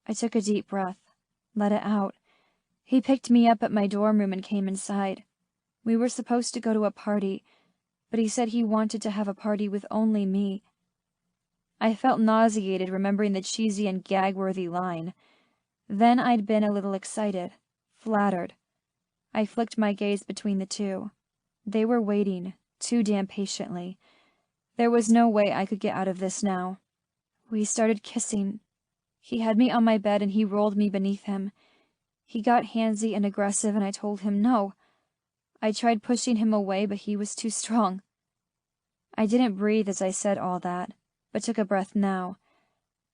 I took a deep breath, let it out. He picked me up at my dorm room and came inside. We were supposed to go to a party, but he said he wanted to have a party with only me. I felt nauseated remembering the cheesy and gag-worthy line. Then I'd been a little excited, flattered. I flicked my gaze between the 2. They were waiting, too damn patiently. There was no way I could get out of this now. We started kissing. He had me on my bed and he rolled me beneath him. He got handsy and aggressive and I told him no. I tried pushing him away, but he was too strong. I didn't breathe as I said all that, but took a breath now.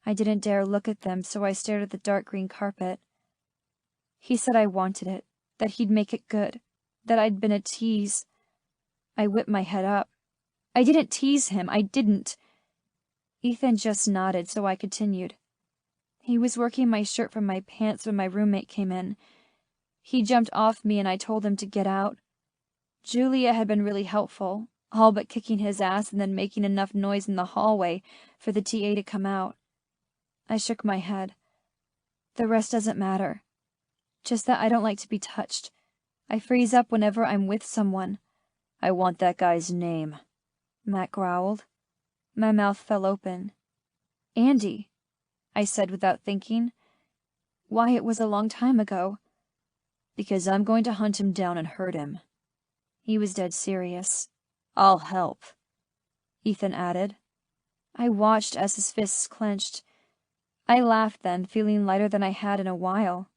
I didn't dare look at them, so I stared at the dark green carpet. He said I wanted it, that he'd make it good, that I'd been a tease. I whipped my head up. I didn't tease him, I didn't. Ethan just nodded, so I continued. He was working my shirt from my pants when my roommate came in. He jumped off me and I told him to get out. Julia had been really helpful, all but kicking his ass and then making enough noise in the hallway for the TA to come out. I shook my head. The rest doesn't matter. Just that I don't like to be touched. I freeze up whenever I'm with someone. "I want that guy's name," Matt growled. My mouth fell open. "Andy," I said without thinking. Why, it was a long time ago. "Because I'm going to hunt him down and hurt him." He was dead serious. "I'll help," Ethan added. I watched as his fists clenched. I laughed then, feeling lighter than I had in a while.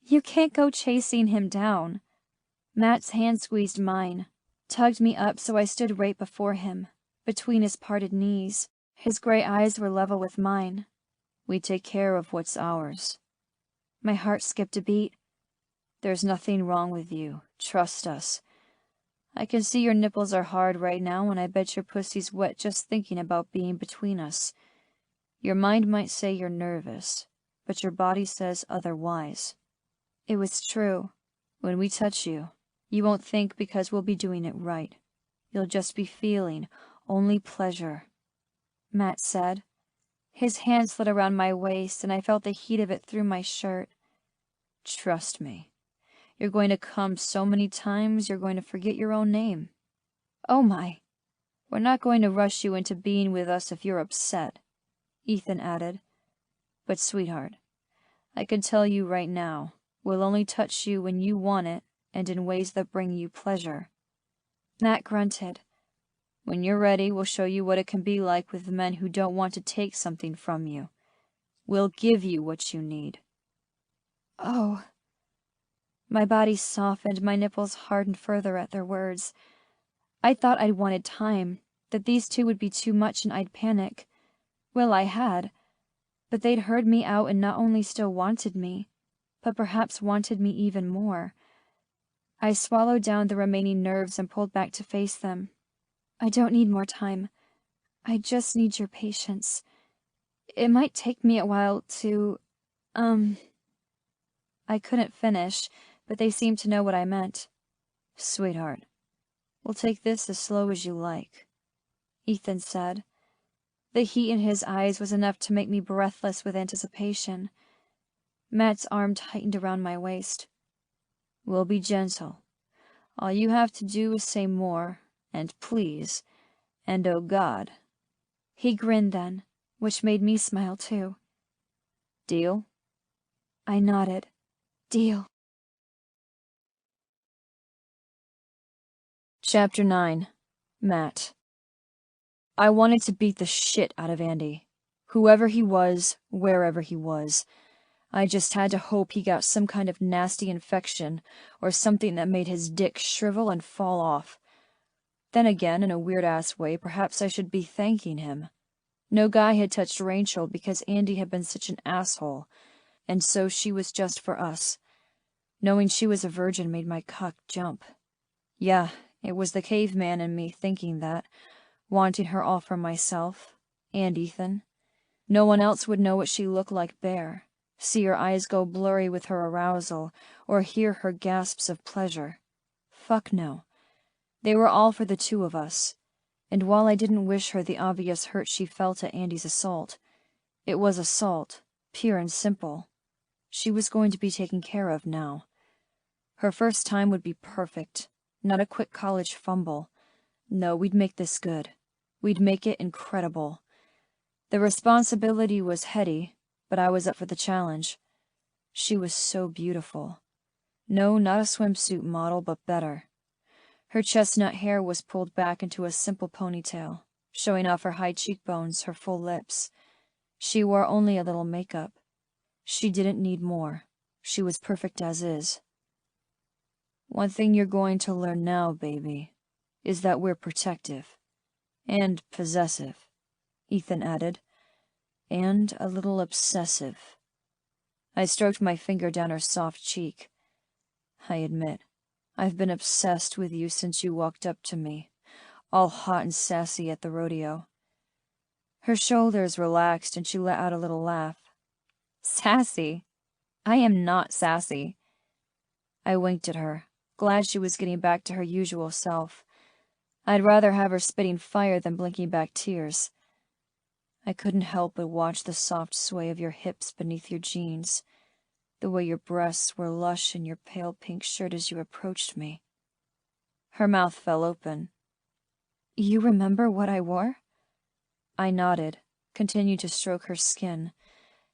You can't go chasing him down. Matt's hand squeezed mine, tugged me up so I stood right before him, between his parted knees. His gray eyes were level with mine. "We take care of what's ours." My heart skipped a beat. "There's nothing wrong with you. Trust us. I can see your nipples are hard right now, and I bet your pussy's wet just thinking about being between us. Your mind might say you're nervous, but your body says otherwise." It was true. "When we touch you, you won't think because we'll be doing it right. You'll just be feeling only pleasure," Matt said. His hand slid around my waist, and I felt the heat of it through my shirt. "Trust me. You're going to come so many times you're going to forget your own name. Oh my. We're not going to rush you into being with us if you're upset," Ethan added. "But, sweetheart, I can tell you right now, we'll only touch you when you want it and in ways that bring you pleasure." Matt grunted. "When you're ready, we'll show you what it can be like with men who don't want to take something from you. We'll give you what you need." Oh. My body softened, my nipples hardened further at their words. I thought I'd wanted time, that these two would be too much and I'd panic. Well, I had. But they'd heard me out and not only still wanted me, but perhaps wanted me even more. I swallowed down the remaining nerves and pulled back to face them. "I don't need more time. I just need your patience. It might take me a while to, I couldn't finish, but they seemed to know what I meant. "Sweetheart, we'll take this as slow as you like," Ethan said. The heat in his eyes was enough to make me breathless with anticipation. Matt's arm tightened around my waist. "We'll be gentle. All you have to do is say more, and please, and oh God." He grinned then, which made me smile too. "Deal?" I nodded. "Deal." Chapter 9. Matt. I wanted to beat the shit out of Andy. Whoever he was, wherever he was. I just had to hope he got some kind of nasty infection or something that made his dick shrivel and fall off. Then again, in a weird-ass way, perhaps I should be thanking him. No guy had touched Rachel because Andy had been such an asshole, and so she was just for us. Knowing she was a virgin made my cock jump. Yeah, it was the caveman in me thinking that, wanting her all for myself, and Ethan. No one else would know what she looked like bare, see her eyes go blurry with her arousal, or hear her gasps of pleasure. Fuck no. They were all for the two of us, and while I didn't wish her the obvious hurt she felt at Andy's assault, it was assault, pure and simple. She was going to be taken care of now. Her first time would be perfect, not a quick college fumble. No, we'd make this good. We'd make it incredible. The responsibility was heady, but I was up for the challenge. She was so beautiful. No, not a swimsuit model, but better. Her chestnut hair was pulled back into a simple ponytail, showing off her high cheekbones, her full lips. She wore only a little makeup. She didn't need more. She was perfect as is. "One thing you're going to learn now, baby, is that we're protective. And possessive," Ethan added. "And a little obsessive." I stroked my finger down her soft cheek. "I admit, I've been obsessed with you since you walked up to me, all hot and sassy at the rodeo." Her shoulders relaxed and she let out a little laugh. "Sassy? I am not sassy." I winked at her, glad she was getting back to her usual self. I'd rather have her spitting fire than blinking back tears. I couldn't help but watch the soft sway of your hips beneath your jeans, the way your breasts were lush in your pale pink shirt as you approached me. Her mouth fell open. "You remember what I wore?" I nodded, continued to stroke her skin,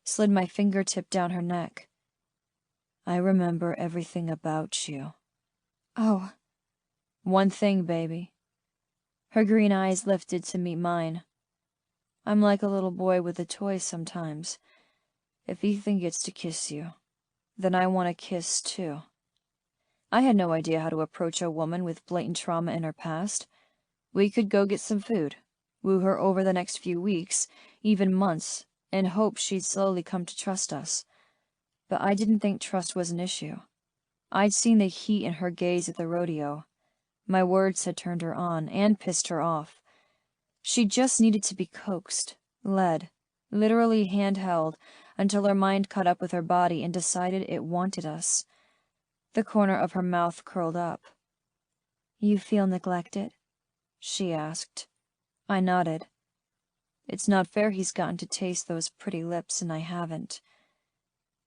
slid my fingertip down her neck. "I remember everything about you." "Oh." "One thing, baby." Her green eyes lifted to meet mine. "I'm like a little boy with a toy sometimes. If Ethan gets to kiss you, then I want to kiss too." I had no idea how to approach a woman with blatant trauma in her past. We could go get some food, woo her over the next few weeks, even months, and hope she'd slowly come to trust us. But I didn't think trust was an issue. I'd seen the heat in her gaze at the rodeo. My words had turned her on and pissed her off. She just needed to be coaxed, led, literally handheld, until her mind caught up with her body and decided it wanted us. The corner of her mouth curled up. "You feel neglected?" she asked. I nodded. It's not fair he's gotten to taste those pretty lips and I haven't.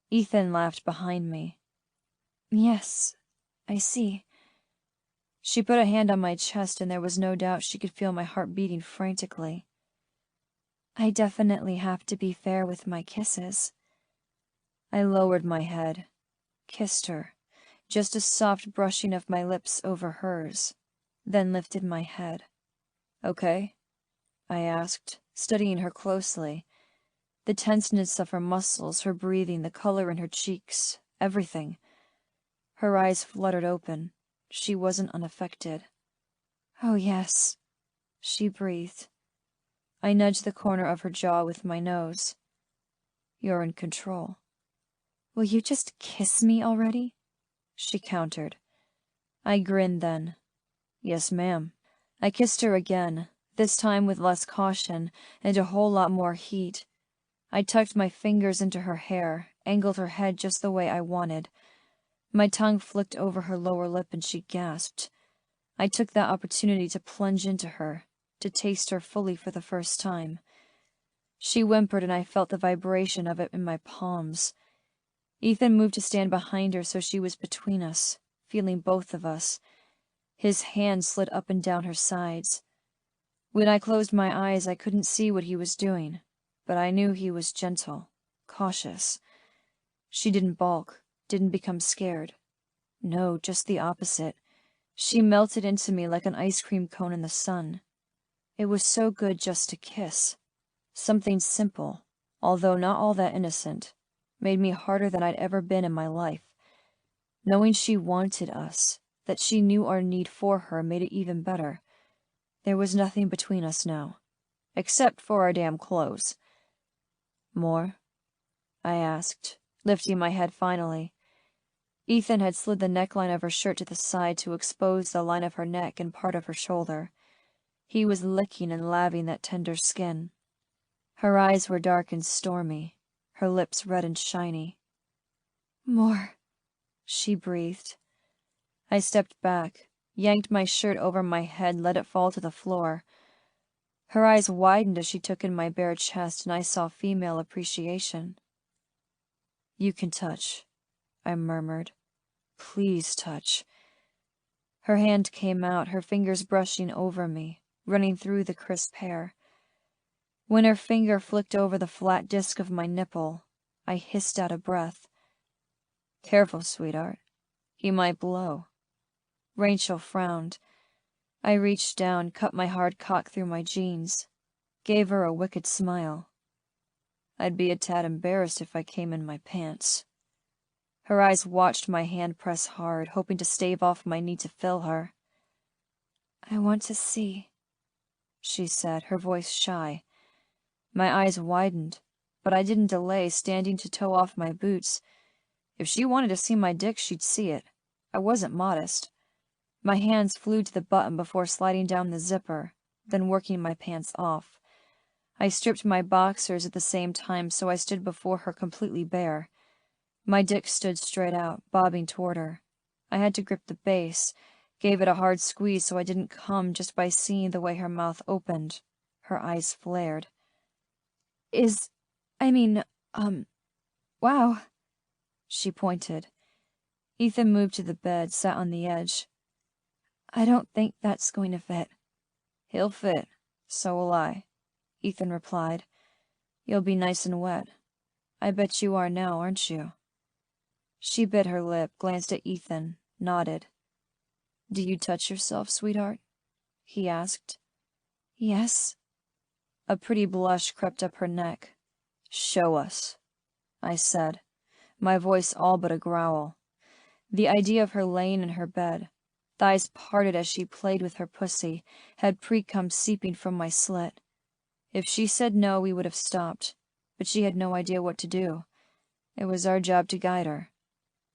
Ethan laughed behind me. Yes, I see. She put a hand on my chest, and there was no doubt she could feel my heart beating frantically. I definitely have to be fair with my kisses. I lowered my head, kissed her, just a soft brushing of my lips over hers, then lifted my head. Okay? I asked, studying her closely. The tenseness of her muscles, her breathing, the color in her cheeks, everything. Her eyes fluttered open. She wasn't unaffected. Oh, yes, she breathed. I nudged the corner of her jaw with my nose. You're in control. Will you just kiss me already? She countered. I grinned then. Yes, ma'am. I kissed her again, this time with less caution and a whole lot more heat. I tucked my fingers into her hair, angled her head just the way I wanted. My tongue flicked over her lower lip and she gasped. I took that opportunity to plunge into her, to taste her fully for the first time. She whimpered and I felt the vibration of it in my palms. Ethan moved to stand behind her so she was between us, feeling both of us. His hand slid up and down her sides. When I closed my eyes, I couldn't see what he was doing, but I knew he was gentle, cautious. She didn't balk, didn't become scared. No, just the opposite. She melted into me like an ice cream cone in the sun. It was so good just to kiss. Something simple, although not all that innocent, made me harder than I'd ever been in my life. Knowing she wanted us, that she knew our need for her, made it even better. There was nothing between us now, except for our damn clothes. More? I asked, lifting my head finally. Ethan had slid the neckline of her shirt to the side to expose the line of her neck and part of her shoulder. He was licking and laving that tender skin. Her eyes were dark and stormy, her lips red and shiny. More, she breathed. I stepped back, yanked my shirt over my head, let it fall to the floor. Her eyes widened as she took in my bare chest, and I saw female appreciation. You can touch, I murmured. Please touch. Her hand came out, her fingers brushing over me, running through the crisp hair. When her finger flicked over the flat disc of my nipple, I hissed out a breath. Careful, sweetheart. He might blow. Rachel frowned. I reached down, cut my hard cock through my jeans, gave her a wicked smile. I'd be a tad embarrassed if I came in my pants. Her eyes watched my hand press hard, hoping to stave off my need to fill her. I want to see, she said, her voice shy. My eyes widened, but I didn't delay, standing to toe off my boots. If she wanted to see my dick, she'd see it. I wasn't modest. My hands flew to the button before sliding down the zipper, then working my pants off. I stripped my boxers at the same time, so I stood before her completely bare. My dick stood straight out, bobbing toward her. I had to grip the base, gave it a hard squeeze so I didn't come just by seeing the way her mouth opened. Her eyes flared. Wow. She pointed. Ethan moved to the bed, sat on the edge. I don't think that's going to fit. He'll fit. So will I, Ethan replied. You'll be nice and wet. I bet you are now, aren't you? She bit her lip, glanced at Ethan, nodded. Do you touch yourself, sweetheart? He asked. Yes. A pretty blush crept up her neck. Show us, I said, my voice all but a growl. The idea of her laying in her bed, thighs parted as she played with her pussy, had pre-cum seeping from my slit. If she said no, we would have stopped, but she had no idea what to do. It was our job to guide her.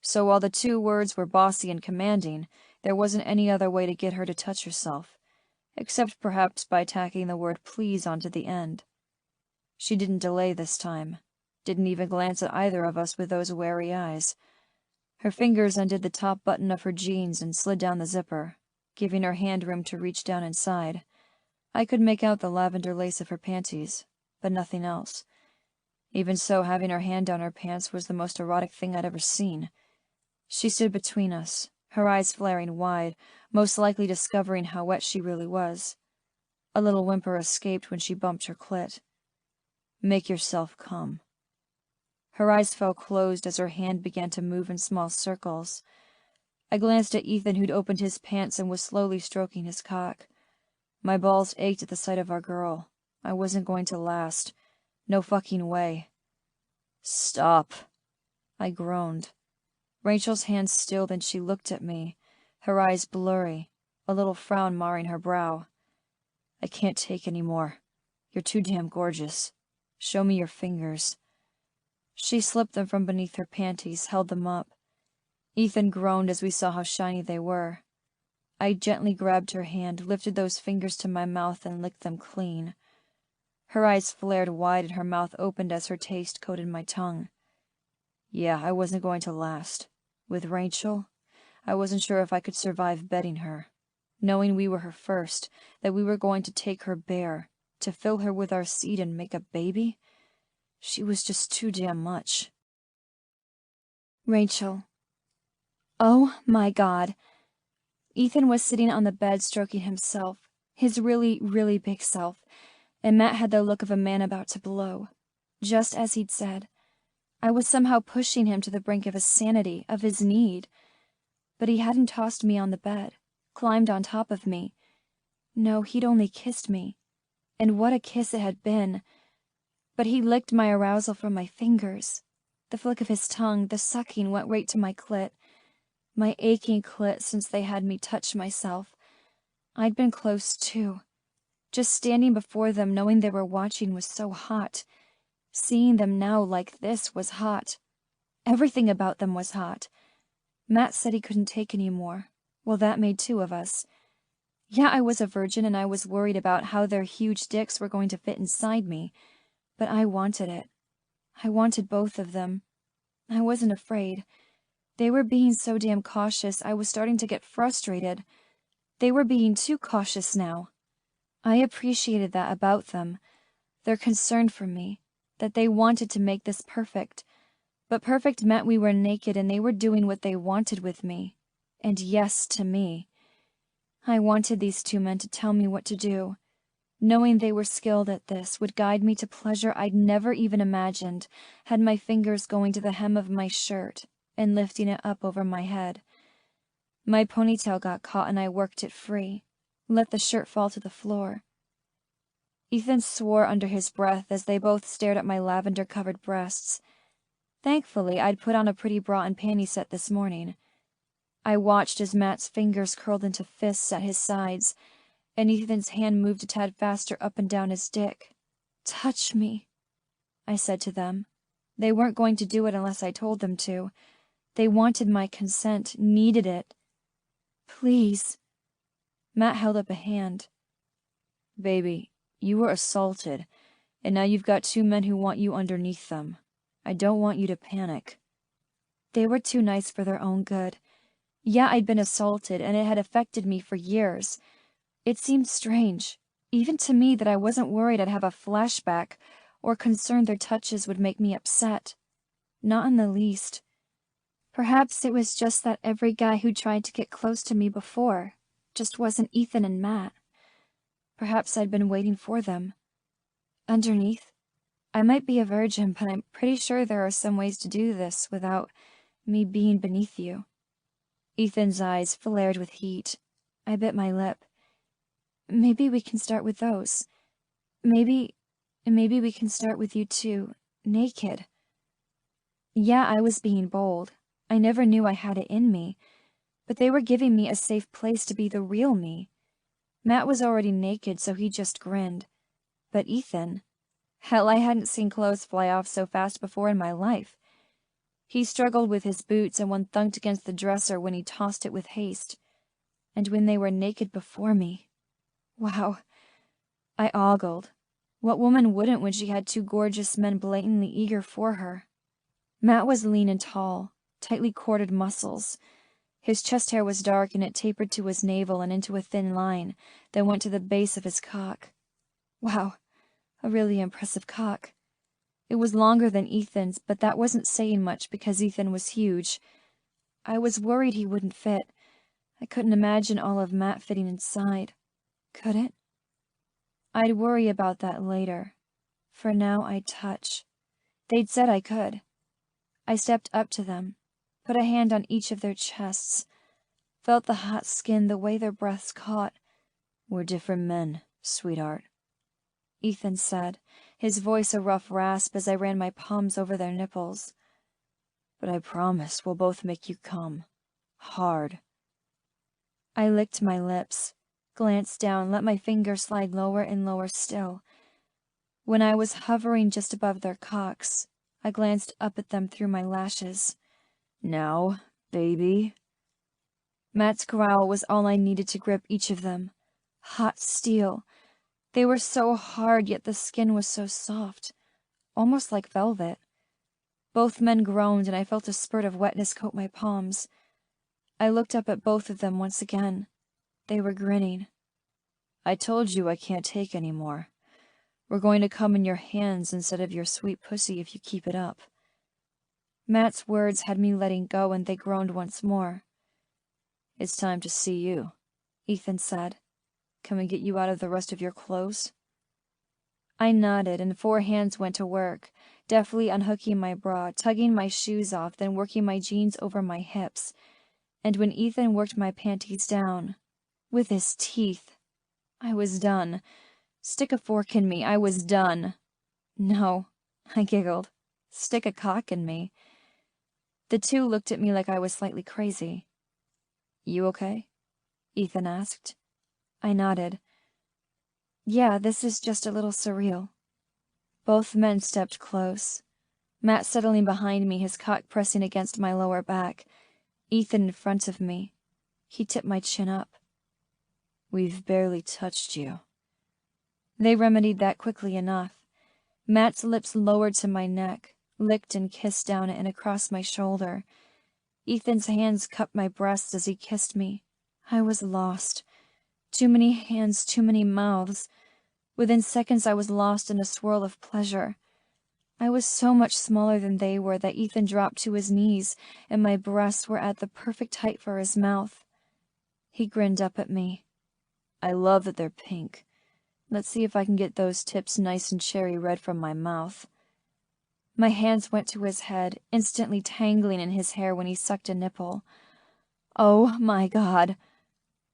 So while the two words were bossy and commanding, there wasn't any other way to get her to touch herself, except perhaps by tacking the word please onto the end. She didn't delay this time, didn't even glance at either of us with those wary eyes. Her fingers undid the top button of her jeans and slid down the zipper, giving her hand room to reach down inside. I could make out the lavender lace of her panties, but nothing else. Even so, having her hand down her pants was the most erotic thing I'd ever seen. She stood between us, her eyes flaring wide, most likely discovering how wet she really was. A little whimper escaped when she bumped her clit. "Make yourself come." Her eyes fell closed as her hand began to move in small circles. I glanced at Ethan, who'd opened his pants and was slowly stroking his cock. My balls ached at the sight of our girl. I wasn't going to last. No fucking way. "Stop," I groaned. Rachel's hands stilled and she looked at me, her eyes blurry, a little frown marring her brow. "I can't take any more. You're too damn gorgeous. Show me your fingers." She slipped them from beneath her panties, held them up. Ethan groaned as we saw how shiny they were. I gently grabbed her hand, lifted those fingers to my mouth, and licked them clean. Her eyes flared wide and her mouth opened as her taste coated my tongue. Yeah, I wasn't going to last. With Rachel, I wasn't sure if I could survive bedding her. Knowing we were her first, that we were going to take her bare, to fill her with our seed and make a baby, she was just too damn much. Rachel. Oh my God. Ethan was sitting on the bed stroking himself, his really, really big self, and Matt had the look of a man about to blow. Just as he'd said. I was somehow pushing him to the brink of his sanity, of his need. But he hadn't tossed me on the bed, climbed on top of me. No, he'd only kissed me. And what a kiss it had been. But he licked my arousal from my fingers. The flick of his tongue, the sucking went right to my clit. My aching clit since they had me touch myself. I'd been close, too. Just standing before them, knowing they were watching, was so hot. Seeing them now like this was hot. Everything about them was hot. Matt said he couldn't take any more. Well, that made two of us. Yeah, I was a virgin and I was worried about how their huge dicks were going to fit inside me. But I wanted it. I wanted both of them. I wasn't afraid. They were being so damn cautious, I was starting to get frustrated. They were being too cautious now. I appreciated that about them. Their concern for me. That they wanted to make this perfect. But perfect meant we were naked and they were doing what they wanted with me. And yes, to me. I wanted these two men to tell me what to do. Knowing they were skilled at this would guide me to pleasure I'd never even imagined, had my fingers going to the hem of my shirt and lifting it up over my head. My ponytail got caught and I worked it free, let the shirt fall to the floor. Ethan swore under his breath as they both stared at my lavender-covered breasts. Thankfully, I'd put on a pretty bra and panty set this morning. I watched as Matt's fingers curled into fists at his sides, and Ethan's hand moved a tad faster up and down his dick. "Touch me," I said to them. They weren't going to do it unless I told them to. They wanted my consent, needed it. "Please." Matt held up a hand. "Baby, you were assaulted, and now you've got two men who want you underneath them. I don't want you to panic." They were too nice for their own good. Yeah, I'd been assaulted, and it had affected me for years. It seemed strange, even to me, that I wasn't worried I'd have a flashback or concerned their touches would make me upset. Not in the least. Perhaps it was just that every guy who tried to get close to me before just wasn't Ethan and Matt. Perhaps I'd been waiting for them. Underneath, I might be a virgin, but I'm pretty sure there are some ways to do this without me being beneath you. Ethan's eyes flared with heat. I bit my lip. Maybe we can start with those. Maybe we can start with you two, naked. Yeah, I was being bold. I never knew I had it in me. But they were giving me a safe place to be the real me. Matt was already naked, so he just grinned. But Ethan... Hell, I hadn't seen clothes fly off so fast before in my life. He struggled with his boots, and one thunked against the dresser when he tossed it with haste. And when they were naked before me... Wow. I ogled. What woman wouldn't when she had two gorgeous men blatantly eager for her? Matt was lean and tall, tightly corded muscles. His chest hair was dark and it tapered to his navel and into a thin line, then went to the base of his cock. Wow, a really impressive cock. It was longer than Ethan's, but that wasn't saying much because Ethan was huge. I was worried he wouldn't fit. I couldn't imagine all of Matt fitting inside. Could it? I'd worry about that later. For now, I'd touch. They'd said I could. I stepped up to them, put a hand on each of their chests, felt the hot skin, the way their breaths caught. We're different men, sweetheart, Ethan said, his voice a rough rasp as I ran my palms over their nipples. But I promise we'll both make you come. Hard. I licked my lips, glanced down, let my fingers slide lower and lower still. When I was hovering just above their cocks, I glanced up at them through my lashes. Now, baby. Matt's growl was all I needed to grip each of them. Hot steel. They were so hard, yet the skin was so soft, almost like velvet. Both men groaned, and I felt a spurt of wetness coat my palms. I looked up at both of them once again. They were grinning. I told you I can't take any more. We're going to come in your hands instead of your sweet pussy if you keep it up. Matt's words had me letting go, and they groaned once more. It's time to see you, Ethan said. Can we get you out of the rest of your clothes? I nodded, and 4 hands went to work, deftly unhooking my bra, tugging my shoes off, then working my jeans over my hips. And when Ethan worked my panties down, with his teeth, I was done. Stick a fork in me, I was done. No, I giggled. Stick a cock in me. The two looked at me like I was slightly crazy. You okay? Ethan asked. I nodded. Yeah, this is just a little surreal. Both men stepped close. Matt settling behind me, his cock pressing against my lower back. Ethan in front of me. He tipped my chin up. We've barely touched you. They remedied that quickly enough. Matt's lips lowered to my neck, licked and kissed down it and across my shoulder. Ethan's hands cupped my breasts as he kissed me. I was lost. Too many hands, too many mouths. Within seconds I was lost in a swirl of pleasure. I was so much smaller than they were that Ethan dropped to his knees, and my breasts were at the perfect height for his mouth. He grinned up at me. I love that they're pink. Let's see if I can get those tips nice and cherry red from my mouth. My hands went to his head, instantly tangling in his hair when he sucked a nipple. Oh, my God.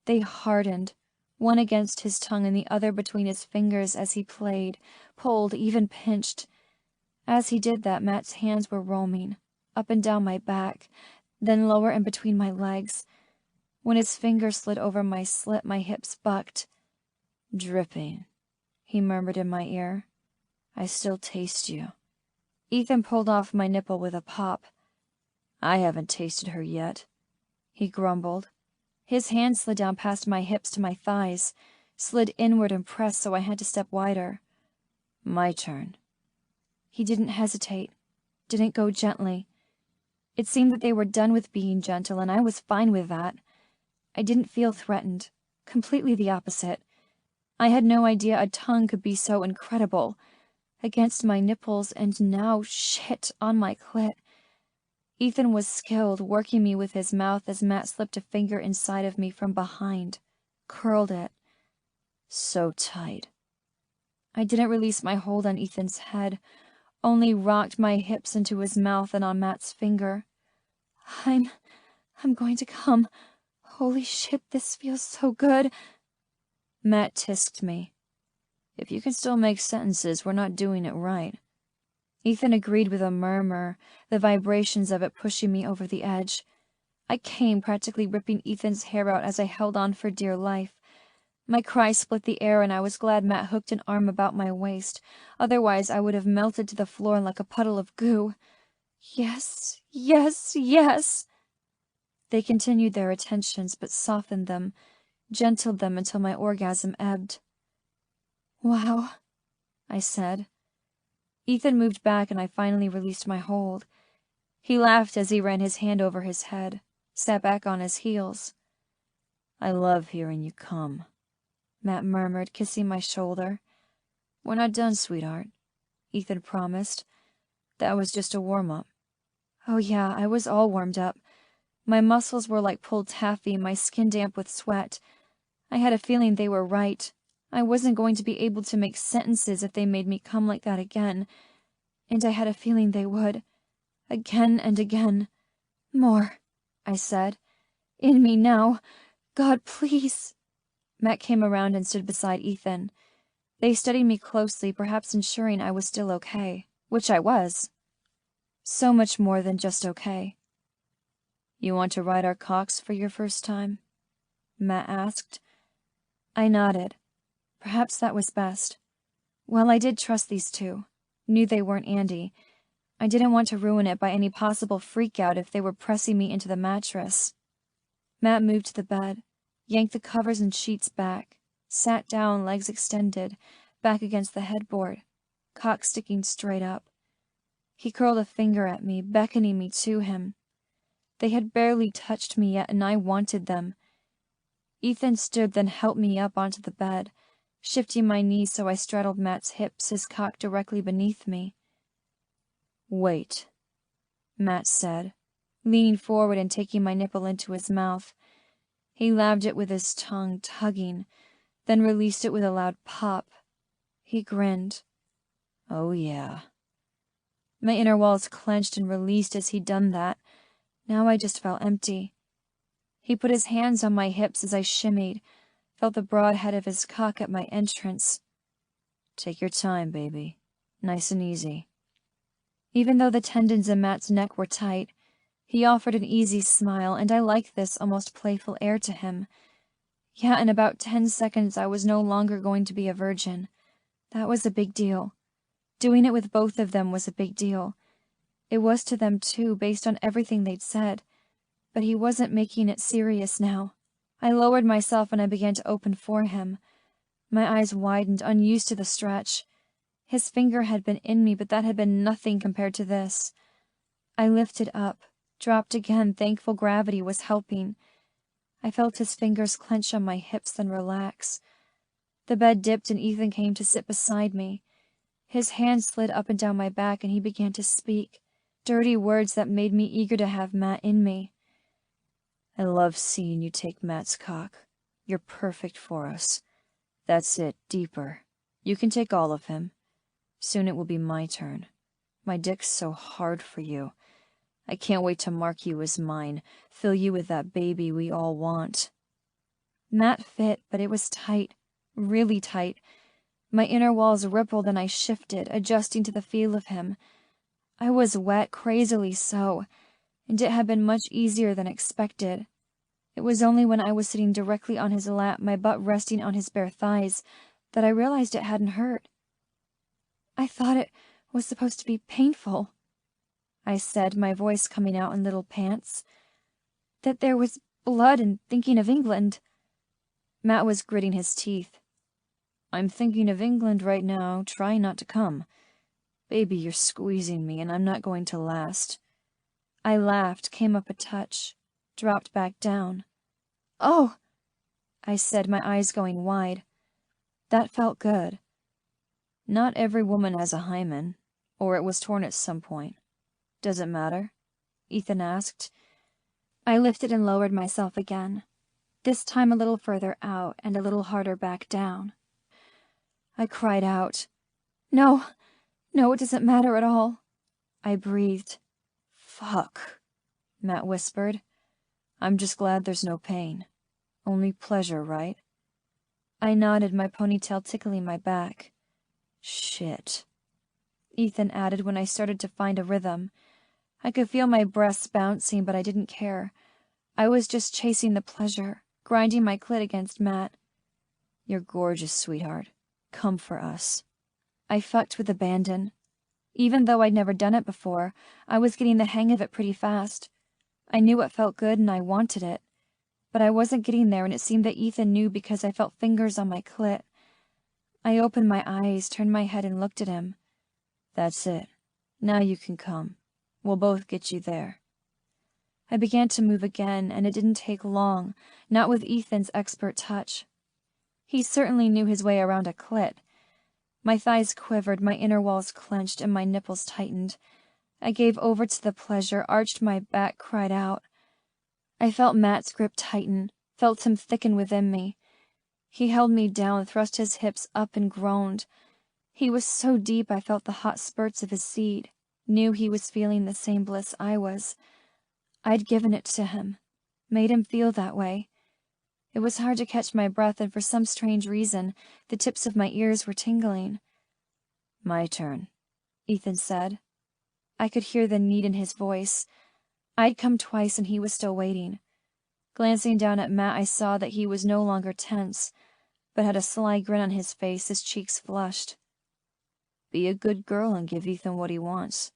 They hardened, one against his tongue and the other between his fingers as he played, pulled, even pinched. As he did that, Matt's hands were roaming, up and down my back, then lower and between my legs. When his fingers slid over my slit, my hips bucked. Dripping, he murmured in my ear. I still taste you. Ethan pulled off my nipple with a pop. I haven't tasted her yet, he grumbled. His hand slid down past my hips to my thighs, slid inward and pressed so I had to step wider. My turn. He didn't hesitate, didn't go gently. It seemed that they were done with being gentle, and I was fine with that. I didn't feel threatened, completely the opposite. I had no idea a tongue could be so incredible. Against my nipples, and now, shit, on my clit. Ethan was skilled, working me with his mouth as Matt slipped a finger inside of me from behind, curled it. So tight. I didn't release my hold on Ethan's head, only rocked my hips into his mouth and on Matt's finger. I'm going to come. Holy shit, this feels so good. Matt tisked me. If you can still make sentences, we're not doing it right. Ethan agreed with a murmur, the vibrations of it pushing me over the edge. I came, practically ripping Ethan's hair out as I held on for dear life. My cry split the air, and I was glad Matt hooked an arm about my waist. Otherwise, I would have melted to the floor like a puddle of goo. Yes, yes, yes! They continued their attentions, but softened them, gentled them until my orgasm ebbed. Wow, I said. Ethan moved back, and I finally released my hold. He laughed as he ran his hand over his head. sat back on his heels. I love hearing you come, Matt murmured, kissing my shoulder. We're not done, sweetheart, Ethan promised. That was just a warm-up. Oh yeah, I was all warmed up. My muscles were like pulled taffy, my skin damp with sweat. I had a feeling they were right. I wasn't going to be able to make sentences if they made me come like that again. And I had a feeling they would. Again and again. More, I said. In me now. God, please. Matt came around and stood beside Ethan. They studied me closely, perhaps ensuring I was still okay, which I was. So much more than just okay. You want to ride our cocks for your first time? Matt asked. I nodded. Perhaps that was best. Well, I did trust these two. Knew they weren't Andy. I didn't want to ruin it by any possible freak-out if they were pressing me into the mattress. Matt moved to the bed, yanked the covers and sheets back, sat down, legs extended, back against the headboard, cock sticking straight up. He curled a finger at me, beckoning me to him. They had barely touched me yet, and I wanted them. Ethan stood, then helped me up onto the bed, shifting my knees so I straddled Matt's hips, his cock directly beneath me. Wait, Matt said, leaning forward and taking my nipple into his mouth. He laved it with his tongue, tugging, then released it with a loud pop. He grinned. Oh, yeah. My inner walls clenched and released as he'd done that. Now I just felt empty. He put his hands on my hips as I shimmied, felt the broad head of his cock at my entrance. Take your time, baby. Nice and easy. Even though the tendons in Matt's neck were tight, he offered an easy smile, and I liked this almost playful air to him. Yeah, in about 10 seconds I was no longer going to be a virgin. That was a big deal. Doing it with both of them was a big deal. It was to them too, based on everything they'd said. But he wasn't making it serious now. I lowered myself and I began to open for him. My eyes widened, unused to the stretch. His finger had been in me, but that had been nothing compared to this. I lifted up, dropped again, thankful gravity was helping. I felt his fingers clench on my hips, then relax. The bed dipped and Ethan came to sit beside me. His hand slid up and down my back and he began to speak, dirty words that made me eager to have Matt in me. I love seeing you take Matt's cock. You're perfect for us. That's it, deeper. You can take all of him. Soon it will be my turn. My dick's so hard for you. I can't wait to mark you as mine, fill you with that baby we all want. Matt fit, but it was tight, really tight. My inner walls rippled and I shifted, adjusting to the feel of him. I was wet, crazily so, and it had been much easier than expected. It was only when I was sitting directly on his lap, my butt resting on his bare thighs, that I realized it hadn't hurt. I thought it was supposed to be painful, I said, my voice coming out in little pants. That there was blood and thinking of England. Matt was gritting his teeth. I'm thinking of England right now, trying not to come. Baby, you're squeezing me, and I'm not going to last. I laughed, came up a touch, dropped back down. Oh, I said, my eyes going wide. That felt good. Not every woman has a hymen, or it was torn at some point. Does it matter? Ethan asked. I lifted and lowered myself again, this time a little further out and a little harder back down. I cried out. No, it doesn't matter at all. I breathed. Fuck, Matt whispered. I'm just glad there's no pain. Only pleasure, right? I nodded, my ponytail tickling my back. Shit, Ethan added when I started to find a rhythm. I could feel my breasts bouncing, but I didn't care. I was just chasing the pleasure, grinding my clit against Matt. You're gorgeous, sweetheart. Come for us. I fucked with abandon. Even though I'd never done it before, I was getting the hang of it pretty fast. I knew it felt good and I wanted it. But I wasn't getting there, and it seemed that Ethan knew because I felt fingers on my clit. I opened my eyes, turned my head, and looked at him. That's it. Now you can come. We'll both get you there. I began to move again, and it didn't take long, not with Ethan's expert touch. He certainly knew his way around a clit. My thighs quivered, my inner walls clenched, and my nipples tightened. I gave over to the pleasure, arched my back, cried out. I felt Matt's grip tighten, felt him thicken within me. He held me down, thrust his hips up, and groaned. He was so deep I felt the hot spurts of his seed, knew he was feeling the same bliss I was. I'd given it to him, made him feel that way. It was hard to catch my breath, and for some strange reason, the tips of my ears were tingling. My turn, Ethan said. I could hear the need in his voice. I'd come twice, and he was still waiting. Glancing down at Matt, I saw that he was no longer tense, but had a sly grin on his face, his cheeks flushed. Be a good girl and give Ethan what he wants.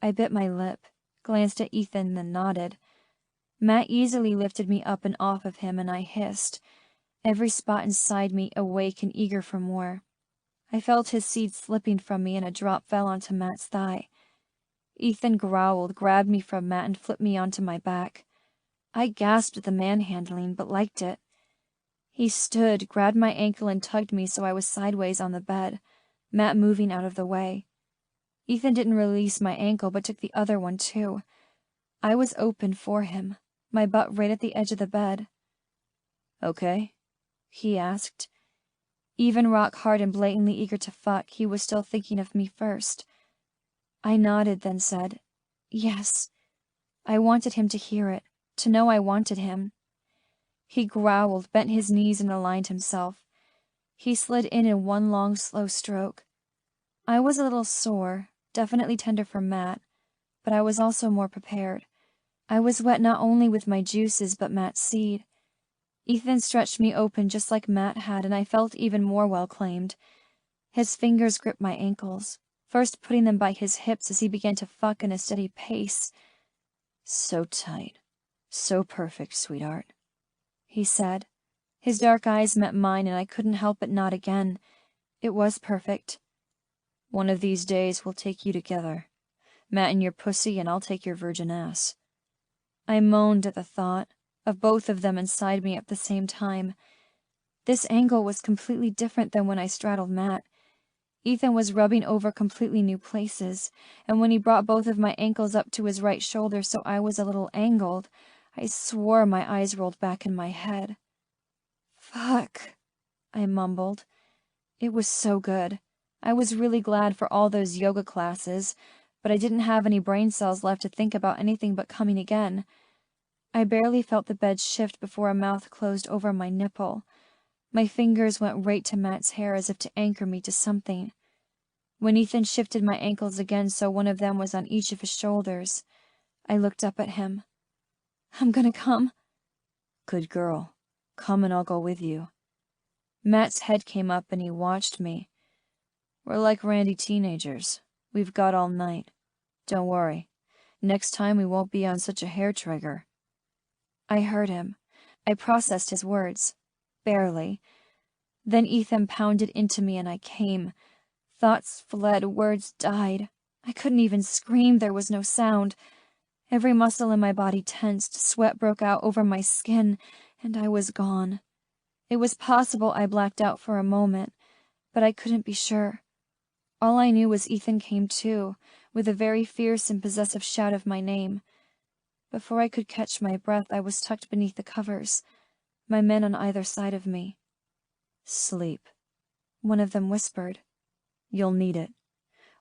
I bit my lip, glanced at Ethan, then nodded. Matt easily lifted me up and off of him, and I hissed, every spot inside me awake and eager for more. I felt his seed slipping from me, and a drop fell onto Matt's thigh. Ethan growled, grabbed me from Matt, and flipped me onto my back. I gasped at the manhandling, but liked it. He stood, grabbed my ankle, and tugged me so I was sideways on the bed, Matt moving out of the way. Ethan didn't release my ankle, but took the other one, too. I was open for him, my butt right at the edge of the bed. Okay? He asked. Even rock hard and blatantly eager to fuck, he was still thinking of me first. I nodded, then said, yes. I wanted him to hear it, to know I wanted him. He growled, bent his knees, and aligned himself. He slid in one long, slow stroke. I was a little sore, definitely tender for Matt, but I was also more prepared. I was wet not only with my juices, but Matt's seed. Ethan stretched me open just like Matt had, and I felt even more well-claimed. His fingers gripped my ankles, first putting them by his hips as he began to fuck in a steady pace. So tight, so perfect, sweetheart, he said. His dark eyes met mine, and I couldn't help but nod again. It was perfect. One of these days we'll take you together. Matt in your pussy, and I'll take your virgin ass. I moaned at the thought of both of them inside me at the same time. This angle was completely different than when I straddled Matt. Ethan was rubbing over completely new places, and when he brought both of my ankles up to his right shoulder so I was a little angled, I swore my eyes rolled back in my head. Fuck, I mumbled. It was so good. I was really glad for all those yoga classes, but I didn't have any brain cells left to think about anything but coming again. I barely felt the bed shift before a mouth closed over my nipple. My fingers went right to Matt's hair as if to anchor me to something. When Ethan shifted my ankles again so one of them was on each of his shoulders, I looked up at him. I'm gonna come. Good girl. Come and I'll go with you. Matt's head came up and he watched me. We're like randy teenagers. We've got all night. Don't worry. Next time we won't be on such a hair trigger. I heard him. I processed his words. Barely. Then Ethan pounded into me and I came. Thoughts fled, words died. I couldn't even scream, there was no sound. Every muscle in my body tensed, sweat broke out over my skin, and I was gone. It was possible I blacked out for a moment, but I couldn't be sure. All I knew was Ethan came too, with a very fierce and possessive shout of my name. Before I could catch my breath, I was tucked beneath the covers, my men on either side of me. Sleep, one of them whispered. You'll need it.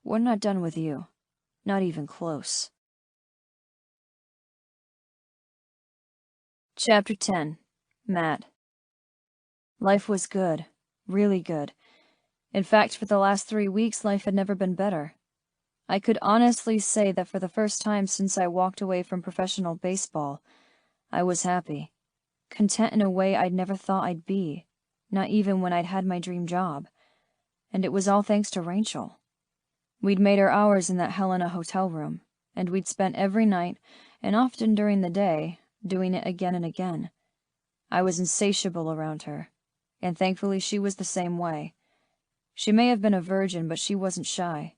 We're not done with you. Not even close. Chapter 10. Matt. Life was good. Really good. In fact, for the last 3 weeks, life had never been better. I could honestly say that for the first time since I walked away from professional baseball, I was happy. Content in a way I'd never thought I'd be, not even when I'd had my dream job. And it was all thanks to Rachel. We'd made our hours in that Helena hotel room, and we'd spent every night, and often during the day, doing it again and again. I was insatiable around her, and thankfully she was the same way. She may have been a virgin, but she wasn't shy.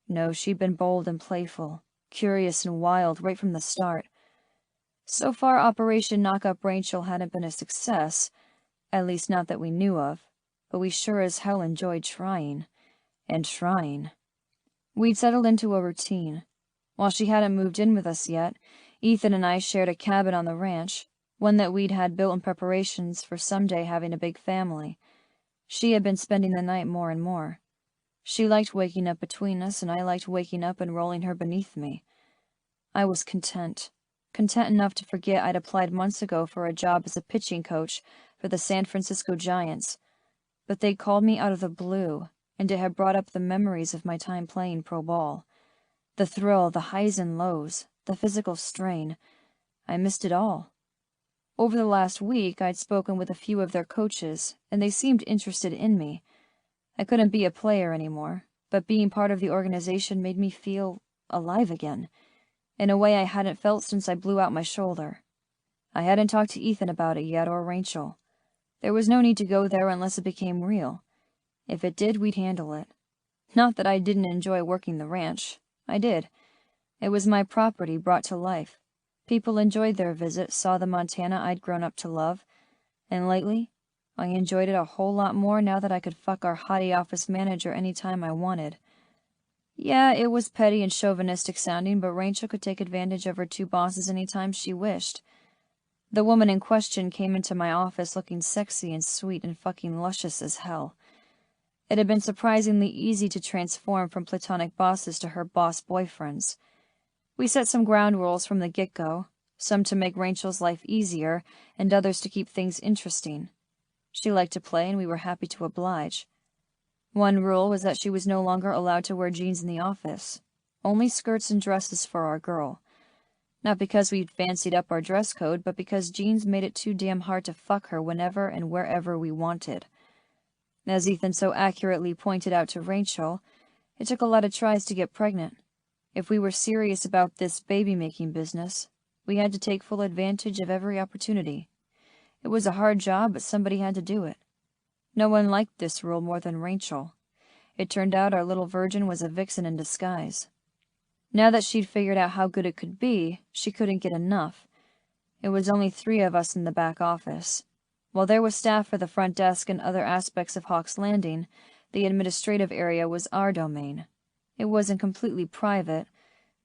No, she'd been bold and playful, curious and wild right from the start. So far, Operation Knock Up Rachel hadn't been a success, at least not that we knew of, but we sure as hell enjoyed trying. And trying. We'd settled into a routine. While she hadn't moved in with us yet, Ethan and I shared a cabin on the ranch, one that we'd had built in preparations for someday having a big family. She had been spending the night more and more. She liked waking up between us, and I liked waking up and rolling her beneath me. I was content enough to forget I'd applied months ago for a job as a pitching coach for the San Francisco Giants, but they'd called me out of the blue, and it had brought up the memories of my time playing pro ball. The thrill, the highs and lows, the physical strain. I missed it all. Over the last week, I'd spoken with a few of their coaches, and they seemed interested in me. I couldn't be a player anymore, but being part of the organization made me feel alive again, in a way I hadn't felt since I blew out my shoulder. I hadn't talked to Ethan about it yet, or Rachel. There was no need to go there unless it became real. If it did, we'd handle it. Not that I didn't enjoy working the ranch. I did. It was my property brought to life. People enjoyed their visit, saw the Montana I'd grown up to love, and lately, I enjoyed it a whole lot more now that I could fuck our haughty office manager any time I wanted. Yeah, it was petty and chauvinistic sounding, but Rachel could take advantage of her two bosses any time she wished. The woman in question came into my office looking sexy and sweet and fucking luscious as hell. It had been surprisingly easy to transform from platonic bosses to her boss boyfriends. We set some ground rules from the get-go, some to make Rachel's life easier, and others to keep things interesting. She liked to play, and we were happy to oblige. One rule was that she was no longer allowed to wear jeans in the office, only skirts and dresses for our girl. Not because we'd fancied up our dress code, but because jeans made it too damn hard to fuck her whenever and wherever we wanted. As Ethan so accurately pointed out to Rachel, it took a lot of tries to get pregnant. If we were serious about this baby-making business, we had to take full advantage of every opportunity. It was a hard job, but somebody had to do it. No one liked this rule more than Rachel. It turned out our little virgin was a vixen in disguise. Now that she'd figured out how good it could be, she couldn't get enough. It was only 3 of us in the back office. While there was staff for the front desk and other aspects of Hawk's Landing, the administrative area was our domain. It wasn't completely private,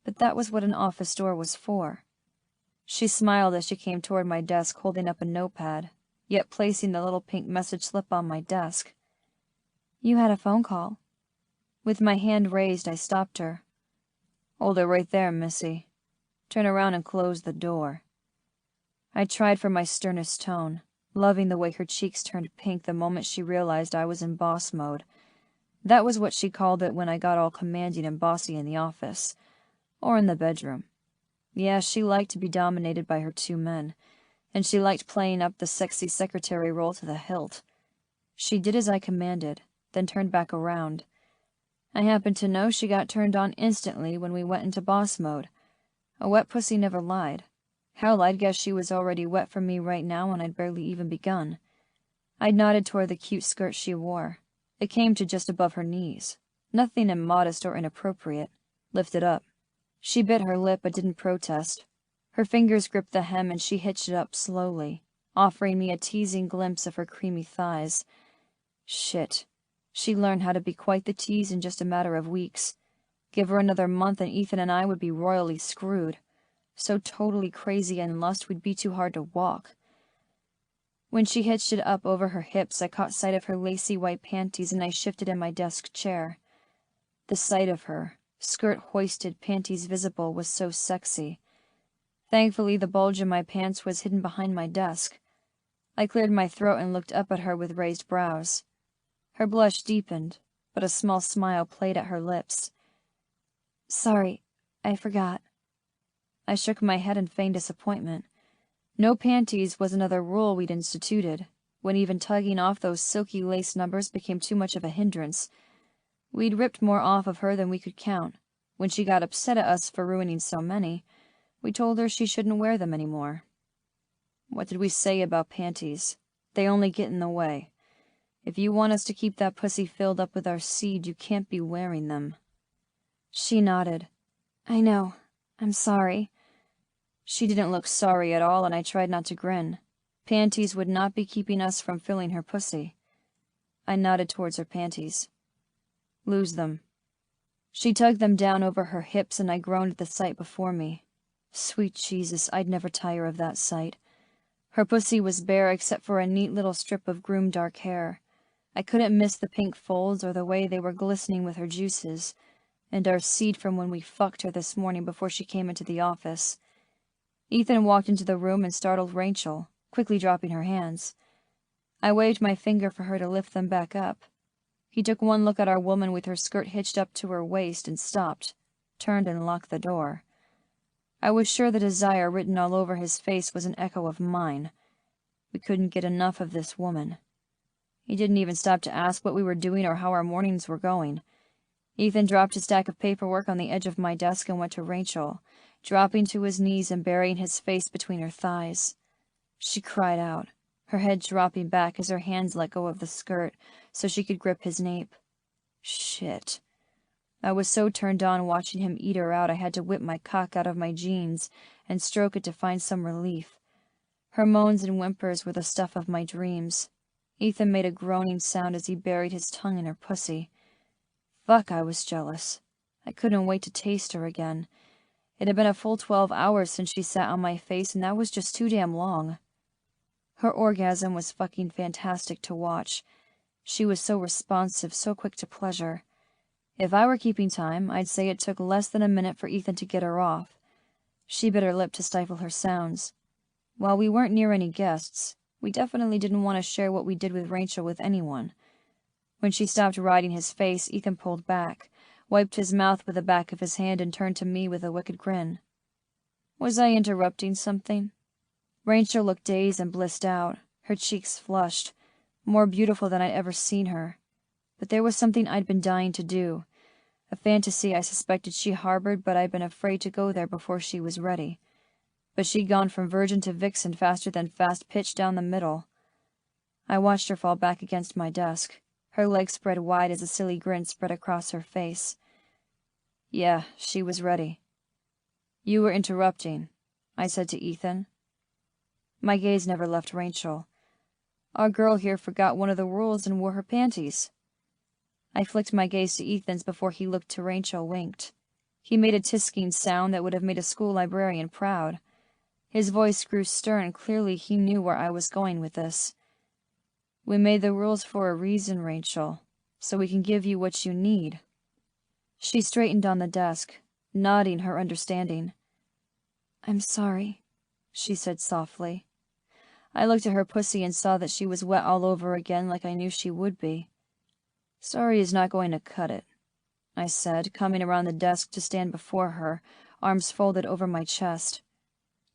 but that was what an office door was for. She smiled as she came toward my desk holding up a notepad, yet placing the little pink message slip on my desk. "You had a phone call." With my hand raised, I stopped her. "Hold it right there, missy. Turn around and close the door." I tried for my sternest tone, loving the way her cheeks turned pink the moment she realized I was in boss mode. That was what she called it when I got all commanding and bossy in the office. Or in the bedroom. Yeah, she liked to be dominated by her 2 men, and she liked playing up the sexy secretary role to the hilt. She did as I commanded, then turned back around. I happened to know she got turned on instantly when we went into boss mode. A wet pussy never lied. Hell, I'd guess she was already wet for me right now and I'd barely even begun. I nodded toward the cute skirt she wore. It came to just above her knees. Nothing immodest or inappropriate. Lifted up. She bit her lip but didn't protest. Her fingers gripped the hem and she hitched it up slowly, offering me a teasing glimpse of her creamy thighs. Shit. She'd learn how to be quite the tease in just a matter of weeks. Give her another month and Ethan and I would be royally screwed. So totally crazy in lust we'd be too hard to walk. When she hitched it up over her hips, I caught sight of her lacy white panties and I shifted in my desk chair. The sight of her, skirt hoisted, panties visible, was so sexy. Thankfully, the bulge in my pants was hidden behind my desk. I cleared my throat and looked up at her with raised brows. Her blush deepened, but a small smile played at her lips. "Sorry, I forgot." I shook my head in feigned disappointment. No panties was another rule we'd instituted, when even tugging off those silky lace numbers became too much of a hindrance. We'd ripped more off of her than we could count. When she got upset at us for ruining so many, we told her she shouldn't wear them anymore. What did we say about panties? They only get in the way. If you want us to keep that pussy filled up with our seed, you can't be wearing them. She nodded. "I know. I'm sorry." She didn't look sorry at all, and I tried not to grin. Panties would not be keeping us from filling her pussy. I nodded towards her panties. Lose them. She tugged them down over her hips, and I groaned at the sight before me. Sweet Jesus, I'd never tire of that sight. Her pussy was bare except for a neat little strip of groomed dark hair. I couldn't miss the pink folds or the way they were glistening with her juices, and our seed from when we fucked her this morning before she came into the office. Ethan walked into the room and startled Rachel, quickly dropping her hands. I waved my finger for her to lift them back up. He took one look at our woman with her skirt hitched up to her waist and stopped, turned and locked the door. I was sure the desire written all over his face was an echo of mine. We couldn't get enough of this woman. He didn't even stop to ask what we were doing or how our mornings were going. Ethan dropped his stack of paperwork on the edge of my desk and went to Rachel, dropping to his knees and burying his face between her thighs. She cried out, her head dropping back as her hands let go of the skirt so she could grip his nape. Shit. I was so turned on watching him eat her out I had to whip my cock out of my jeans and stroke it to find some relief. Her moans and whimpers were the stuff of my dreams. Ethan made a groaning sound as he buried his tongue in her pussy. Fuck, I was jealous. I couldn't wait to taste her again. It had been a full 12 hours since she sat on my face, and that was just too damn long. Her orgasm was fucking fantastic to watch. She was so responsive, so quick to pleasure. If I were keeping time, I'd say it took less than a minute for Ethan to get her off. She bit her lip to stifle her sounds. While we weren't near any guests, we definitely didn't want to share what we did with Rachel with anyone. When she stopped riding his face, Ethan pulled back, wiped his mouth with the back of his hand, and turned to me with a wicked grin. Was I interrupting something? Rachel looked dazed and blissed out, her cheeks flushed, more beautiful than I'd ever seen her. But there was something I'd been dying to do, a fantasy I suspected she harbored, but I'd been afraid to go there before she was ready. But she'd gone from virgin to vixen faster than fast pitch down the middle. I watched her fall back against my desk, her legs spread wide as a silly grin spread across her face. Yeah, she was ready. You were interrupting, I said to Ethan. My gaze never left Rachel. Our girl here forgot one of the rules and wore her panties. I flicked my gaze to Ethan's before he looked to Rachel, winked. He made a tisking sound that would have made a school librarian proud. His voice grew stern. Clearly he knew where I was going with this. We made the rules for a reason, Rachel, so we can give you what you need. She straightened on the desk, nodding her understanding. I'm sorry, she said softly. I looked at her pussy and saw that she was wet all over again like I knew she would be. Sorry is not going to cut it, I said, coming around the desk to stand before her, arms folded over my chest.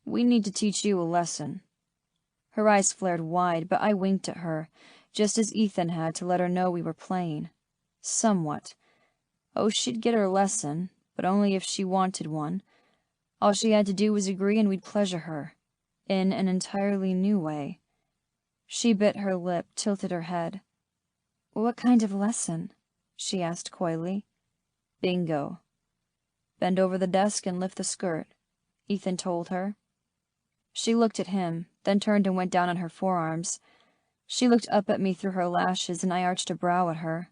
We need to teach you a lesson. Her eyes flared wide, but I winked at her, just as Ethan had, to let her know we were playing. Somewhat. Oh, she'd get her lesson, but only if she wanted one. All she had to do was agree and we'd pleasure her, in an entirely new way. She bit her lip, tilted her head. What kind of lesson? She asked coyly. Bingo. Bend over the desk and lift the skirt, Ethan told her. She looked at him, then turned and went down on her forearms. She looked up at me through her lashes, and I arched a brow at her.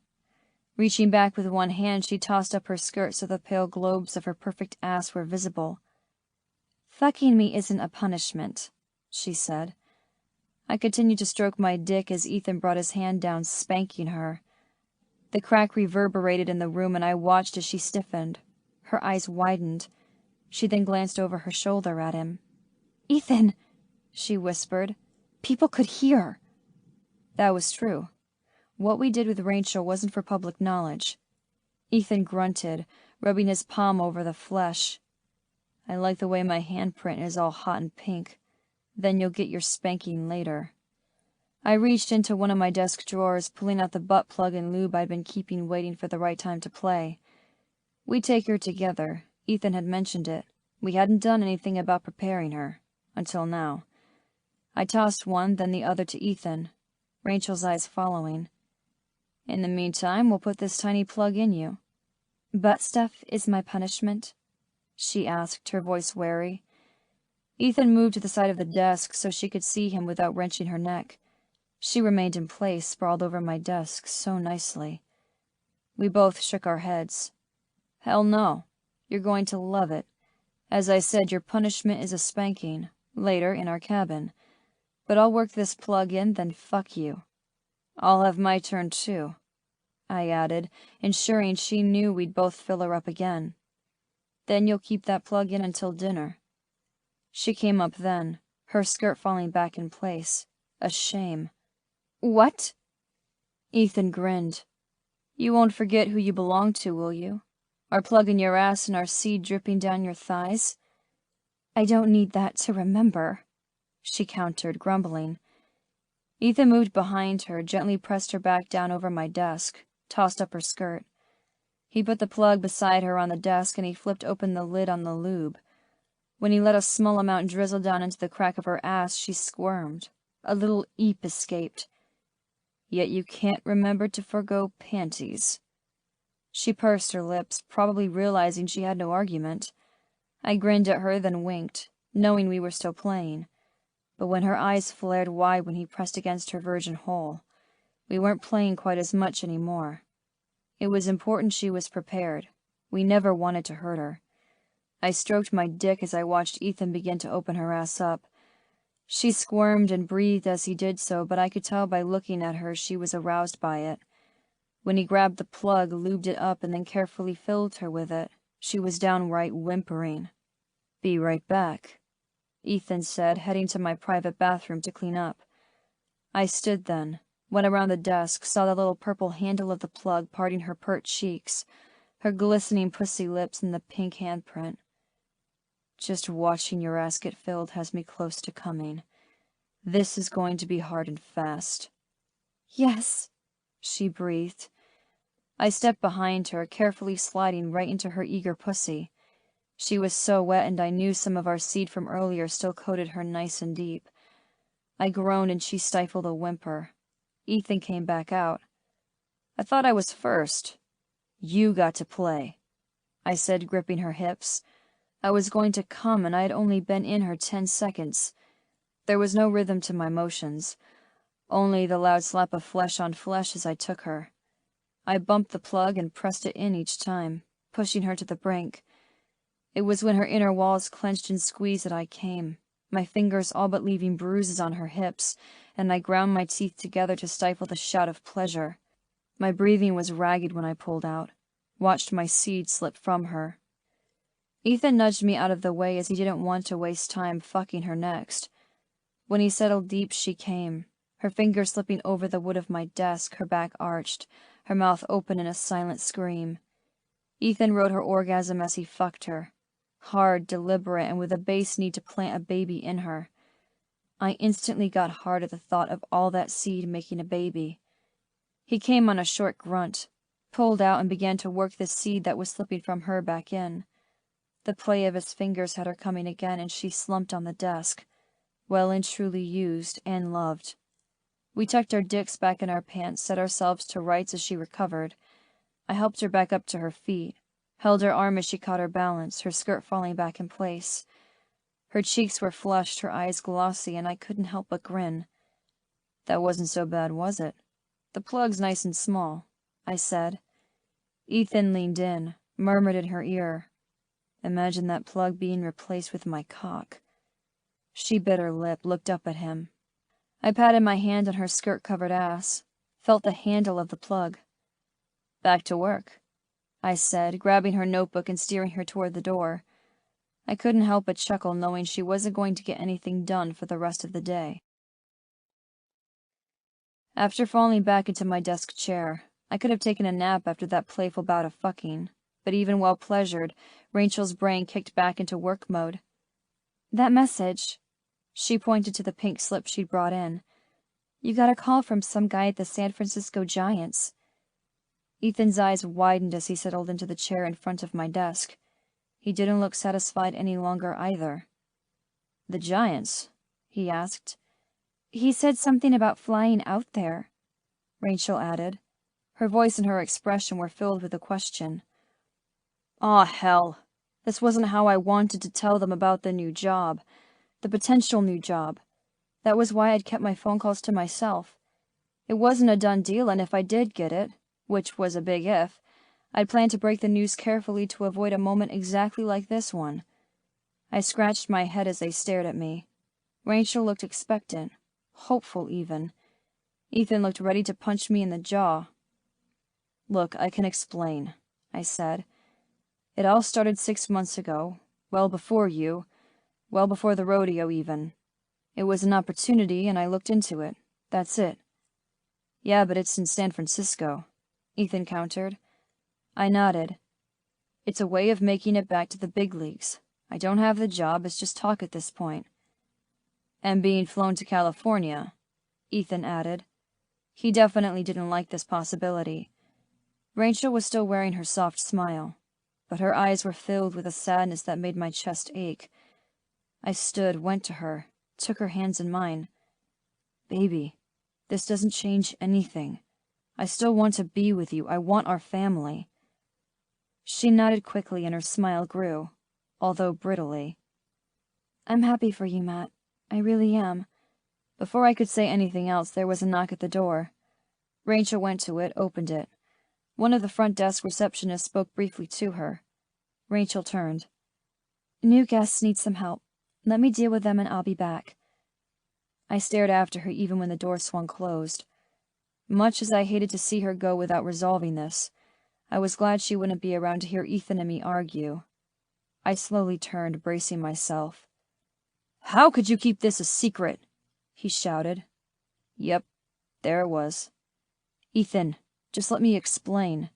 Reaching back with one hand, she tossed up her skirt so the pale globes of her perfect ass were visible. Fucking me isn't a punishment, she said. I continued to stroke my dick as Ethan brought his hand down, spanking her. The crack reverberated in the room, and I watched as she stiffened. Her eyes widened. She then glanced over her shoulder at him. Ethan, she whispered. People could hear. That was true. What we did with Rachel wasn't for public knowledge. Ethan grunted, rubbing his palm over the flesh. I like the way my handprint is all hot and pink. Then you'll get your spanking later. I reached into one of my desk drawers, pulling out the butt plug and lube I'd been keeping waiting for the right time to play. We'd take her together. Ethan had mentioned it. We hadn't done anything about preparing her. Until now. I tossed one, then the other to Ethan, Rachel's eyes following. In the meantime, we'll put this tiny plug in you. Butt stuff is my punishment? She asked, her voice wary. Ethan moved to the side of the desk so she could see him without wrenching her neck. She remained in place, sprawled over my desk so nicely. We both shook our heads. Hell no. You're going to love it. As I said, your punishment is a spanking, later in our cabin. But I'll work this plug in, then fuck you. I'll have my turn too, I added, ensuring she knew we'd both fill her up again. Then you'll keep that plug in until dinner. She came up then, her skirt falling back in place. A shame. What? Ethan grinned. You won't forget who you belong to, will you? Our plug in your ass and our seed dripping down your thighs? I don't need that to remember, she countered, grumbling. Ethan moved behind her, gently pressed her back down over my desk, tossed up her skirt. He put the plug beside her on the desk and he flipped open the lid on the lube. When he let a small amount drizzle down into the crack of her ass, she squirmed. A little eep escaped. Yet you can't remember to forgo panties. She pursed her lips, probably realizing she had no argument. I grinned at her, then winked, knowing we were still playing. But when her eyes flared wide when he pressed against her virgin hole, we weren't playing quite as much anymore. It was important she was prepared. We never wanted to hurt her. I stroked my dick as I watched Ethan begin to open her ass up. She squirmed and breathed as he did so, but I could tell by looking at her she was aroused by it. When he grabbed the plug, lubed it up, and then carefully filled her with it, she was downright whimpering. Be right back, Ethan said, heading to my private bathroom to clean up. I stood then, went around the desk, saw the little purple handle of the plug parting her pert cheeks, her glistening pussy lips, and the pink handprint. Just watching your ass get filled has me close to coming. This is going to be hard and fast. Yes, she breathed. I stepped behind her, carefully sliding right into her eager pussy. She was so wet, and I knew some of our seed from earlier still coated her nice and deep. I groaned, and she stifled a whimper. Ethan came back out. I thought I was first. You got to play, I said, gripping her hips. I was going to come, and I had only been in her 10 seconds. There was no rhythm to my motions, only the loud slap of flesh on flesh as I took her. I bumped the plug and pressed it in each time, pushing her to the brink. It was when her inner walls clenched and squeezed that I came, my fingers all but leaving bruises on her hips, and I ground my teeth together to stifle the shout of pleasure. My breathing was ragged when I pulled out, watched my seed slip from her. Ethan nudged me out of the way as he didn't want to waste time fucking her next. When he settled deep, she came, her fingers slipping over the wood of my desk, her back arched, her mouth open in a silent scream. Ethan rode her orgasm as he fucked her, hard, deliberate, and with a base need to plant a baby in her. I instantly got hard at the thought of all that seed making a baby. He came on a short grunt, pulled out and began to work the seed that was slipping from her back in. The play of his fingers had her coming again, and she slumped on the desk, well and truly used and loved. We tucked our dicks back in our pants, set ourselves to rights as she recovered. I helped her back up to her feet, held her arm as she caught her balance, her skirt falling back in place. Her cheeks were flushed, her eyes glossy, and I couldn't help but grin. That wasn't so bad, was it? The plug's nice and small, I said. Ethan leaned in, murmured in her ear. Imagine that plug being replaced with my cock. She bit her lip, looked up at him. I patted my hand on her skirt-covered ass, felt the handle of the plug. Back to work, I said, grabbing her notebook and steering her toward the door. I couldn't help but chuckle, knowing she wasn't going to get anything done for the rest of the day. After falling back into my desk chair, I could have taken a nap after that playful bout of fucking, but even while pleasured, Rachel's brain kicked back into work mode. That message, she pointed to the pink slip she'd brought in. You got a call from some guy at the San Francisco Giants. Ethan's eyes widened as he settled into the chair in front of my desk. He didn't look satisfied any longer either. The Giants? He asked. He said something about flying out there, Rachel added. Her voice and her expression were filled with a question. Aw, hell. This wasn't how I wanted to tell them about the new job. The potential new job. That was why I'd kept my phone calls to myself. It wasn't a done deal, and if I did get it, which was a big if, I'd planned to break the news carefully to avoid a moment exactly like this one. I scratched my head as they stared at me. Rachel looked expectant, hopeful even. Ethan looked ready to punch me in the jaw. "Look, I can explain," I said. "It all started 6 months ago, well before you, well before the rodeo even. It was an opportunity, and I looked into it. That's it." "Yeah, but it's in San Francisco," Ethan countered. I nodded. "It's a way of making it back to the big leagues. I don't have the job, it's just talk at this point." "And being flown to California," Ethan added. He definitely didn't like this possibility. Rachel was still wearing her soft smile, but her eyes were filled with a sadness that made my chest ache. I stood, went to her, took her hands in mine. "Baby, this doesn't change anything. I still want to be with you. I want our family." She nodded quickly and her smile grew, although brittly. "I'm happy for you, Matt. I really am." Before I could say anything else, there was a knock at the door. Rachel went to it, opened it. One of the front desk receptionists spoke briefly to her. Rachel turned. "New guests need some help. Let me deal with them and I'll be back." I stared after her even when the door swung closed. Much as I hated to see her go without resolving this, I was glad she wouldn't be around to hear Ethan and me argue. I slowly turned, bracing myself. "How could you keep this a secret?" he shouted. Yep, there it was. "Ethan, just let me explain."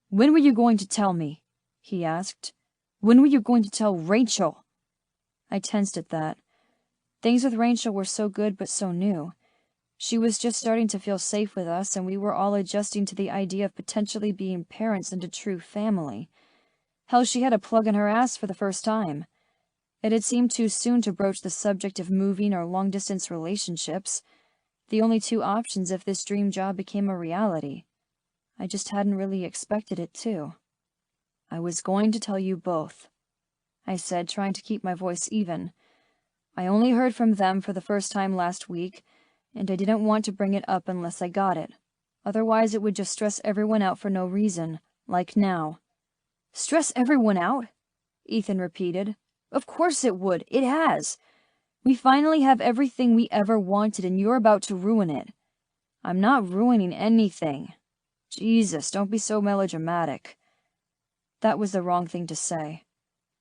"When were you going to tell me?" he asked. "When were you going to tell Rachel?" I tensed at that. Things with Rachel were so good but so new. She was just starting to feel safe with us, and we were all adjusting to the idea of potentially being parents and a true family. Hell, she had a plug in her ass for the first time. It had seemed too soon to broach the subject of moving or long-distance relationships, the only two options if this dream job became a reality. I just hadn't really expected it to. "I was going to tell you both," I said, trying to keep my voice even. "I only heard from them for the first time last week, and I didn't want to bring it up unless I got it. Otherwise it would just stress everyone out for no reason, like now." "Stress everyone out?" Ethan repeated. "Of course it would. It has. We finally have everything we ever wanted, and you're about to ruin it." "I'm not ruining anything." "Jesus, don't be so melodramatic." That was the wrong thing to say.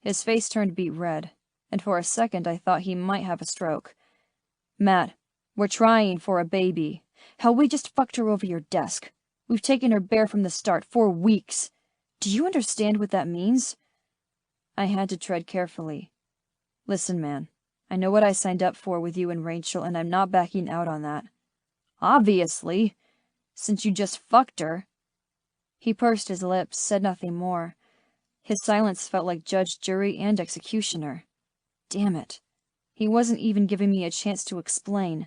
His face turned beet red, and for a second I thought he might have a stroke. "Matt, we're trying for a baby. Hell, we just fucked her over your desk. We've taken her bare from the start, 4 weeks. Do you understand what that means?" I had to tread carefully. "Listen, man, I know what I signed up for with you and Rachel, and I'm not backing out on that." "Obviously, since you just fucked her." He pursed his lips, said nothing more. His silence felt like judge, jury, and executioner. Damn it. He wasn't even giving me a chance to explain.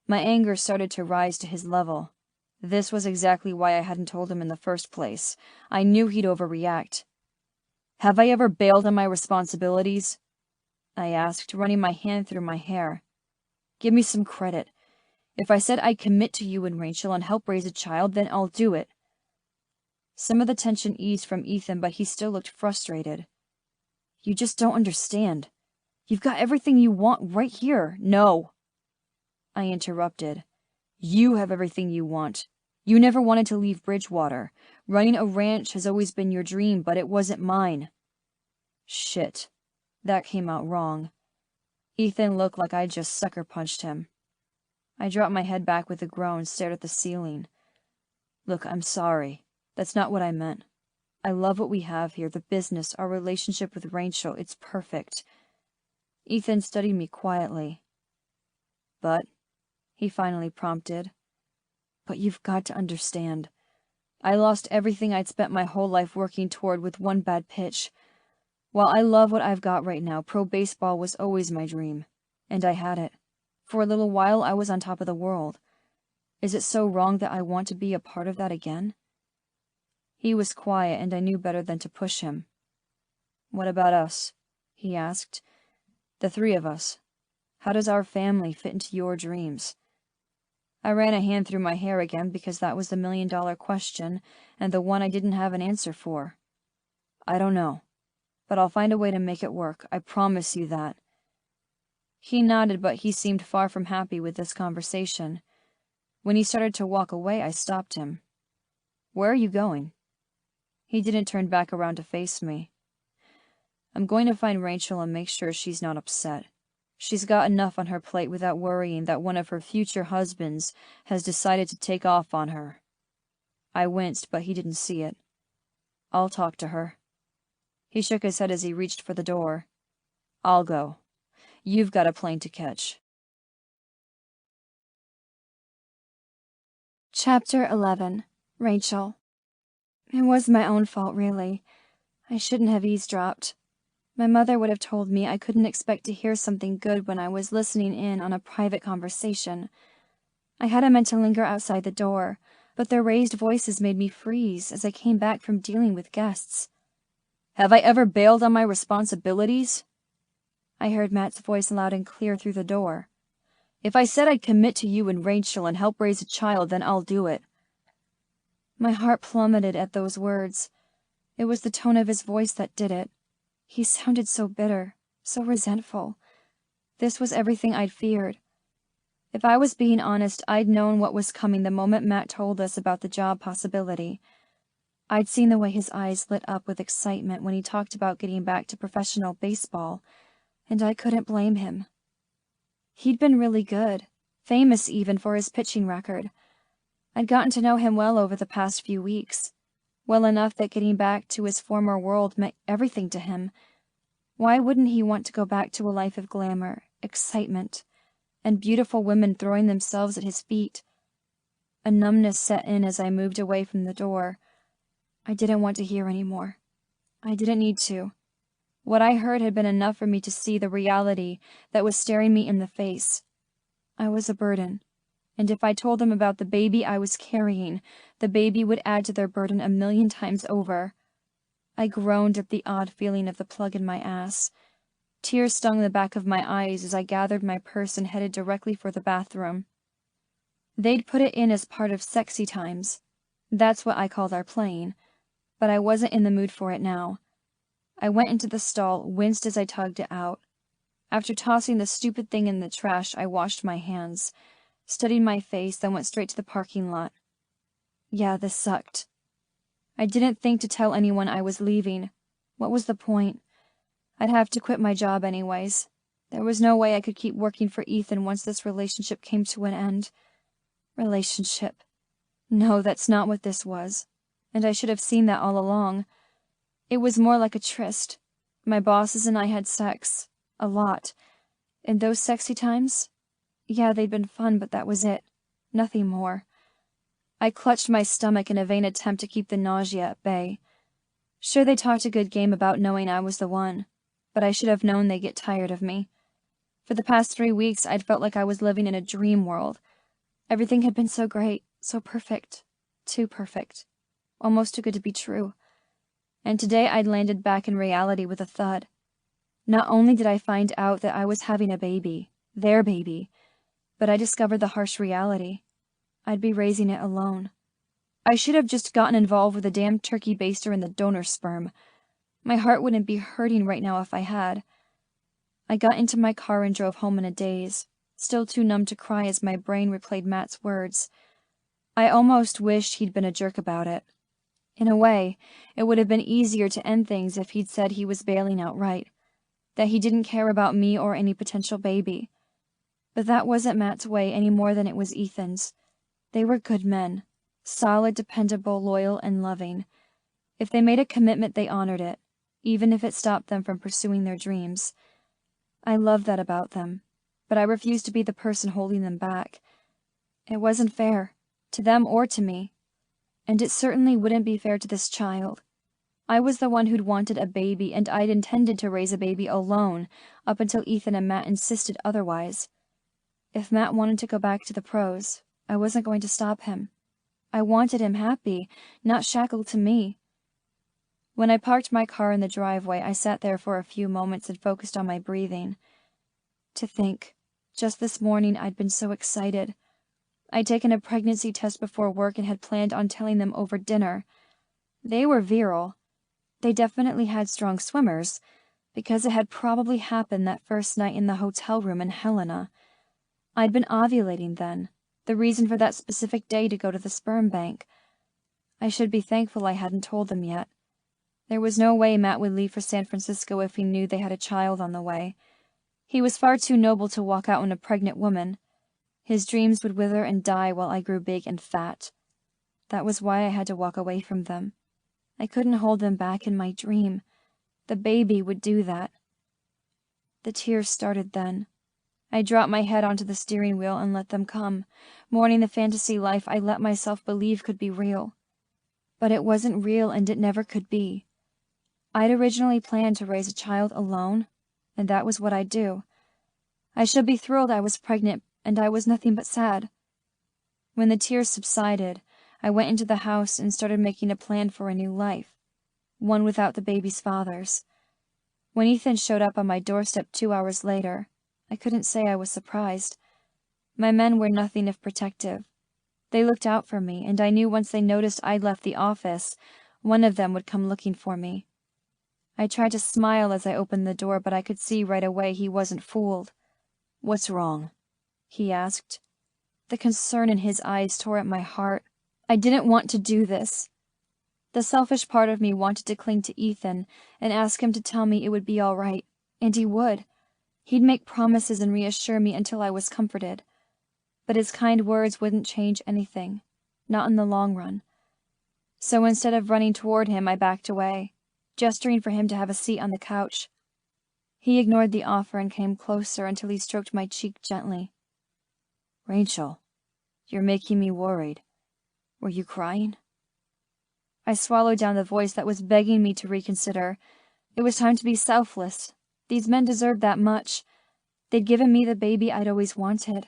My anger started to rise to his level. This was exactly why I hadn't told him in the first place. I knew he'd overreact. "Have I ever bailed on my responsibilities?" I asked, running my hand through my hair. "Give me some credit. If I said I'd commit to you and Rachel and help raise a child, then I'll do it." Some of the tension eased from Ethan, but he still looked frustrated. "You just don't understand. You've got everything you want right here." "No," I interrupted. "You have everything you want. You never wanted to leave Bridgewater. Running a ranch has always been your dream, but it wasn't mine." Shit. That came out wrong. Ethan looked like I'd just sucker punched him. I dropped my head back with a groan, stared at the ceiling. "Look, I'm sorry. That's not what I meant. I love what we have here, the business, our relationship with Rachel. It's perfect." Ethan studied me quietly. "But," he finally prompted, "but you've got to understand. I lost everything I'd spent my whole life working toward with one bad pitch. While I love what I've got right now, pro baseball was always my dream. And I had it. For a little while, I was on top of the world. Is it so wrong that I want to be a part of that again?" He was quiet, and I knew better than to push him. "What about us?" he asked. "The 3 of us. How does our family fit into your dreams? I ran a hand through my hair again because that was the million-dollar question and the one I didn't have an answer for. I don't know, but I'll find a way to make it work. I promise you that. He nodded, but he seemed far from happy with this conversation. When he started to walk away, I stopped him. Where are you going? He didn't turn back around to face me. I'm going to find Rachel and make sure she's not upset. She's got enough on her plate without worrying that one of her future husbands has decided to take off on her. I winced, but he didn't see it. I'll talk to her. He shook his head as he reached for the door. I'll go. You've got a plane to catch. Chapter 11. Rachel. It was my own fault, really. I shouldn't have eavesdropped. My mother would have told me I couldn't expect to hear something good when I was listening in on a private conversation. I hadn't meant to linger outside the door, but their raised voices made me freeze as I came back from dealing with guests. Have I ever bailed on my responsibilities? I heard Matt's voice loud and clear through the door. If I said I'd commit to you and Rachel and help raise a child, then I'll do it. My heart plummeted at those words. It was the tone of his voice that did it. He sounded so bitter, so resentful. This was everything I'd feared. If I was being honest, I'd known what was coming the moment Matt told us about the job possibility. I'd seen the way his eyes lit up with excitement when he talked about getting back to professional baseball, and I couldn't blame him. He'd been really good, famous even for his pitching record. I'd gotten to know him well over the past few weeks, well enough that getting back to his former world meant everything to him. Why wouldn't he want to go back to a life of glamour, excitement, and beautiful women throwing themselves at his feet? A numbness set in as I moved away from the door. I didn't want to hear any more. I didn't need to. What I heard had been enough for me to see the reality that was staring me in the face. I was a burden, and if I told them about the baby I was carrying, the baby would add to their burden 1,000,000 times over. I groaned at the odd feeling of the plug in my ass. Tears stung the back of my eyes as I gathered my purse and headed directly for the bathroom. They'd put it in as part of sexy times. That's what I called our playing, but I wasn't in the mood for it now. I went into the stall, winced as I tugged it out. After tossing the stupid thing in the trash, I washed my hands, studied my face, then went straight to the parking lot. Yeah, this sucked. I didn't think to tell anyone I was leaving. What was the point? I'd have to quit my job anyways. There was no way I could keep working for Ethan once this relationship came to an end. Relationship. No, that's not what this was, and I should have seen that all along. It was more like a tryst. My bosses and I had sex. A lot. In those sexy times? Yeah, they'd been fun, but that was it. Nothing more. I clutched my stomach in a vain attempt to keep the nausea at bay. Sure, they talked a good game about knowing I was the one, but I should have known they'd get tired of me. For the past 3 weeks, I'd felt like I was living in a dream world. Everything had been so great, so perfect. Too perfect. Almost too good to be true. And today I'd landed back in reality with a thud. Not only did I find out that I was having a baby, their baby, but I discovered the harsh reality. I'd be raising it alone. I should have just gotten involved with the damn turkey baster and the donor sperm. My heart wouldn't be hurting right now if I had. I got into my car and drove home in a daze, still too numb to cry as my brain replayed Matt's words. I almost wished he'd been a jerk about it. In a way, it would have been easier to end things if he'd said he was bailing outright, that he didn't care about me or any potential baby. But that wasn't Matt's way any more than it was Ethan's. They were good men, solid, dependable, loyal, and loving. If they made a commitment, they honored it, even if it stopped them from pursuing their dreams. I loved that about them, but I refused to be the person holding them back. It wasn't fair, to them or to me. And it certainly wouldn't be fair to this child. I was the one who'd wanted a baby, and I'd intended to raise a baby alone up until Ethan and Matt insisted otherwise. If Matt wanted to go back to the pros, I wasn't going to stop him. I wanted him happy, not shackled to me. When I parked my car in the driveway, I sat there for a few moments and focused on my breathing. To think, Just this morning I'd been so excited. I'd taken a pregnancy test before work and had planned on telling them over dinner. They were virile. They definitely had strong swimmers, because it had probably happened that first night in the hotel room in Helena. I'd been ovulating then, the reason for that specific day to go to the sperm bank. I should be thankful I hadn't told them yet. There was no way Matt would leave for San Francisco if he knew they had a child on the way. He was far too noble to walk out on a pregnant woman. His dreams would wither and die while I grew big and fat. That was why I had to walk away from them. I couldn't hold them back in my dream. The baby would do that. The tears started then. I dropped my head onto the steering wheel and let them come, mourning the fantasy life I let myself believe could be real. But it wasn't real, and it never could be. I'd originally planned to raise a child alone, and that was what I'd do. I should be thrilled I was pregnant, and I was nothing but sad. When the tears subsided, I went into the house and started making a plan for a new life, one without the baby's fathers. When Ethan showed up on my doorstep 2 hours later, I couldn't say I was surprised. My men were nothing if protective. They looked out for me, and I knew once they noticed I'd left the office, one of them would come looking for me. I tried to smile as I opened the door, but I could see right away he wasn't fooled. "What's wrong?" he asked. The concern in his eyes tore at my heart. I didn't want to do this. The selfish part of me wanted to cling to Ethan and ask him to tell me it would be all right, and he would. He'd make promises and reassure me until I was comforted. But his kind words wouldn't change anything, not in the long run. So instead of running toward him, I backed away, gesturing for him to have a seat on the couch. He ignored the offer and came closer until he stroked my cheek gently. "Rachel, you're making me worried. Were you crying?" I swallowed down the voice that was begging me to reconsider. It was time to be selfless. These men deserved that much. They'd given me the baby I'd always wanted.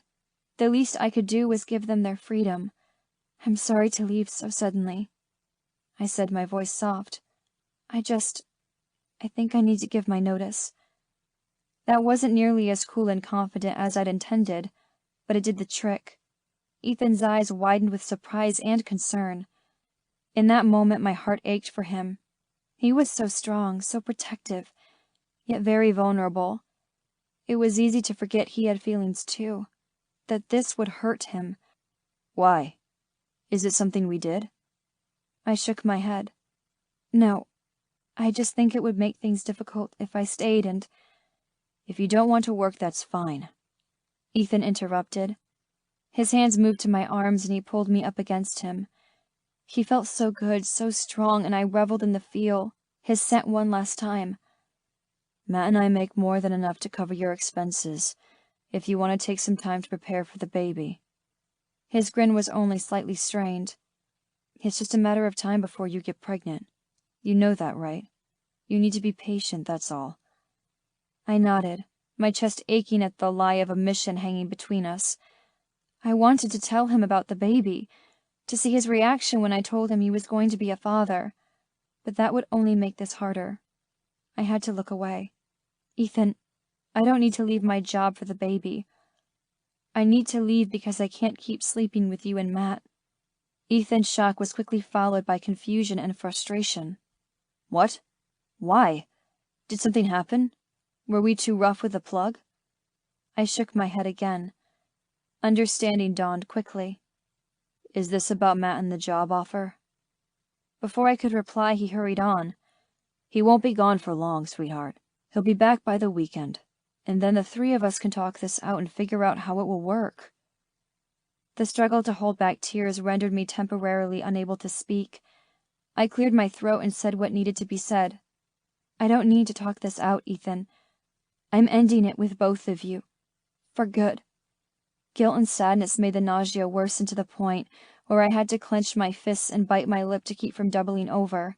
The least I could do was give them their freedom. "I'm sorry to leave so suddenly," I said, my voice soft. I think I need to give my notice." That wasn't nearly as cool and confident as I'd intended, but it did the trick. Ethan's eyes widened with surprise and concern. In that moment, my heart ached for him. He was so strong, so protective, yet very vulnerable. It was easy to forget he had feelings too, that this would hurt him. "Why? Is it something we did?" I shook my head. "No, I just think it would make things difficult if I stayed and—" "If you don't want to work, that's fine," Ethan interrupted. His hands moved to my arms and he pulled me up against him. He felt so good, so strong, and I reveled in the feel, his scent one last time. "Matt and I make more than enough to cover your expenses, if you want to take some time to prepare for the baby." His grin was only slightly strained. "It's just a matter of time before you get pregnant. You know that, right? You need to be patient, that's all." I nodded, my chest aching at the lie of a mission hanging between us. I wanted to tell him about the baby, to see his reaction when I told him he was going to be a father, but that would only make this harder. I had to look away. "Ethan, I don't need to leave my job for the baby. I need to leave because I can't keep sleeping with you and Matt." Ethan's shock was quickly followed by confusion and frustration. "What? Why? Did something happen? Were we too rough with the plug?" I shook my head again. Understanding dawned quickly. "Is this about Matt and the job offer?" Before I could reply, he hurried on. "He won't be gone for long, sweetheart. He'll be back by the weekend, and then the three of us can talk this out and figure out how it will work." The struggle to hold back tears rendered me temporarily unable to speak. I cleared my throat and said what needed to be said. "I don't need to talk this out, Ethan. I'm ending it with both of you. For good." Guilt and sadness made the nausea worsen to the point where I had to clench my fists and bite my lip to keep from doubling over.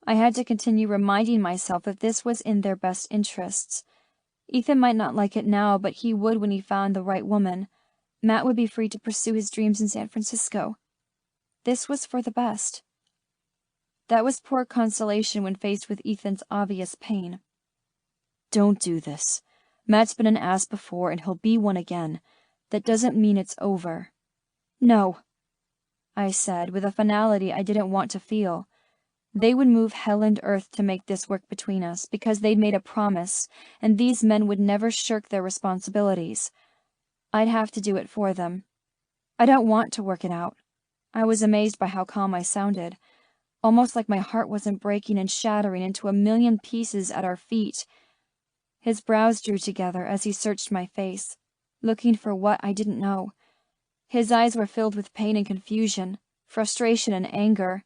I had to continue reminding myself that this was in their best interests. Ethan might not like it now, but he would when he found the right woman. Matt would be free to pursue his dreams in San Francisco. This was for the best. That was poor consolation when faced with Ethan's obvious pain. "Don't do this. Matt's been an ass before, and he'll be one again. That doesn't mean it's over." "No," I said, with a finality I didn't want to feel. They would move hell and earth to make this work between us, because they'd made a promise, and these men would never shirk their responsibilities. I'd have to do it for them. "I don't want to work it out." I was amazed by how calm I sounded, almost like my heart wasn't breaking and shattering into a million pieces at our feet. His brows drew together as he searched my face, looking for what I didn't know. His eyes were filled with pain and confusion, frustration and anger.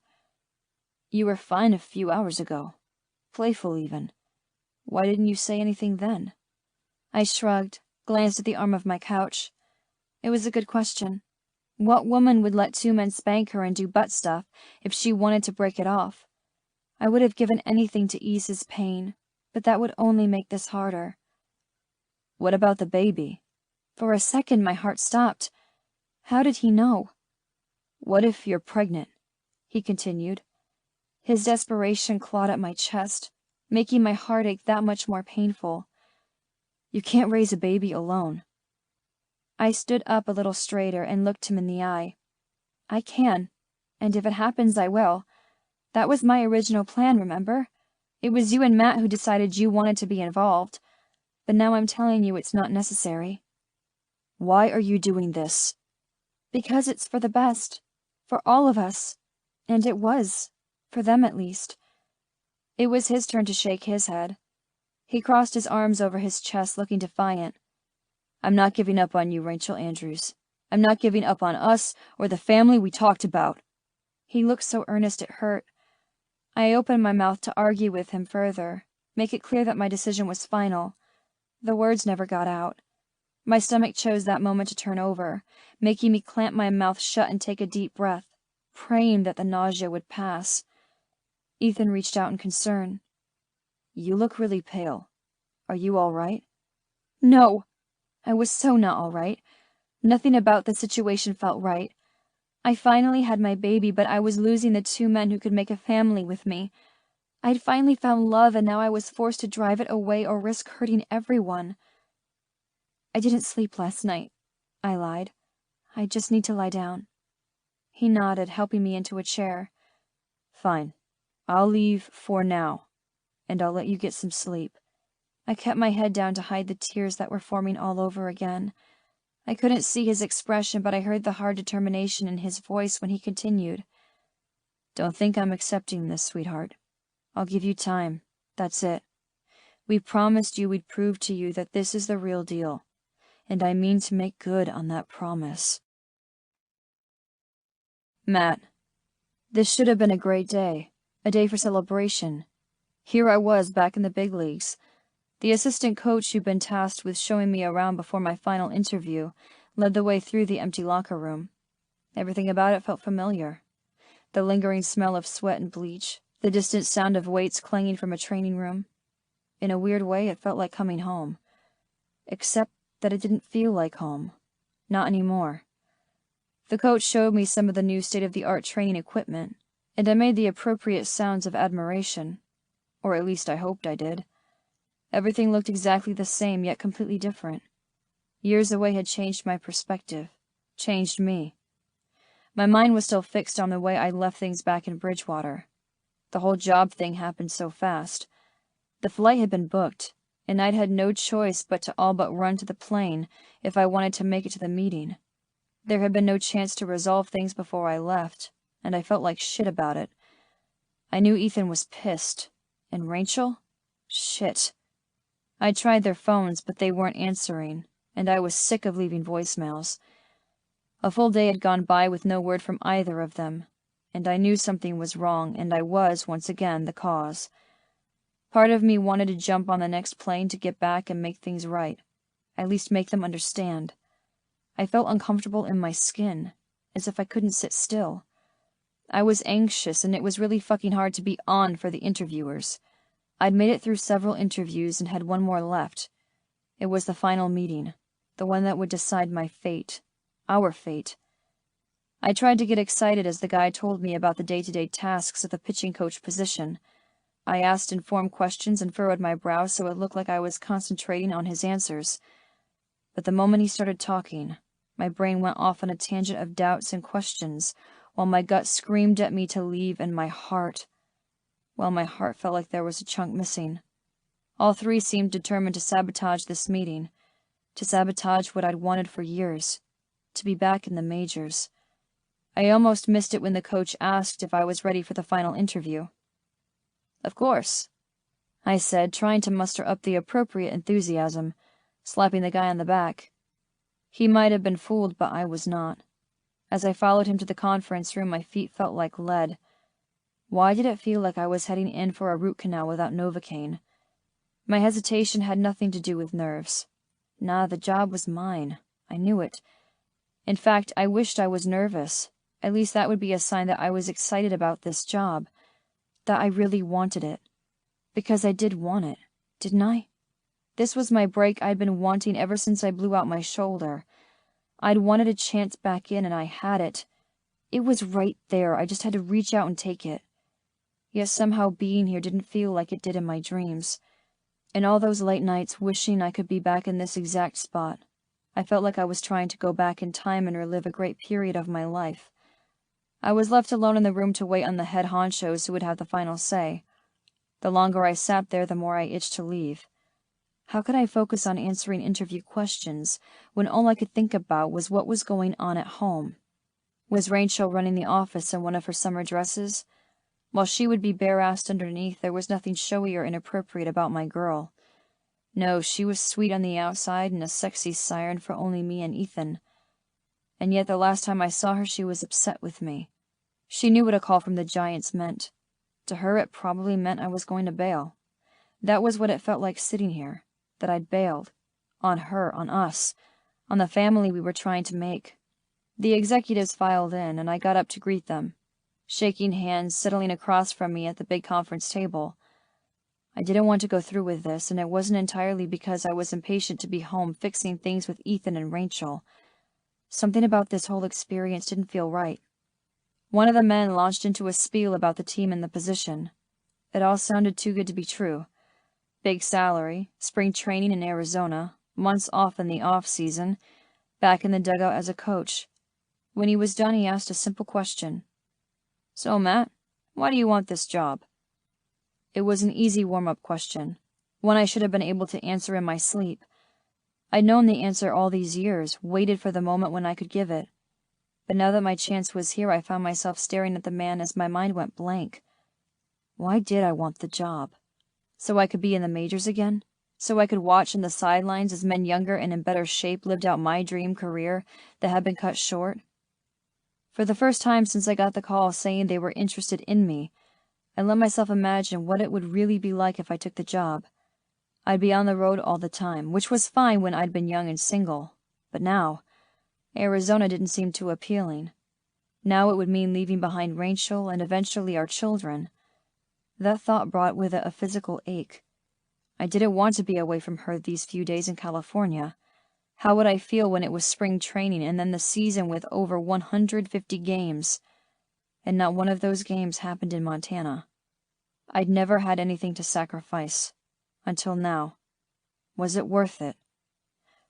"You were fine a few hours ago. Playful, even. Why didn't you say anything then?" I shrugged, glanced at the arm of my couch. It was a good question. What woman would let two men spank her and do butt stuff if she wanted to break it off? I would have given anything to ease his pain, but that would only make this harder. "What about the baby?" For a second my heart stopped. How did he know? "What if you're pregnant?" he continued. His desperation clawed at my chest, making my heartache that much more painful. "You can't raise a baby alone." I stood up a little straighter and looked him in the eye. "I can, and if it happens, I will. That was my original plan, remember? It was you and Matt who decided you wanted to be involved, but now I'm telling you it's not necessary." "Why are you doing this?" "Because it's for the best, for all of us, and it was, for them at least." It was his turn to shake his head. He crossed his arms over his chest, looking defiant. "I'm not giving up on you, Rachel Andrews. I'm not giving up on us or the family we talked about." He looked so earnest it hurt. I opened my mouth to argue with him further, make it clear that my decision was final. The words never got out. My stomach chose that moment to turn over, making me clamp my mouth shut and take a deep breath, praying that the nausea would pass. Ethan reached out in concern. "You look really pale. Are you all right?" "No." I was so not all right. Nothing about the situation felt right. I finally had my baby, but I was losing the two men who could make a family with me. I'd finally found love, and now I was forced to drive it away or risk hurting everyone. "I didn't sleep last night," I lied. "I just need to lie down." He nodded, helping me into a chair. "Fine. I'll leave for now, and I'll let you get some sleep." I kept my head down to hide the tears that were forming all over again. I couldn't see his expression, but I heard the hard determination in his voice when he continued. "Don't think I'm accepting this, sweetheart. I'll give you time. That's it. We promised you we'd prove to you that this is the real deal, and I mean to make good on that promise." Matt. This should have been a great day, a day for celebration. Here I was back in the big leagues. The assistant coach who'd been tasked with showing me around before my final interview led the way through the empty locker room. Everything about it felt familiar. The lingering smell of sweat and bleach, the distant sound of weights clanging from a training room. In a weird way, it felt like coming home. Except that it didn't feel like home. Not anymore. The coach showed me some of the new state-of-the-art training equipment, and I made the appropriate sounds of admiration. Or at least I hoped I did. Everything looked exactly the same, yet completely different. Years away had changed my perspective, changed me. My mind was still fixed on the way I'd left things back in Bridgewater. The whole job thing happened so fast. The flight had been booked, and I'd had no choice but to all but run to the plane if I wanted to make it to the meeting. There had been no chance to resolve things before I left, and I felt like shit about it. I knew Ethan was pissed, and Rachel? Shit. I tried their phones, but they weren't answering, and I was sick of leaving voicemails. A full day had gone by with no word from either of them, and I knew something was wrong, and I was, once again, the cause. Part of me wanted to jump on the next plane to get back and make things right, at least make them understand. I felt uncomfortable in my skin, as if I couldn't sit still. I was anxious, and it was really fucking hard to be on for the interviewers. I'd made it through several interviews and had one more left. It was the final meeting, the one that would decide my fate, our fate. I tried to get excited as the guy told me about the day-to-day tasks of the pitching coach position. I asked informed questions and furrowed my brow so it looked like I was concentrating on his answers. But the moment he started talking, my brain went off on a tangent of doubts and questions, while my gut screamed at me to leave, and my heart felt like there was a chunk missing. All three seemed determined to sabotage this meeting, to sabotage what I'd wanted for years, to be back in the majors. I almost missed it when the coach asked if I was ready for the final interview. "Of course," I said, trying to muster up the appropriate enthusiasm, slapping the guy on the back. He might have been fooled, but I was not. As I followed him to the conference room, my feet felt like lead. Why did it feel like I was heading in for a root canal without Novocaine? My hesitation had nothing to do with nerves. Nah, the job was mine. I knew it. In fact, I wished I was nervous. At least that would be a sign that I was excited about this job, that I really wanted it. Because I did want it, didn't I? This was my break I'd been wanting ever since I blew out my shoulder. I'd wanted a chance back in, and I had it. It was right there. I just had to reach out and take it. Yet somehow being here didn't feel like it did in my dreams. In all those late nights wishing I could be back in this exact spot, I felt like I was trying to go back in time and relive a great period of my life. I was left alone in the room to wait on the head honchos who would have the final say. The longer I sat there, the more I itched to leave. How could I focus on answering interview questions when all I could think about was what was going on at home? Was Rachel running the office in one of her summer dresses? While she would be bare-assed underneath, there was nothing showy or inappropriate about my girl. No, she was sweet on the outside and a sexy siren for only me and Ethan. And yet the last time I saw her, she was upset with me. She knew what a call from the Giants meant. To her, it probably meant I was going to bail. That was what it felt like sitting here, that I'd bailed. On her, on us, on the family we were trying to make. The executives filed in, and I got up to greet them, shaking hands, settling across from me at the big conference table. I didn't want to go through with this, and it wasn't entirely because I was impatient to be home fixing things with Ethan and Rachel. Something about this whole experience didn't feel right. One of the men launched into a spiel about the team and the position. It all sounded too good to be true. Big salary, spring training in Arizona, months off in the off-season, back in the dugout as a coach. When he was done, he asked a simple question. "So, Matt, why do you want this job?" It was an easy warm-up question, one I should have been able to answer in my sleep. I'd known the answer all these years, waited for the moment when I could give it. But now that my chance was here, I found myself staring at the man as my mind went blank. Why did I want the job? So I could be in the majors again? So I could watch on the sidelines as men younger and in better shape lived out my dream career that had been cut short? For the first time since I got the call saying they were interested in me, I let myself imagine what it would really be like if I took the job. I'd be on the road all the time, which was fine when I'd been young and single. But now, Arizona didn't seem too appealing. Now it would mean leaving behind Rachel and eventually our children. That thought brought with it a physical ache. I didn't want to be away from her these few days in California. How would I feel when it was spring training and then the season with over 150 games? And not one of those games happened in Montana. I'd never had anything to sacrifice. Until now. Was it worth it?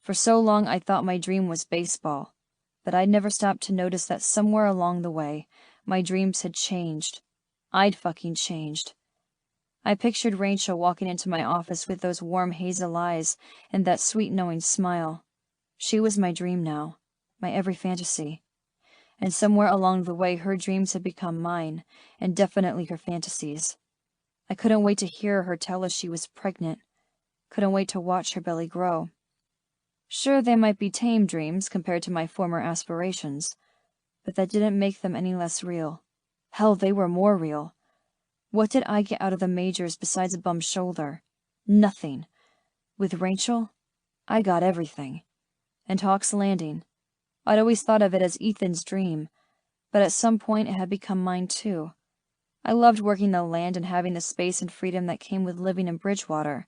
For so long I thought my dream was baseball, but I'd never stopped to notice that somewhere along the way, my dreams had changed. I'd fucking changed. I pictured Rachel walking into my office with those warm hazel eyes and that sweet knowing smile. She was my dream now, my every fantasy. And somewhere along the way her dreams had become mine, and definitely her fantasies. I couldn't wait to hear her tell us she was pregnant. Couldn't wait to watch her belly grow. Sure, they might be tame dreams compared to my former aspirations, but that didn't make them any less real. Hell, they were more real. What did I get out of the majors besides a bum shoulder? Nothing. With Rachel, I got everything. And Hawk's Landing. I'd always thought of it as Ethan's dream, but at some point it had become mine too. I loved working the land and having the space and freedom that came with living in Bridgewater.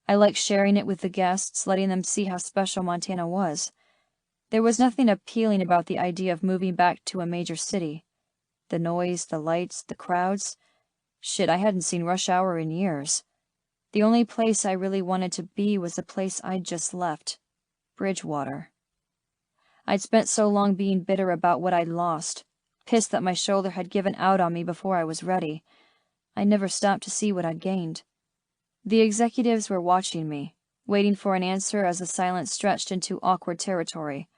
I liked sharing it with the guests, letting them see how special Montana was. There was nothing appealing about the idea of moving back to a major city. The noise, the lights, the crowds, Shit, I hadn't seen rush hour in years. The only place I really wanted to be was the place I'd just left, Bridgewater. I'd spent so long being bitter about what I'd lost, pissed that my shoulder had given out on me before I was ready. I never stopped to see what I'd gained. The executives were watching me, waiting for an answer as the silence stretched into awkward territory.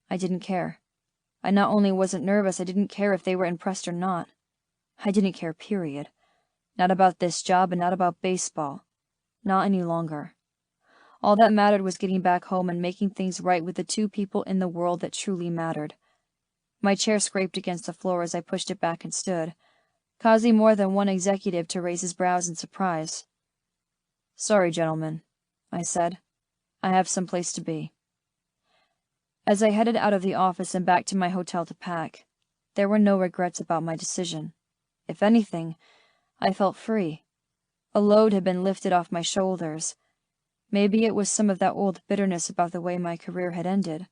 I didn't care. I not only wasn't nervous, I didn't care if they were impressed or not. I didn't care, period. Not about this job and not about baseball. Not any longer. All that mattered was getting back home and making things right with the two people in the world that truly mattered. My chair scraped against the floor as I pushed it back and stood, causing more than one executive to raise his brows in surprise. "Sorry, gentlemen," I said. "I have some place to be." As I headed out of the office and back to my hotel to pack, there were no regrets about my decision. If anything, I felt free. A load had been lifted off my shoulders. Maybe it was some of that old bitterness about the way my career had ended,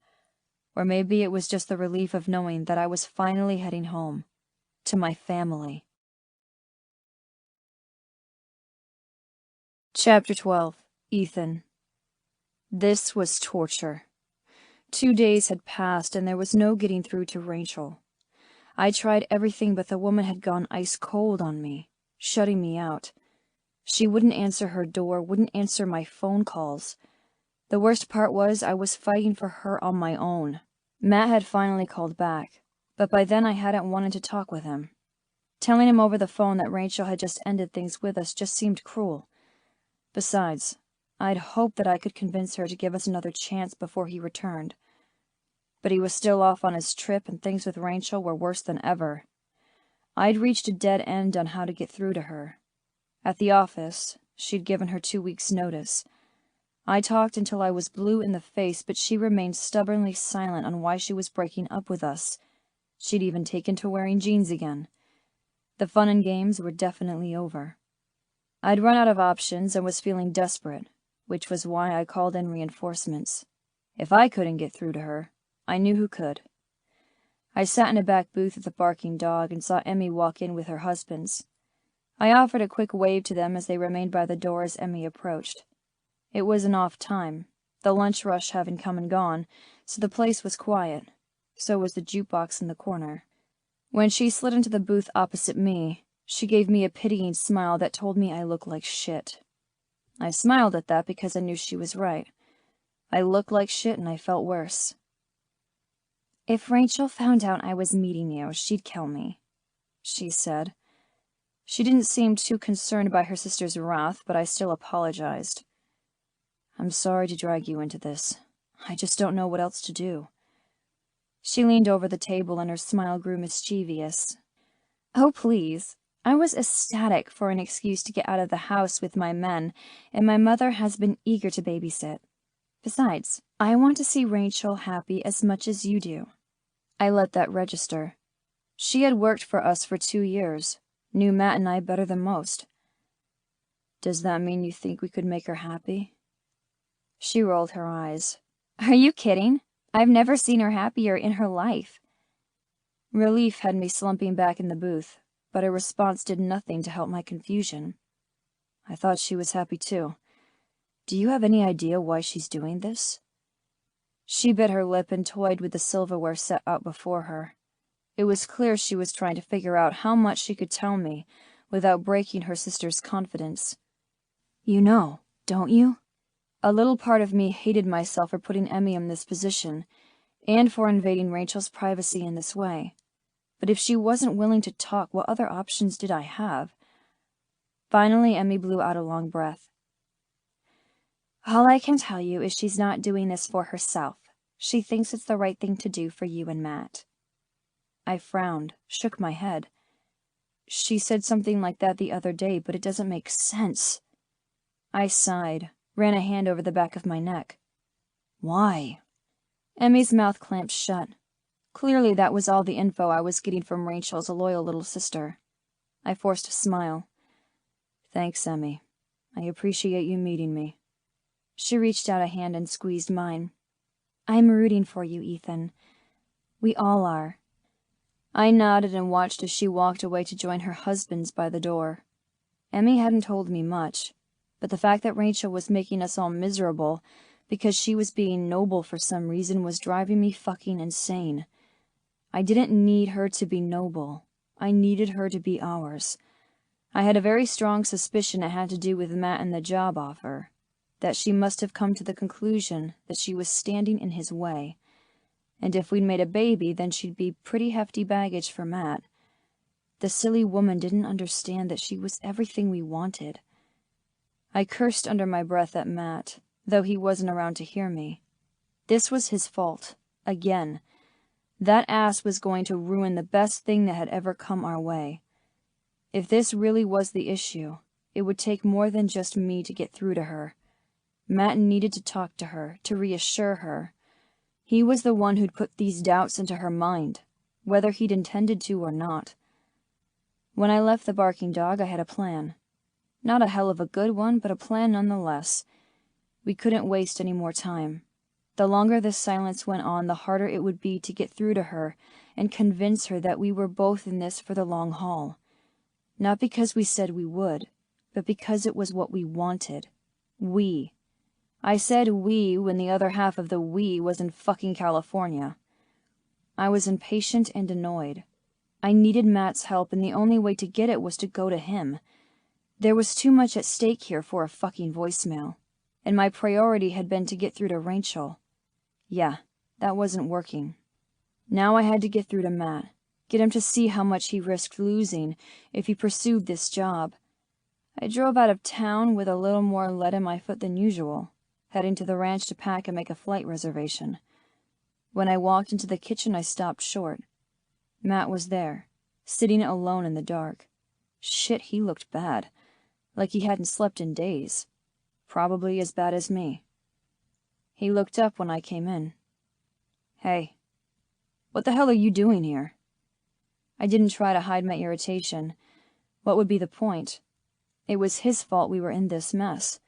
or maybe it was just the relief of knowing that I was finally heading home, to my family. Chapter 12. Ethan. This was torture. 2 days had passed and there was no getting through to Rachel. I tried everything, but the woman had gone ice cold on me, shutting me out. She wouldn't answer her door, wouldn't answer my phone calls. The worst part was I was fighting for her on my own. Matt had finally called back, but by then I hadn't wanted to talk with him. Telling him over the phone that Rachel had just ended things with us just seemed cruel. Besides, I'd hoped that I could convince her to give us another chance before he returned. But he was still off on his trip and things with Rachel were worse than ever. I'd reached a dead end on how to get through to her. At the office, she'd given her 2 weeks' notice. I talked until I was blue in the face, but she remained stubbornly silent on why she was breaking up with us. She'd even taken to wearing jeans again. The fun and games were definitely over. I'd run out of options and was feeling desperate, which was why I called in reinforcements. If I couldn't get through to her, I knew who could. I sat in a back booth with the barking dog and saw Emmy walk in with her husbands. I offered a quick wave to them as they remained by the door as Emmy approached. It was an off time, the lunch rush having come and gone, so the place was quiet. So was the jukebox in the corner. When she slid into the booth opposite me, she gave me a pitying smile that told me I looked like shit. I smiled at that because I knew she was right. I looked like shit and I felt worse. "If Rachel found out I was meeting you, she'd kill me," she said. She didn't seem too concerned by her sister's wrath, but I still apologized. "I'm sorry to drag you into this. I just don't know what else to do." She leaned over the table and her smile grew mischievous. "Oh, please. I was ecstatic for an excuse to get out of the house with my men, and my mother has been eager to babysit. Besides, I want to see Rachel happy as much as you do." I let that register. She had worked for us for 2 years, knew Matt and I better than most. "Does that mean you think we could make her happy?" She rolled her eyes. "Are you kidding? I've never seen her happier in her life." Relief had me slumping back in the booth, but her response did nothing to help my confusion. "I thought she was happy too. Do you have any idea why she's doing this?" She bit her lip and toyed with the silverware set out before her. It was clear she was trying to figure out how much she could tell me without breaking her sister's confidence. "You know, don't you?" A little part of me hated myself for putting Emmy in this position, and for invading Rachel's privacy in this way. But if she wasn't willing to talk, what other options did I have? Finally, Emmy blew out a long breath. "All I can tell you is she's not doing this for herself. She thinks it's the right thing to do for you and Matt." I frowned, shook my head. "She said something like that the other day, but it doesn't make sense." I sighed, ran a hand over the back of my neck. "Why?" Emmy's mouth clamped shut. Clearly that was all the info I was getting from Rachel's loyal little sister. I forced a smile. "Thanks, Emmy. I appreciate you meeting me." She reached out a hand and squeezed mine. "I'm rooting for you, Ethan. We all are." I nodded and watched as she walked away to join her husband's by the door. Emmy hadn't told me much, but the fact that Rachel was making us all miserable because she was being noble for some reason was driving me fucking insane. I didn't need her to be noble. I needed her to be ours. I had a very strong suspicion it had to do with Matt and the job offer, that she must have come to the conclusion that she was standing in his way. And if we'd made a baby, then she'd be pretty hefty baggage for Matt. The silly woman didn't understand that she was everything we wanted. I cursed under my breath at Matt, though he wasn't around to hear me. This was his fault, again. That ass was going to ruin the best thing that had ever come our way. If this really was the issue, it would take more than just me to get through to her. Matt needed to talk to her, to reassure her. He was the one who'd put these doubts into her mind, whether he'd intended to or not. When I left the barking dog, I had a plan. Not a hell of a good one, but a plan nonetheless. We couldn't waste any more time. The longer this silence went on, the harder it would be to get through to her and convince her that we were both in this for the long haul. Not because we said we would, but because it was what we wanted. We. I said we when the other half of the we was in fucking California. I was impatient and annoyed. I needed Matt's help, and the only way to get it was to go to him. There was too much at stake here for a fucking voicemail, and my priority had been to get through to Rachel. Yeah, that wasn't working. Now I had to get through to Matt, get him to see how much he risked losing if he pursued this job. I drove out of town with a little more lead in my foot than usual, heading to the ranch to pack and make a flight reservation. When I walked into the kitchen, I stopped short. Matt was there, sitting alone in the dark. Shit, he looked bad, like he hadn't slept in days. Probably as bad as me. He looked up when I came in. Hey, what the hell are you doing here? I didn't try to hide my irritation. What would be the point? It was his fault we were in this mess.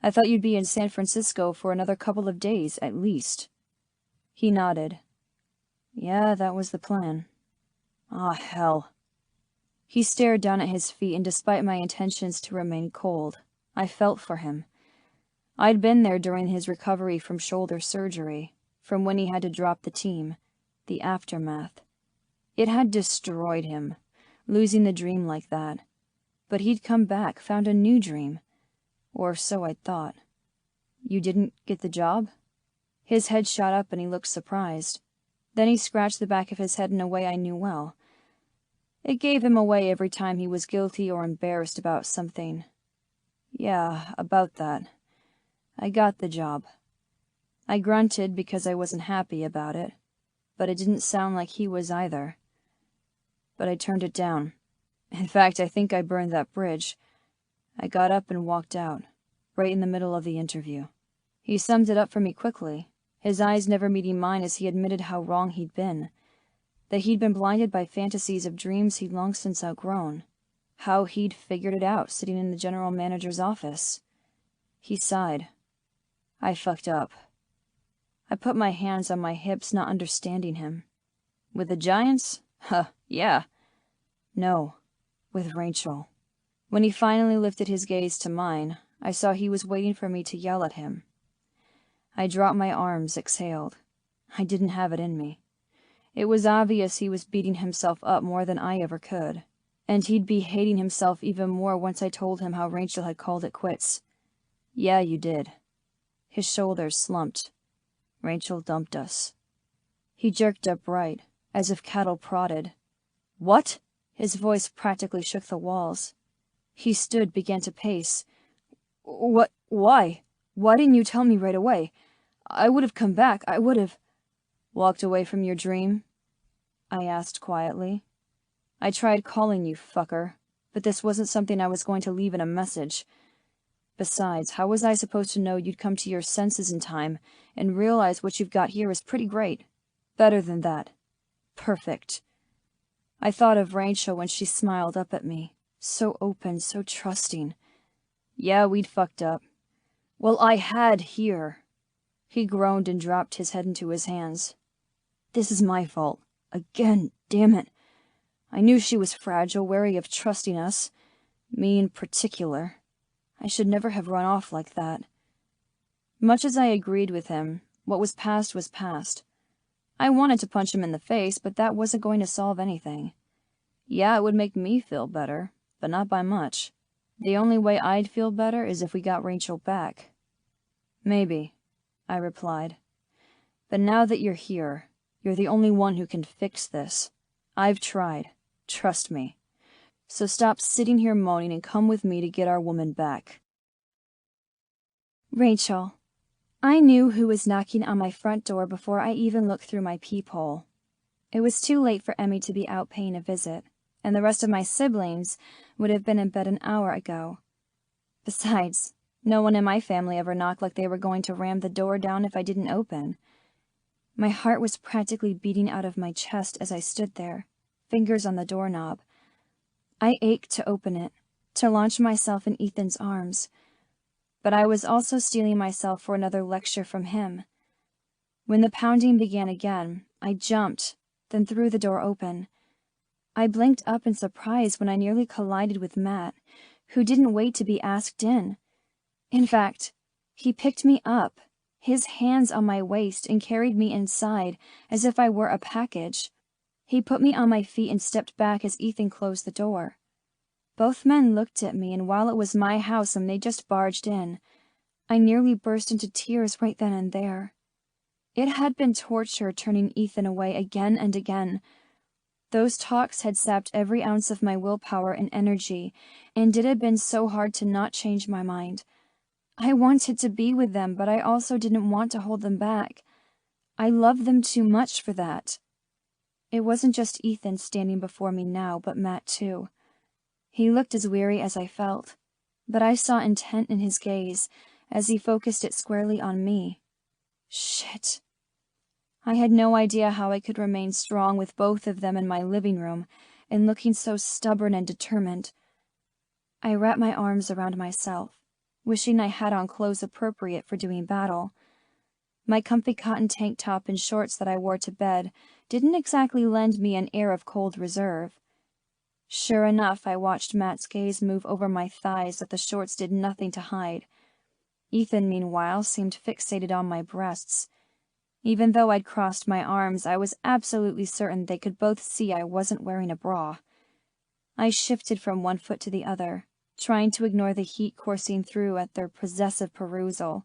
I thought you'd be in San Francisco for another couple of days, at least. He nodded. Yeah, that was the plan. Ah, hell. He stared down at his feet, and despite my intentions to remain cold, I felt for him. I'd been there during his recovery from shoulder surgery, from when he had to drop the team, the aftermath. It had destroyed him, losing the dream like that. But he'd come back, found a new dream. Or so I'd thought. You didn't get the job? His head shot up and he looked surprised. Then he scratched the back of his head in a way I knew well. It gave him away every time he was guilty or embarrassed about something. Yeah, about that. I got the job. I grunted because I wasn't happy about it, but it didn't sound like he was either. But I turned it down. In fact, I think I burned that bridge. I got up and walked out, right in the middle of the interview. He summed it up for me quickly, his eyes never meeting mine as he admitted how wrong he'd been. That he'd been blinded by fantasies of dreams he'd long since outgrown. How he'd figured it out sitting in the general manager's office. He sighed. I fucked up. I put my hands on my hips, not understanding him. With the Giants? Huh, yeah. No, with Rachel. When he finally lifted his gaze to mine, I saw he was waiting for me to yell at him. I dropped my arms, exhaled. I didn't have it in me. It was obvious he was beating himself up more than I ever could, and he'd be hating himself even more once I told him how Rachel had called it quits. Yeah, you did. His shoulders slumped. Rachel dumped us. He jerked upright, as if cattle prodded. What? His voice practically shook the walls. He stood, began to pace. What? Why? Why didn't you tell me right away? I would have come back. I would have... Walked away from your dream? I asked quietly. I tried calling you, fucker, but this wasn't something I was going to leave in a message. Besides, how was I supposed to know you'd come to your senses in time and realize what you've got here is pretty great? Better than that. Perfect. I thought of Rachel when she smiled up at me. So open, so trusting. Yeah, we'd fucked up. Well, I had here. He groaned and dropped his head into his hands. This is my fault. Again, damn it. I knew she was fragile, wary of trusting us. Me in particular. I should never have run off like that. Much as I agreed with him, what was past was past. I wanted to punch him in the face, but that wasn't going to solve anything. Yeah, it would make me feel better, but not by much. The only way I'd feel better is if we got Rachel back. Maybe, I replied. But now that you're here, you're the only one who can fix this. I've tried. Trust me. So stop sitting here moaning and come with me to get our woman back. Rachel. I knew who was knocking on my front door before I even looked through my peephole. It was too late for Emmy to be out paying a visit, and the rest of my siblings would have been in bed an hour ago. Besides, no one in my family ever knocked like they were going to ram the door down if I didn't open. My heart was practically beating out of my chest as I stood there, fingers on the doorknob. I ached to open it, to launch myself in Ethan's arms, but I was also steeling myself for another lecture from him. When the pounding began again, I jumped, then threw the door open. I blinked up in surprise when I nearly collided with Matt, who didn't wait to be asked in. In fact, he picked me up, his hands on my waist, and carried me inside as if I were a package. He put me on my feet and stepped back as Ethan closed the door. Both men looked at me, and while it was my house and they just barged in, I nearly burst into tears right then and there. It had been torture turning Ethan away again and again. Those talks had sapped every ounce of my willpower and energy, and it had been so hard to not change my mind. I wanted to be with them, but I also didn't want to hold them back. I loved them too much for that. It wasn't just Ethan standing before me now, but Matt too. He looked as weary as I felt, but I saw intent in his gaze as he focused it squarely on me. Shit. I had no idea how I could remain strong with both of them in my living room and looking so stubborn and determined. I wrapped my arms around myself, wishing I had on clothes appropriate for doing battle. My comfy cotton tank top and shorts that I wore to bed didn't exactly lend me an air of cold reserve. Sure enough, I watched Matt's gaze move over my thighs that the shorts did nothing to hide. Ethan, meanwhile, seemed fixated on my breasts. Even though I'd crossed my arms, I was absolutely certain they could both see I wasn't wearing a bra. I shifted from one foot to the other, trying to ignore the heat coursing through at their possessive perusal,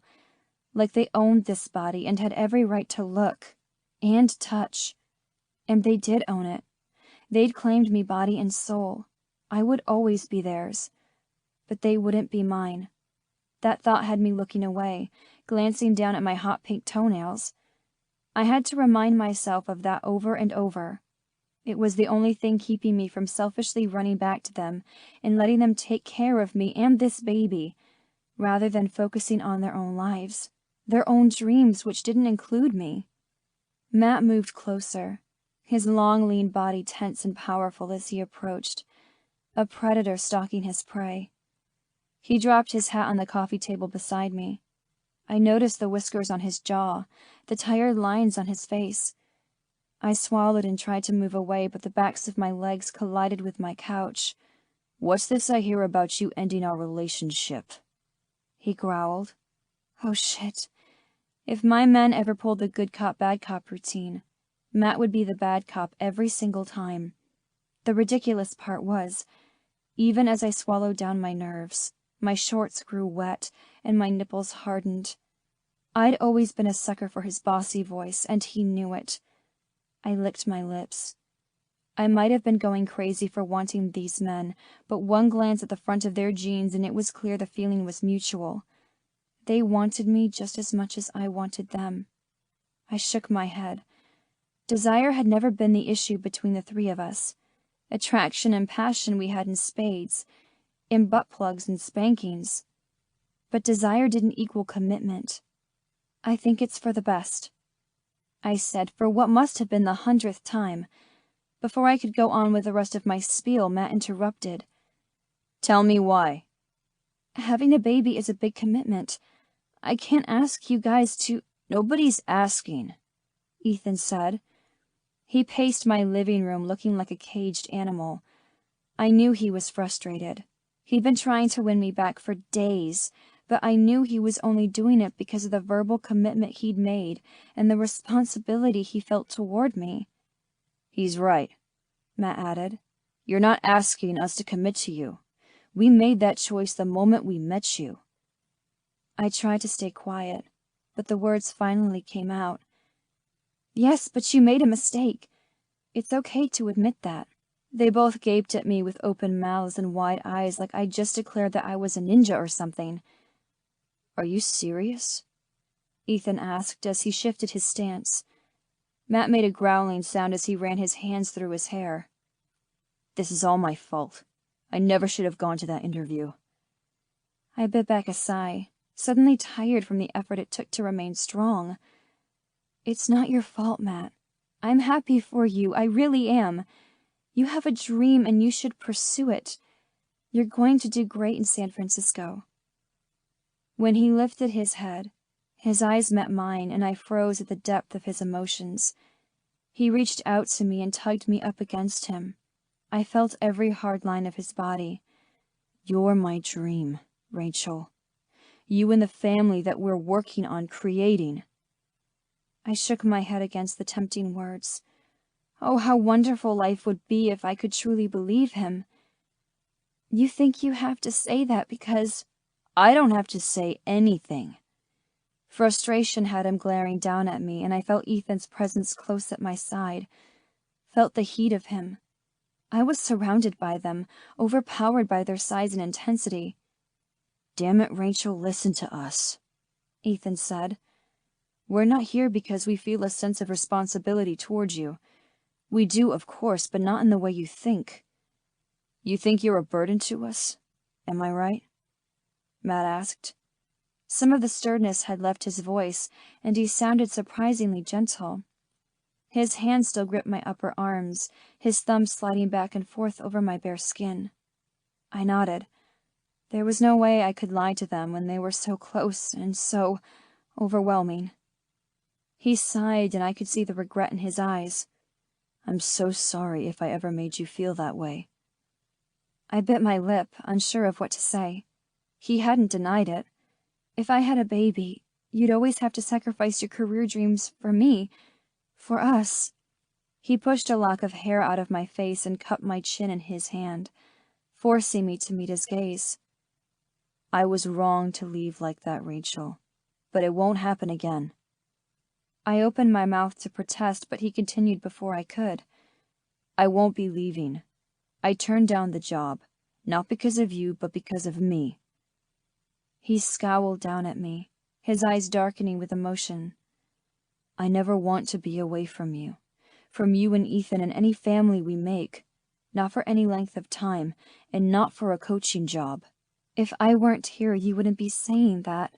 like they owned this body and had every right to look and touch. And they did own it. They'd claimed me body and soul. I would always be theirs. But they wouldn't be mine. That thought had me looking away, glancing down at my hot pink toenails. I had to remind myself of that over and over. It was the only thing keeping me from selfishly running back to them and letting them take care of me and this baby, rather than focusing on their own lives, their own dreams, which didn't include me. Matt moved closer, his long, lean body tense and powerful as he approached, a predator stalking his prey. He dropped his hat on the coffee table beside me. I noticed the whiskers on his jaw, the tired lines on his face. I swallowed and tried to move away, but the backs of my legs collided with my couch. "What's this I hear about you ending our relationship?" he growled. Oh shit. If my men ever pulled the good cop, bad cop routine, Matt would be the bad cop every single time. The ridiculous part was, even as I swallowed down my nerves, my shorts grew wet and my nipples hardened. I'd always been a sucker for his bossy voice, and he knew it. I licked my lips. I might have been going crazy for wanting these men, but one glance at the front of their jeans and it was clear the feeling was mutual. They wanted me just as much as I wanted them. I shook my head. Desire had never been the issue between the three of us. Attraction and passion we had in spades, in butt plugs and spankings. But desire didn't equal commitment. "I think it's for the best," I said, for what must have been the 100th time. Before I could go on with the rest of my spiel, Matt interrupted. "Tell me why." "Having a baby is a big commitment. I can't ask you guys to—" "Nobody's asking," Ethan said. He paced my living room looking like a caged animal. I knew he was frustrated. He'd been trying to win me back for days, but I knew he was only doing it because of the verbal commitment he'd made and the responsibility he felt toward me. He's right, Matt added. You're not asking us to commit to you. We made that choice the moment we met you. I tried to stay quiet, but the words finally came out. Yes, but you made a mistake. It's okay to admit that. They both gaped at me with open mouths and wide eyes like I'd just declared that I was a ninja or something. Are you serious? Ethan asked as he shifted his stance. Matt made a growling sound as he ran his hands through his hair. This is all my fault. I never should have gone to that interview. I bit back a sigh, suddenly tired from the effort it took to remain strong. It's not your fault, Matt. I'm happy for you, I really am. You have a dream and you should pursue it. You're going to do great in San Francisco. When he lifted his head, his eyes met mine and I froze at the depth of his emotions. He reached out to me and tugged me up against him. I felt every hard line of his body. You're my dream, Rachel. You and the family that we're working on creating. I shook my head against the tempting words. Oh, how wonderful life would be if I could truly believe him. You think you have to say that because... I don't have to say anything. Frustration had him glaring down at me, and I felt Ethan's presence close at my side. Felt the heat of him. I was surrounded by them, overpowered by their size and intensity. Damn it, Rachel, listen to us, Ethan said. We're not here because we feel a sense of responsibility towards you. We do, of course, but not in the way you think. You think you're a burden to us? Am I right? Matt asked. Some of the sternness had left his voice, and he sounded surprisingly gentle. His hand still gripped my upper arms, his thumbs sliding back and forth over my bare skin. I nodded. There was no way I could lie to them when they were so close and so overwhelming. He sighed, and I could see the regret in his eyes. I'm so sorry if I ever made you feel that way. I bit my lip, unsure of what to say. He hadn't denied it. If I had a baby, you'd always have to sacrifice your career dreams for me, for us. He pushed a lock of hair out of my face and cupped my chin in his hand, forcing me to meet his gaze. I was wrong to leave like that, Rachel, but it won't happen again. I opened my mouth to protest, but he continued before I could. I won't be leaving. I turned down the job, not because of you, but because of me. He scowled down at me, his eyes darkening with emotion. I never want to be away from you and Ethan and any family we make, not for any length of time, and not for a coaching job. If I weren't here, you wouldn't be saying that.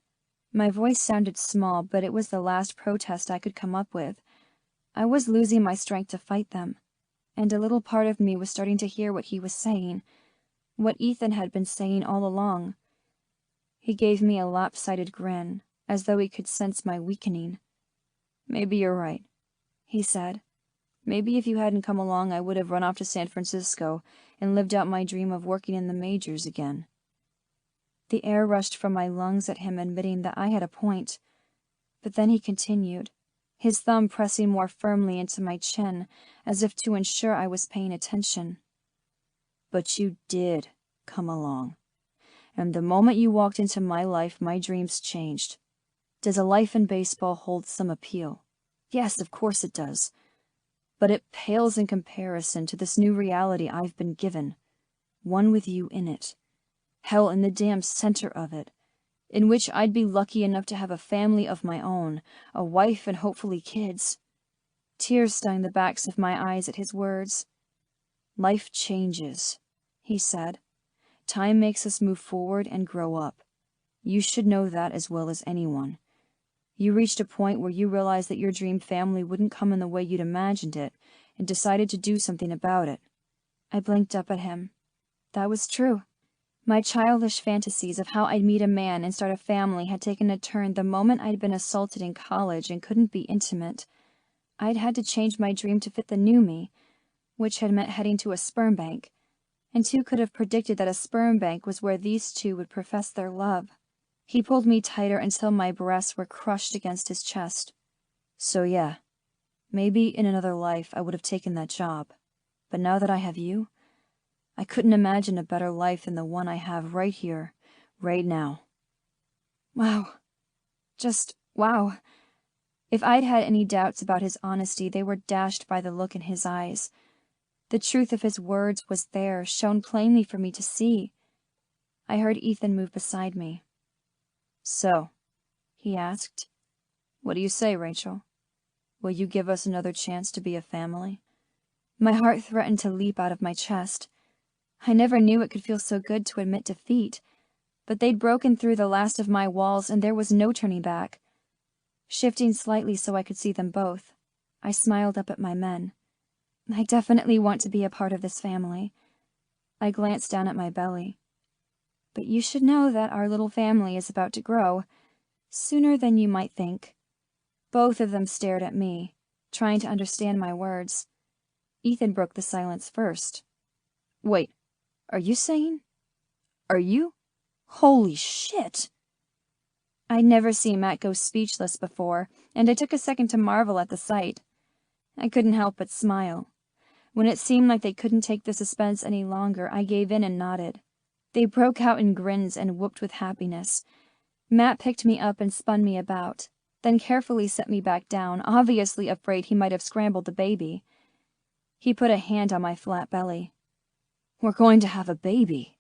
My voice sounded small, but it was the last protest I could come up with. I was losing my strength to fight them, and a little part of me was starting to hear what he was saying, what Ethan had been saying all along. He gave me a lopsided grin, as though he could sense my weakening. Maybe you're right, he said. Maybe if you hadn't come along, I would have run off to San Francisco and lived out my dream of working in the majors again. The air rushed from my lungs at him, admitting that I had a point. But then he continued, his thumb pressing more firmly into my chin, as if to ensure I was paying attention. But you did come along. And the moment you walked into my life, my dreams changed. Does a life in baseball hold some appeal? Yes, of course it does. But it pales in comparison to this new reality I've been given, one with you in it. Hell, in the damn center of it, in which I'd be lucky enough to have a family of my own, a wife and hopefully kids. Tears stung the backs of my eyes at his words. Life changes, he said. Time makes us move forward and grow up. You should know that as well as anyone. You reached a point where you realized that your dream family wouldn't come in the way you'd imagined it, and decided to do something about it. I blinked up at him. That was true. My childish fantasies of how I'd meet a man and start a family had taken a turn the moment I'd been assaulted in college and couldn't be intimate. I'd had to change my dream to fit the new me, which had meant heading to a sperm bank, and who could have predicted that a sperm bank was where these two would profess their love? He pulled me tighter until my breasts were crushed against his chest. So yeah, maybe in another life I would have taken that job, but now that I have you, I couldn't imagine a better life than the one I have right here, right now. Wow. Just wow. If I'd had any doubts about his honesty, they were dashed by the look in his eyes. The truth of his words was there, shown plainly for me to see. I heard Ethan move beside me. So, he asked, what do you say, Rachel? Will you give us another chance to be a family? My heart threatened to leap out of my chest. I never knew it could feel so good to admit defeat, but they'd broken through the last of my walls and there was no turning back. Shifting slightly so I could see them both, I smiled up at my men. I definitely want to be a part of this family. I glanced down at my belly. But you should know that our little family is about to grow, sooner than you might think. Both of them stared at me, trying to understand my words. Ethan broke the silence first. Wait, are you saying? Are you? Holy shit! I'd never seen Matt go speechless before, and I took a second to marvel at the sight. I couldn't help but smile. When it seemed like they couldn't take the suspense any longer, I gave in and nodded. They broke out in grins and whooped with happiness. Matt picked me up and spun me about, then carefully set me back down, obviously afraid he might have scrambled the baby. He put a hand on my flat belly. We're going to have a baby.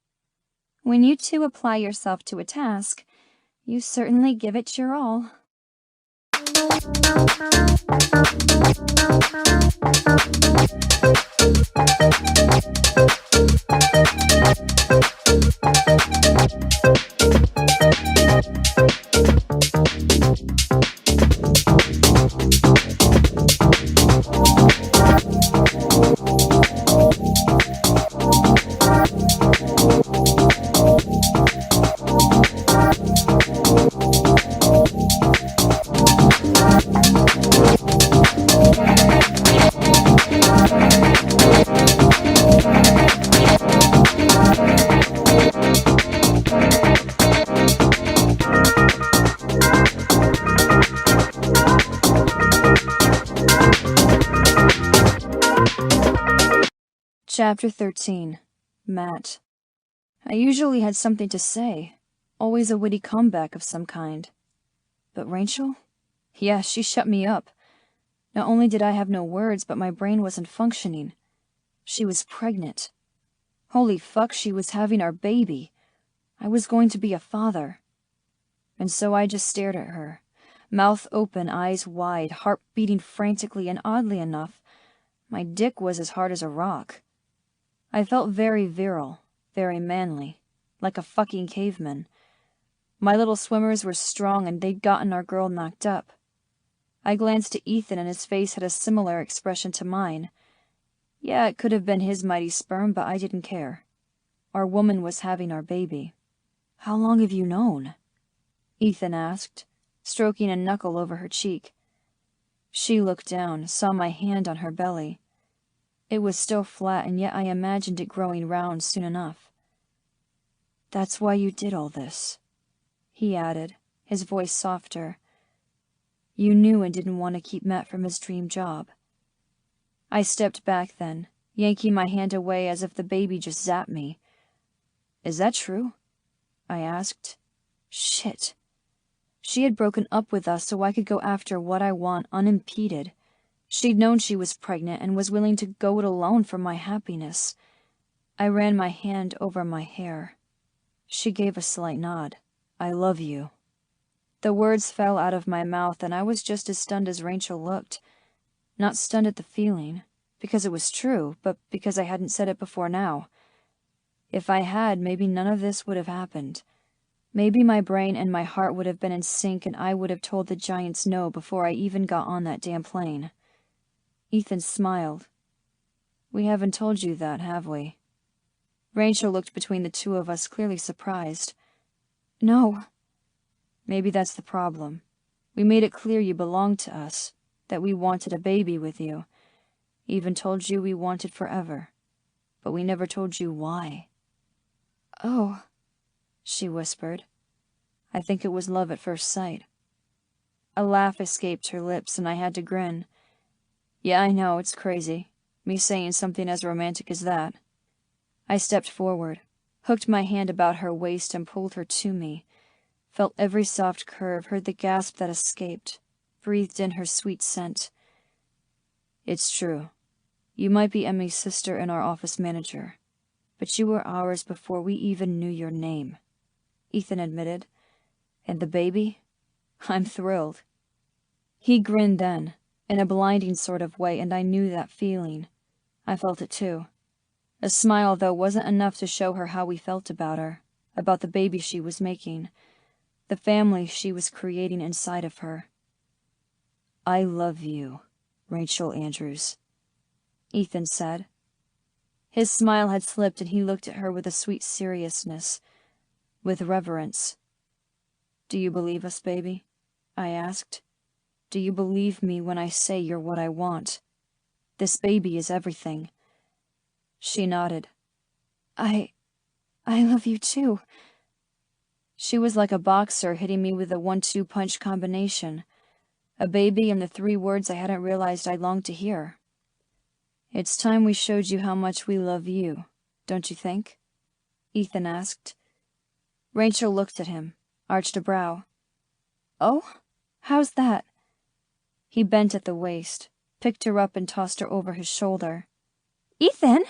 When you two apply yourself to a task, you certainly give it your all. Chapter 13. Matt. I usually had something to say, always a witty comeback of some kind. But Rachel? Yeah, she shut me up. Not only did I have no words, but my brain wasn't functioning. She was pregnant. Holy fuck, she was having our baby. I was going to be a father. And so I just stared at her, mouth open, eyes wide, heart beating frantically, and oddly enough, my dick was as hard as a rock. I felt very virile, very manly, like a fucking caveman. My little swimmers were strong and they'd gotten our girl knocked up. I glanced at Ethan and his face had a similar expression to mine. Yeah, it could have been his mighty sperm, but I didn't care. Our woman was having our baby. How long have you known? Ethan asked, stroking a knuckle over her cheek. She looked down, saw my hand on her belly. It was still flat, and yet I imagined it growing round soon enough. That's why you did all this, he added, his voice softer. You knew and didn't want to keep Matt from his dream job. I stepped back then, yanking my hand away as if the baby just zapped me. Is that true? I asked. Shit. She had broken up with us so I could go after what I want unimpeded. She'd known she was pregnant and was willing to go it alone for my happiness. I ran my hand over my hair. She gave a slight nod. I love you. The words fell out of my mouth and I was just as stunned as Rachel looked. Not stunned at the feeling, because it was true, but because I hadn't said it before now. If I had, maybe none of this would have happened. Maybe my brain and my heart would have been in sync and I would have told the giants no before I even got on that damn plane. Ethan smiled. We haven't told you that, have we? Rachel looked between the two of us, clearly surprised. No. Maybe that's the problem. We made it clear you belonged to us. that we wanted a baby with you. Even told you we wanted forever. But we never told you why." "Oh," she whispered. "I think it was love at first sight." A laugh escaped her lips, and I had to grin. "Yeah, I know, it's crazy, me saying something as romantic as that." I stepped forward, hooked my hand about her waist and pulled her to me, felt every soft curve, heard the gasp that escaped, breathed in her sweet scent. "It's true. You might be Emmy's sister and our office manager, but you were ours before we even knew your name," Ethan admitted. "And the baby? I'm thrilled." He grinned then, in a blinding sort of way, and I knew that feeling. I felt it too. A smile, though, wasn't enough to show her how we felt about her, about the baby she was making, the family she was creating inside of her. "I love you, Rachel Andrews," Ethan said. His smile had slipped, and he looked at her with a sweet seriousness, with reverence. "Do you believe us, baby?" I asked. "Do you believe me when I say you're what I want? This baby is everything." She nodded. I love you too." She was like a boxer hitting me with a 1-2 punch combination. A baby and the 3 words I hadn't realized I longed to hear. "It's time we showed you how much we love you, don't you think?" Ethan asked. Rachel looked at him, arched a brow. "Oh? How's that?" He bent at the waist, picked her up and tossed her over his shoulder. "Ethan!"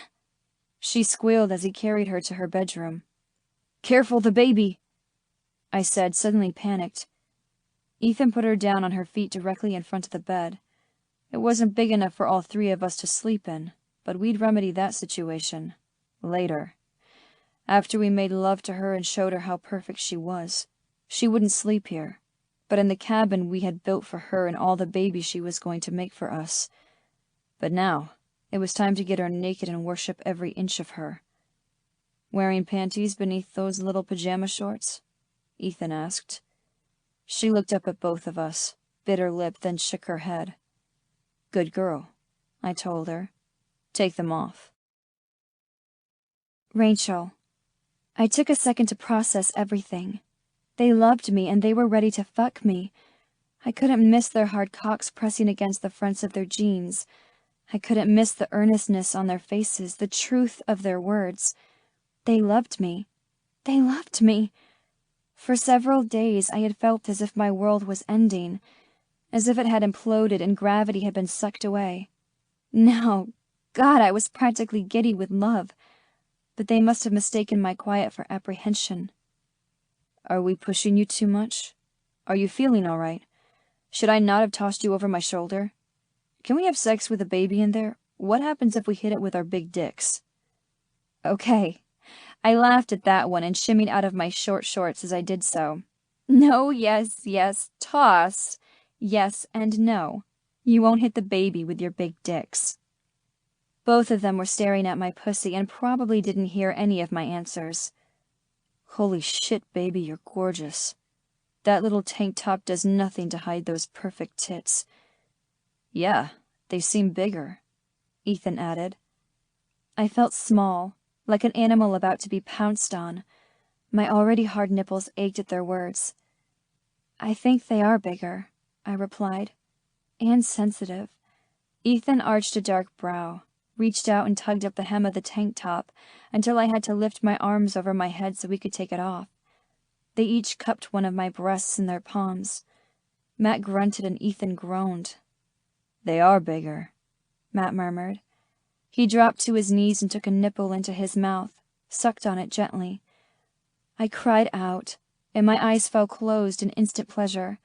She squealed as he carried her to her bedroom. "Careful, the baby!" I said, suddenly panicked. Ethan put her down on her feet directly in front of the bed. It wasn't big enough for all 3 of us to sleep in, but we'd remedy that situation later. After we made love to her and showed her how perfect she was. She wouldn't sleep here, but in the cabin we had built for her and all the baby she was going to make for us. But now, it was time to get her naked and worship every inch of her. "Wearing panties beneath those little pajama shorts?" Ethan asked. She looked up at both of us, bit her lip, then shook her head. "Good girl," I told her. "Take them off." "Rachel." I took a second to process everything. They loved me, and they were ready to fuck me. I couldn't miss their hard cocks pressing against the fronts of their jeans. I couldn't miss the earnestness on their faces, the truth of their words. They loved me. They loved me. For several days I had felt as if my world was ending, as if it had imploded and gravity had been sucked away. Now, God, I was practically giddy with love, but they must have mistaken my quiet for apprehension. "Are we pushing you too much? Are you feeling all right? Should I not have tossed you over my shoulder? Can we have sex with a baby in there? What happens if we hit it with our big dicks?" Okay. I laughed at that one and shimmied out of my short shorts as I did so. "No, yes, yes, toss. Yes and no. You won't hit the baby with your big dicks." Both of them were staring at my pussy and probably didn't hear any of my answers. "Holy shit, baby, you're gorgeous. That little tank top does nothing to hide those perfect tits." "Yeah, they seem bigger," Ethan added. I felt small, like an animal about to be pounced on. My already hard nipples ached at their words. "I think they are bigger," I replied. "And sensitive." Ethan arched a dark brow, reached out and tugged up the hem of the tank top until I had to lift my arms over my head so we could take it off. They each cupped one of my breasts in their palms. Matt grunted and Ethan groaned. "They are bigger," Matt murmured. He dropped to his knees and took a nipple into his mouth, sucked on it gently. I cried out, and my eyes fell closed in instant pleasure.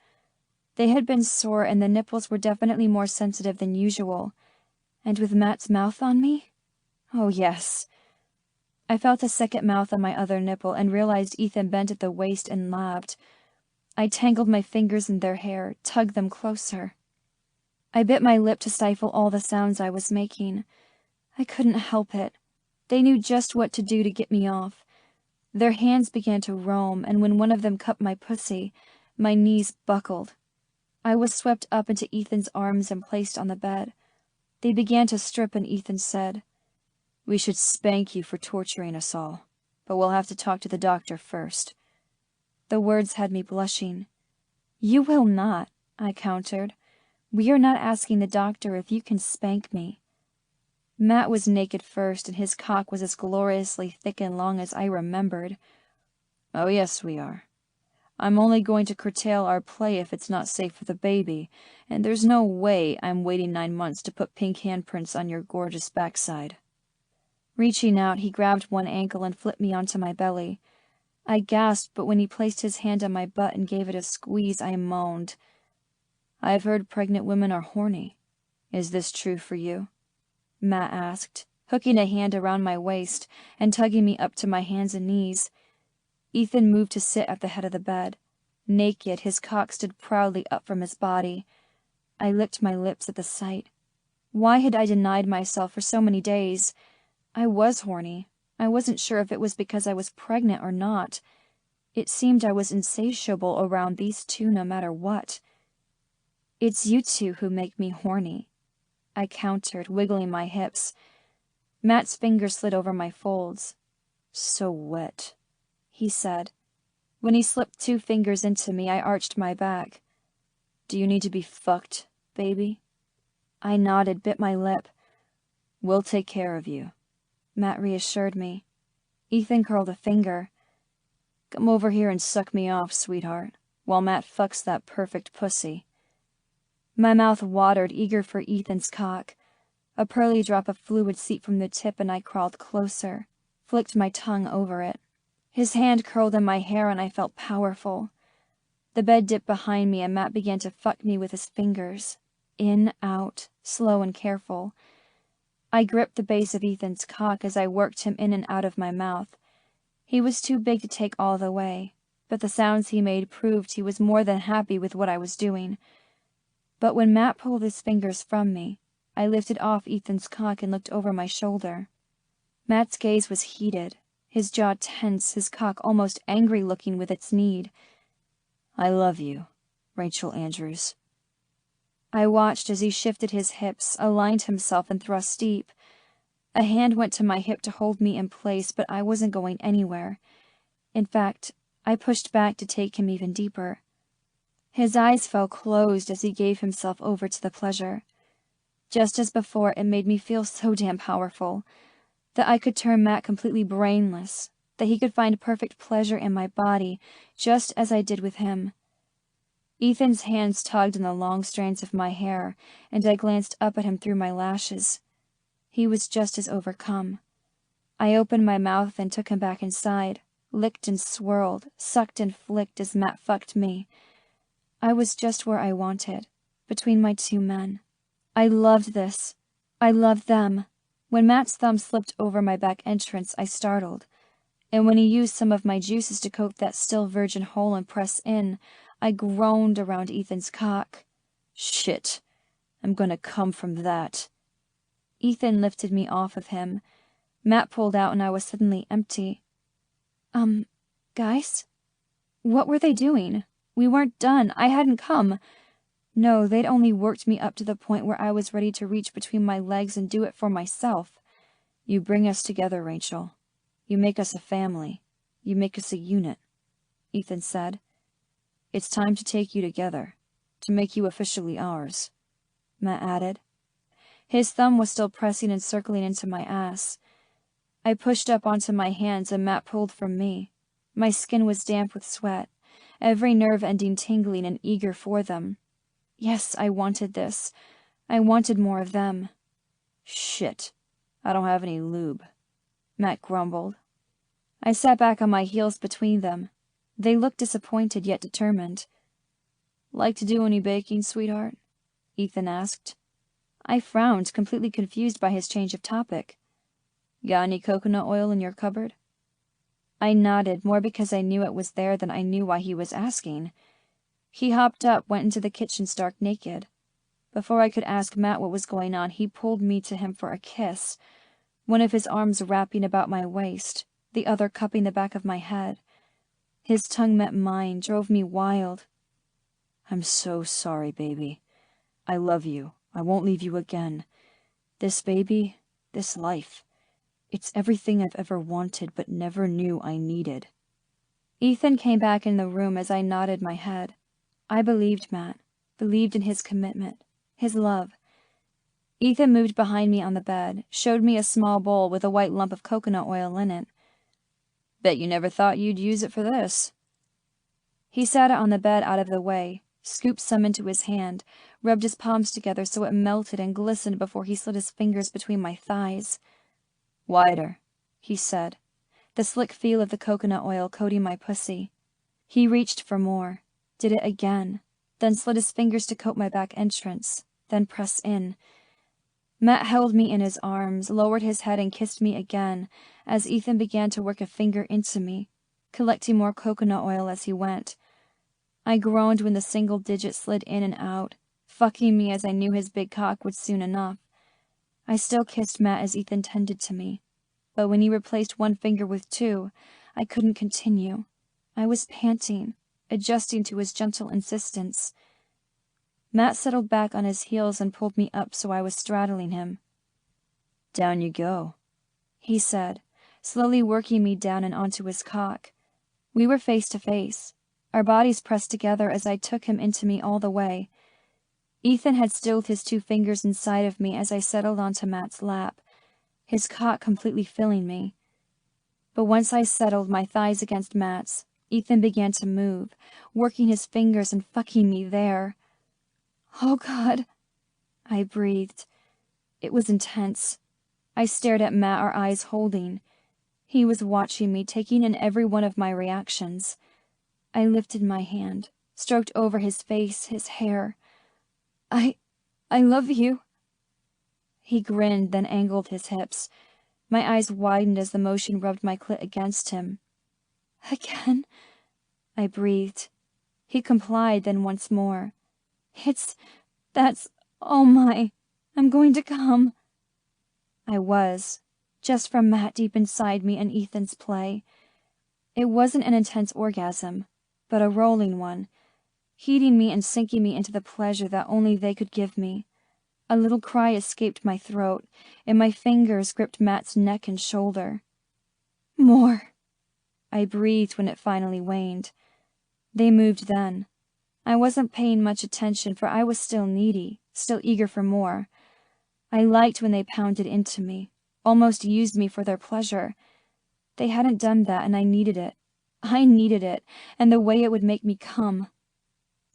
They had been sore, and the nipples were definitely more sensitive than usual. And with Matt's mouth on me? Oh, yes. I felt a second mouth on my other nipple and realized Ethan bent at the waist and labbed. I tangled my fingers in their hair, tugged them closer. I bit my lip to stifle all the sounds I was making. I couldn't help it. They knew just what to do to get me off. Their hands began to roam, and when one of them cupped my pussy, my knees buckled. I was swept up into Ethan's arms and placed on the bed. They began to strip, and Ethan said, "We should spank you for torturing us all, but we'll have to talk to the doctor first." The words had me blushing. "You will not," I countered. "We are not asking the doctor if you can spank me." Matt was naked first, and his cock was as gloriously thick and long as I remembered. "Oh, yes, we are. I'm only going to curtail our play if it's not safe for the baby, and there's no way I'm waiting 9 months to put pink handprints on your gorgeous backside." Reaching out, he grabbed one ankle and flipped me onto my belly. I gasped, but when he placed his hand on my butt and gave it a squeeze, I moaned. "I've heard pregnant women are horny. Is this true for you?" Matt asked, hooking a hand around my waist and tugging me up to my hands and knees. Ethan moved to sit at the head of the bed. Naked, his cock stood proudly up from his body. I licked my lips at the sight. Why had I denied myself for so many days? I was horny. I wasn't sure if it was because I was pregnant or not. It seemed I was insatiable around these two no matter what. "It's you two who make me horny," I countered, wiggling my hips. Matt's fingers slid over my folds. "So wet," he said. When he slipped 2 fingers into me, I arched my back. "Do you need to be fucked, baby?" I nodded, bit my lip. "We'll take care of you," Matt reassured me. Ethan curled a finger. "Come over here and suck me off, sweetheart, while Matt fucks that perfect pussy." My mouth watered, eager for Ethan's cock. A pearly drop of fluid seeped from the tip, and I crawled closer, flicked my tongue over it. His hand curled in my hair, and I felt powerful. The bed dipped behind me, and Matt began to fuck me with his fingers. In, out, slow and careful. I gripped the base of Ethan's cock as I worked him in and out of my mouth. He was too big to take all the way, but the sounds he made proved he was more than happy with what I was doing. But when Matt pulled his fingers from me, I lifted off Ethan's cock and looked over my shoulder. Matt's gaze was heated, his jaw tense, his cock almost angry-looking with its need. "I love you, Rachel Andrews." I watched as he shifted his hips, aligned himself, and thrust deep. A hand went to my hip to hold me in place, but I wasn't going anywhere. In fact, I pushed back to take him even deeper. His eyes fell closed as he gave himself over to the pleasure. Just as before, it made me feel so damn powerful, that I could turn Matt completely brainless, that he could find perfect pleasure in my body, just as I did with him. Ethan's hands tugged in the long strands of my hair, and I glanced up at him through my lashes. He was just as overcome. I opened my mouth and took him back inside, licked and swirled, sucked and flicked as Matt fucked me. I was just where I wanted, between my 2 men. I loved this. I loved them. When Matt's thumb slipped over my back entrance, I startled. And when he used some of my juices to coat that still virgin hole and press in, I groaned around Ethan's cock. "Shit, I'm gonna come from that." Ethan lifted me off of him. Matt pulled out and I was suddenly empty. Guys? What were they doing? We weren't done. I hadn't come. No, they'd only worked me up to the point where I was ready to reach between my legs and do it for myself. "You bring us together, Rachel. You make us a family. You make us a unit," Ethan said. "It's time to take you together, to make you officially ours," Matt added. His thumb was still pressing and circling into my ass. I pushed up onto my hands and Matt pulled from me. My skin was damp with sweat, every nerve ending tingling and eager for them. Yes, I wanted this. I wanted more of them. "Shit, I don't have any lube," Matt grumbled. I sat back on my heels between them. They looked disappointed yet determined. "Like to do any baking, sweetheart?" Ethan asked. I frowned, completely confused by his change of topic. "Got any coconut oil in your cupboard?" I nodded, more because I knew it was there than I knew why he was asking. He hopped up, went into the kitchen stark naked. Before I could ask Matt what was going on, he pulled me to him for a kiss, one of his arms wrapping about my waist, the other cupping the back of my head. His tongue met mine, drove me wild. I'm so sorry, baby. I love you. I won't leave you again. This baby, this life, it's everything I've ever wanted but never knew I needed. Ethan came back in the room as I nodded my head. I believed Matt, believed in his commitment, his love. Ethan moved behind me on the bed, showed me a small bowl with a white lump of coconut oil in it. Bet you never thought you'd use it for this. He sat it on the bed out of the way, scooped some into his hand, rubbed his palms together so it melted and glistened before he slid his fingers between my thighs. Wider, he said, the slick feel of the coconut oil coating my pussy. He reached for more, did it again, then slid his fingers to coat my back entrance, then press in. Matt held me in his arms, lowered his head and kissed me again as Ethan began to work a finger into me, collecting more coconut oil as he went. I groaned when the single digit slid in and out, fucking me as I knew his big cock would soon enough. I still kissed Matt as Ethan tended to me, but when he replaced one finger with two, I couldn't continue. I was panting, adjusting to his gentle insistence. Matt settled back on his heels and pulled me up so I was straddling him. Down you go, he said, slowly working me down and onto his cock. We were face to face, our bodies pressed together as I took him into me all the way. Ethan had stilled his two fingers inside of me as I settled onto Matt's lap, his cock completely filling me. But once I settled my thighs against Matt's, Ethan began to move, working his fingers and fucking me there. Oh, God, I breathed. It was intense. I stared at Matt, our eyes holding. He was watching me, taking in every one of my reactions. I lifted my hand, stroked over his face, his hair. I love you. He grinned, then angled his hips. My eyes widened as the motion rubbed my clit against him. Again, I breathed. He complied, then once more. Oh my, I'm going to come. I was, just from Matt deep inside me and Ethan's play. It wasn't an intense orgasm, but a rolling one, heating me and sinking me into the pleasure that only they could give me. A little cry escaped my throat, and my fingers gripped Matt's neck and shoulder. More, I breathed when it finally waned. They moved then. I wasn't paying much attention, for I was still needy, still eager for more. I liked when they pounded into me, almost used me for their pleasure. They hadn't done that, and I needed it. I needed it, and the way it would make me come.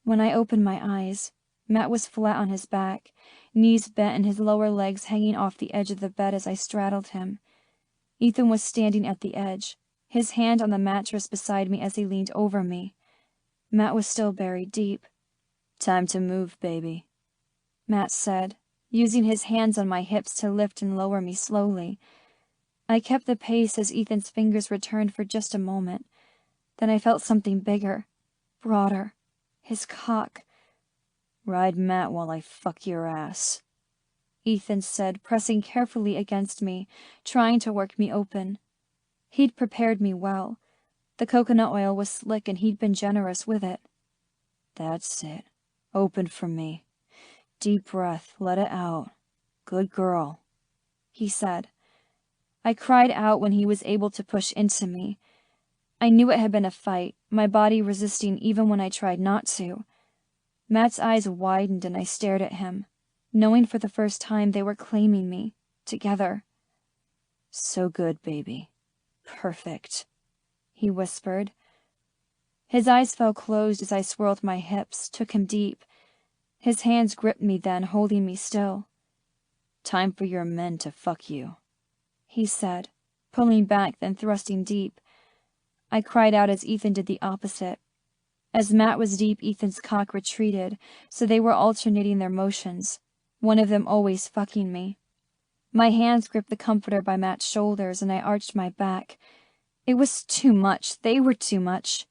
When I opened my eyes, Matt was flat on his back, knees bent and his lower legs hanging off the edge of the bed as I straddled him. Ethan was standing at the edge, his hand on the mattress beside me as he leaned over me. Matt was still buried deep. Time to move, baby, Matt said, using his hands on my hips to lift and lower me slowly. I kept the pace as Ethan's fingers returned for just a moment. Then I felt something bigger, broader, his cock. Ride Matt while I fuck your ass, Ethan said, pressing carefully against me, trying to work me open. He'd prepared me well. The coconut oil was slick and he'd been generous with it. That's it. Open for me. Deep breath, let it out. Good girl, he said. I cried out when he was able to push into me. I knew it had been a fight, my body resisting even when I tried not to. Matt's eyes widened and I stared at him, knowing for the first time they were claiming me, together. So good, baby. Perfect, he whispered. His eyes fell closed as I swirled my hips, took him deep. His hands gripped me then, holding me still. Time for your men to fuck you, he said, pulling back then thrusting deep. I cried out as Ethan did the opposite. As Matt was deep, Ethan's cock retreated, so they were alternating their motions, one of them always fucking me. My hands gripped the comforter by Matt's shoulders, and I arched my back. It was too much. They were too much.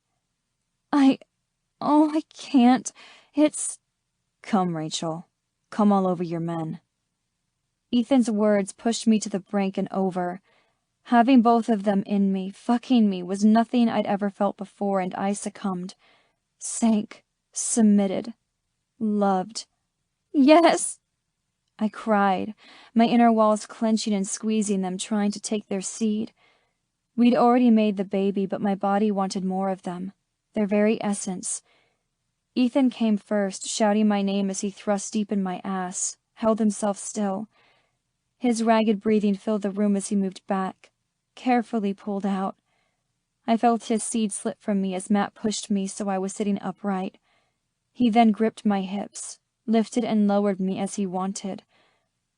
I can't. Come, Rachel. Come all over your men. Ethan's words pushed me to the brink and over. Having both of them in me, fucking me, was nothing I'd ever felt before, and I succumbed. Sank submitted, loved. Yes! I cried, my inner walls clenching and squeezing them, trying to take their seed. We'd already made the baby, but my body wanted more of them, their very essence. Ethan came first, shouting my name as he thrust deep in my ass, held himself still. His ragged breathing filled the room as he moved back, carefully pulled out. I felt his seed slip from me as Matt pushed me so I was sitting upright. He then gripped my hips, lifted and lowered me as he wanted.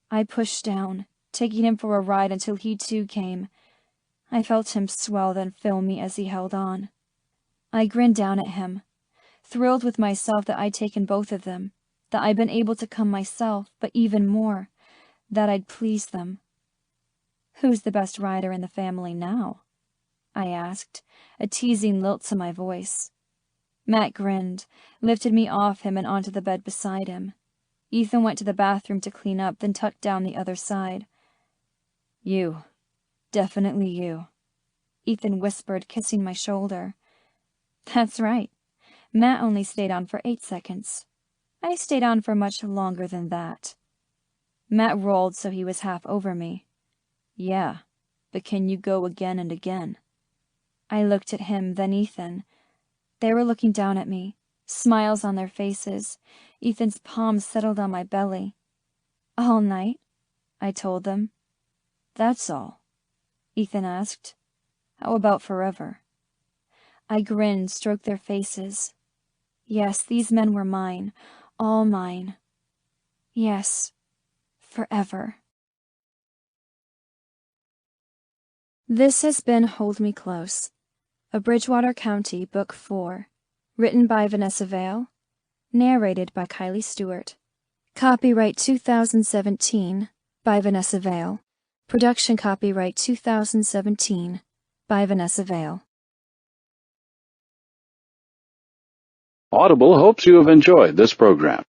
I pushed down, taking him for a ride until he too came. I felt him swell then fill me as he held on. I grinned down at him, thrilled with myself that I'd taken both of them, that I'd been able to come myself, but even more, that I'd pleased them. "Who's the best rider in the family now?" I asked, a teasing lilt to my voice. Matt grinned, lifted me off him and onto the bed beside him. Ethan went to the bathroom to clean up, then tucked down the other side. "You. Definitely you," Ethan whispered, kissing my shoulder. That's right. Matt only stayed on for 8 seconds. I stayed on for much longer than that. Matt rolled so he was half over me. "Yeah, but can you go again and again?" I looked at him, then Ethan. They were looking down at me, smiles on their faces. Ethan's palms settled on my belly. "All night," I told them. "That's all?" Ethan asked. "How about forever?" I grinned, stroked their faces. Yes, these men were mine, all mine. Yes, forever. This has been Hold Me Close, a Bridgewater County Book 4, written by Vanessa Vale, narrated by Kylie Stewart. Copyright 2017 by Vanessa Vale. Production copyright 2017 by Vanessa Vale. Audible hopes you have enjoyed this program.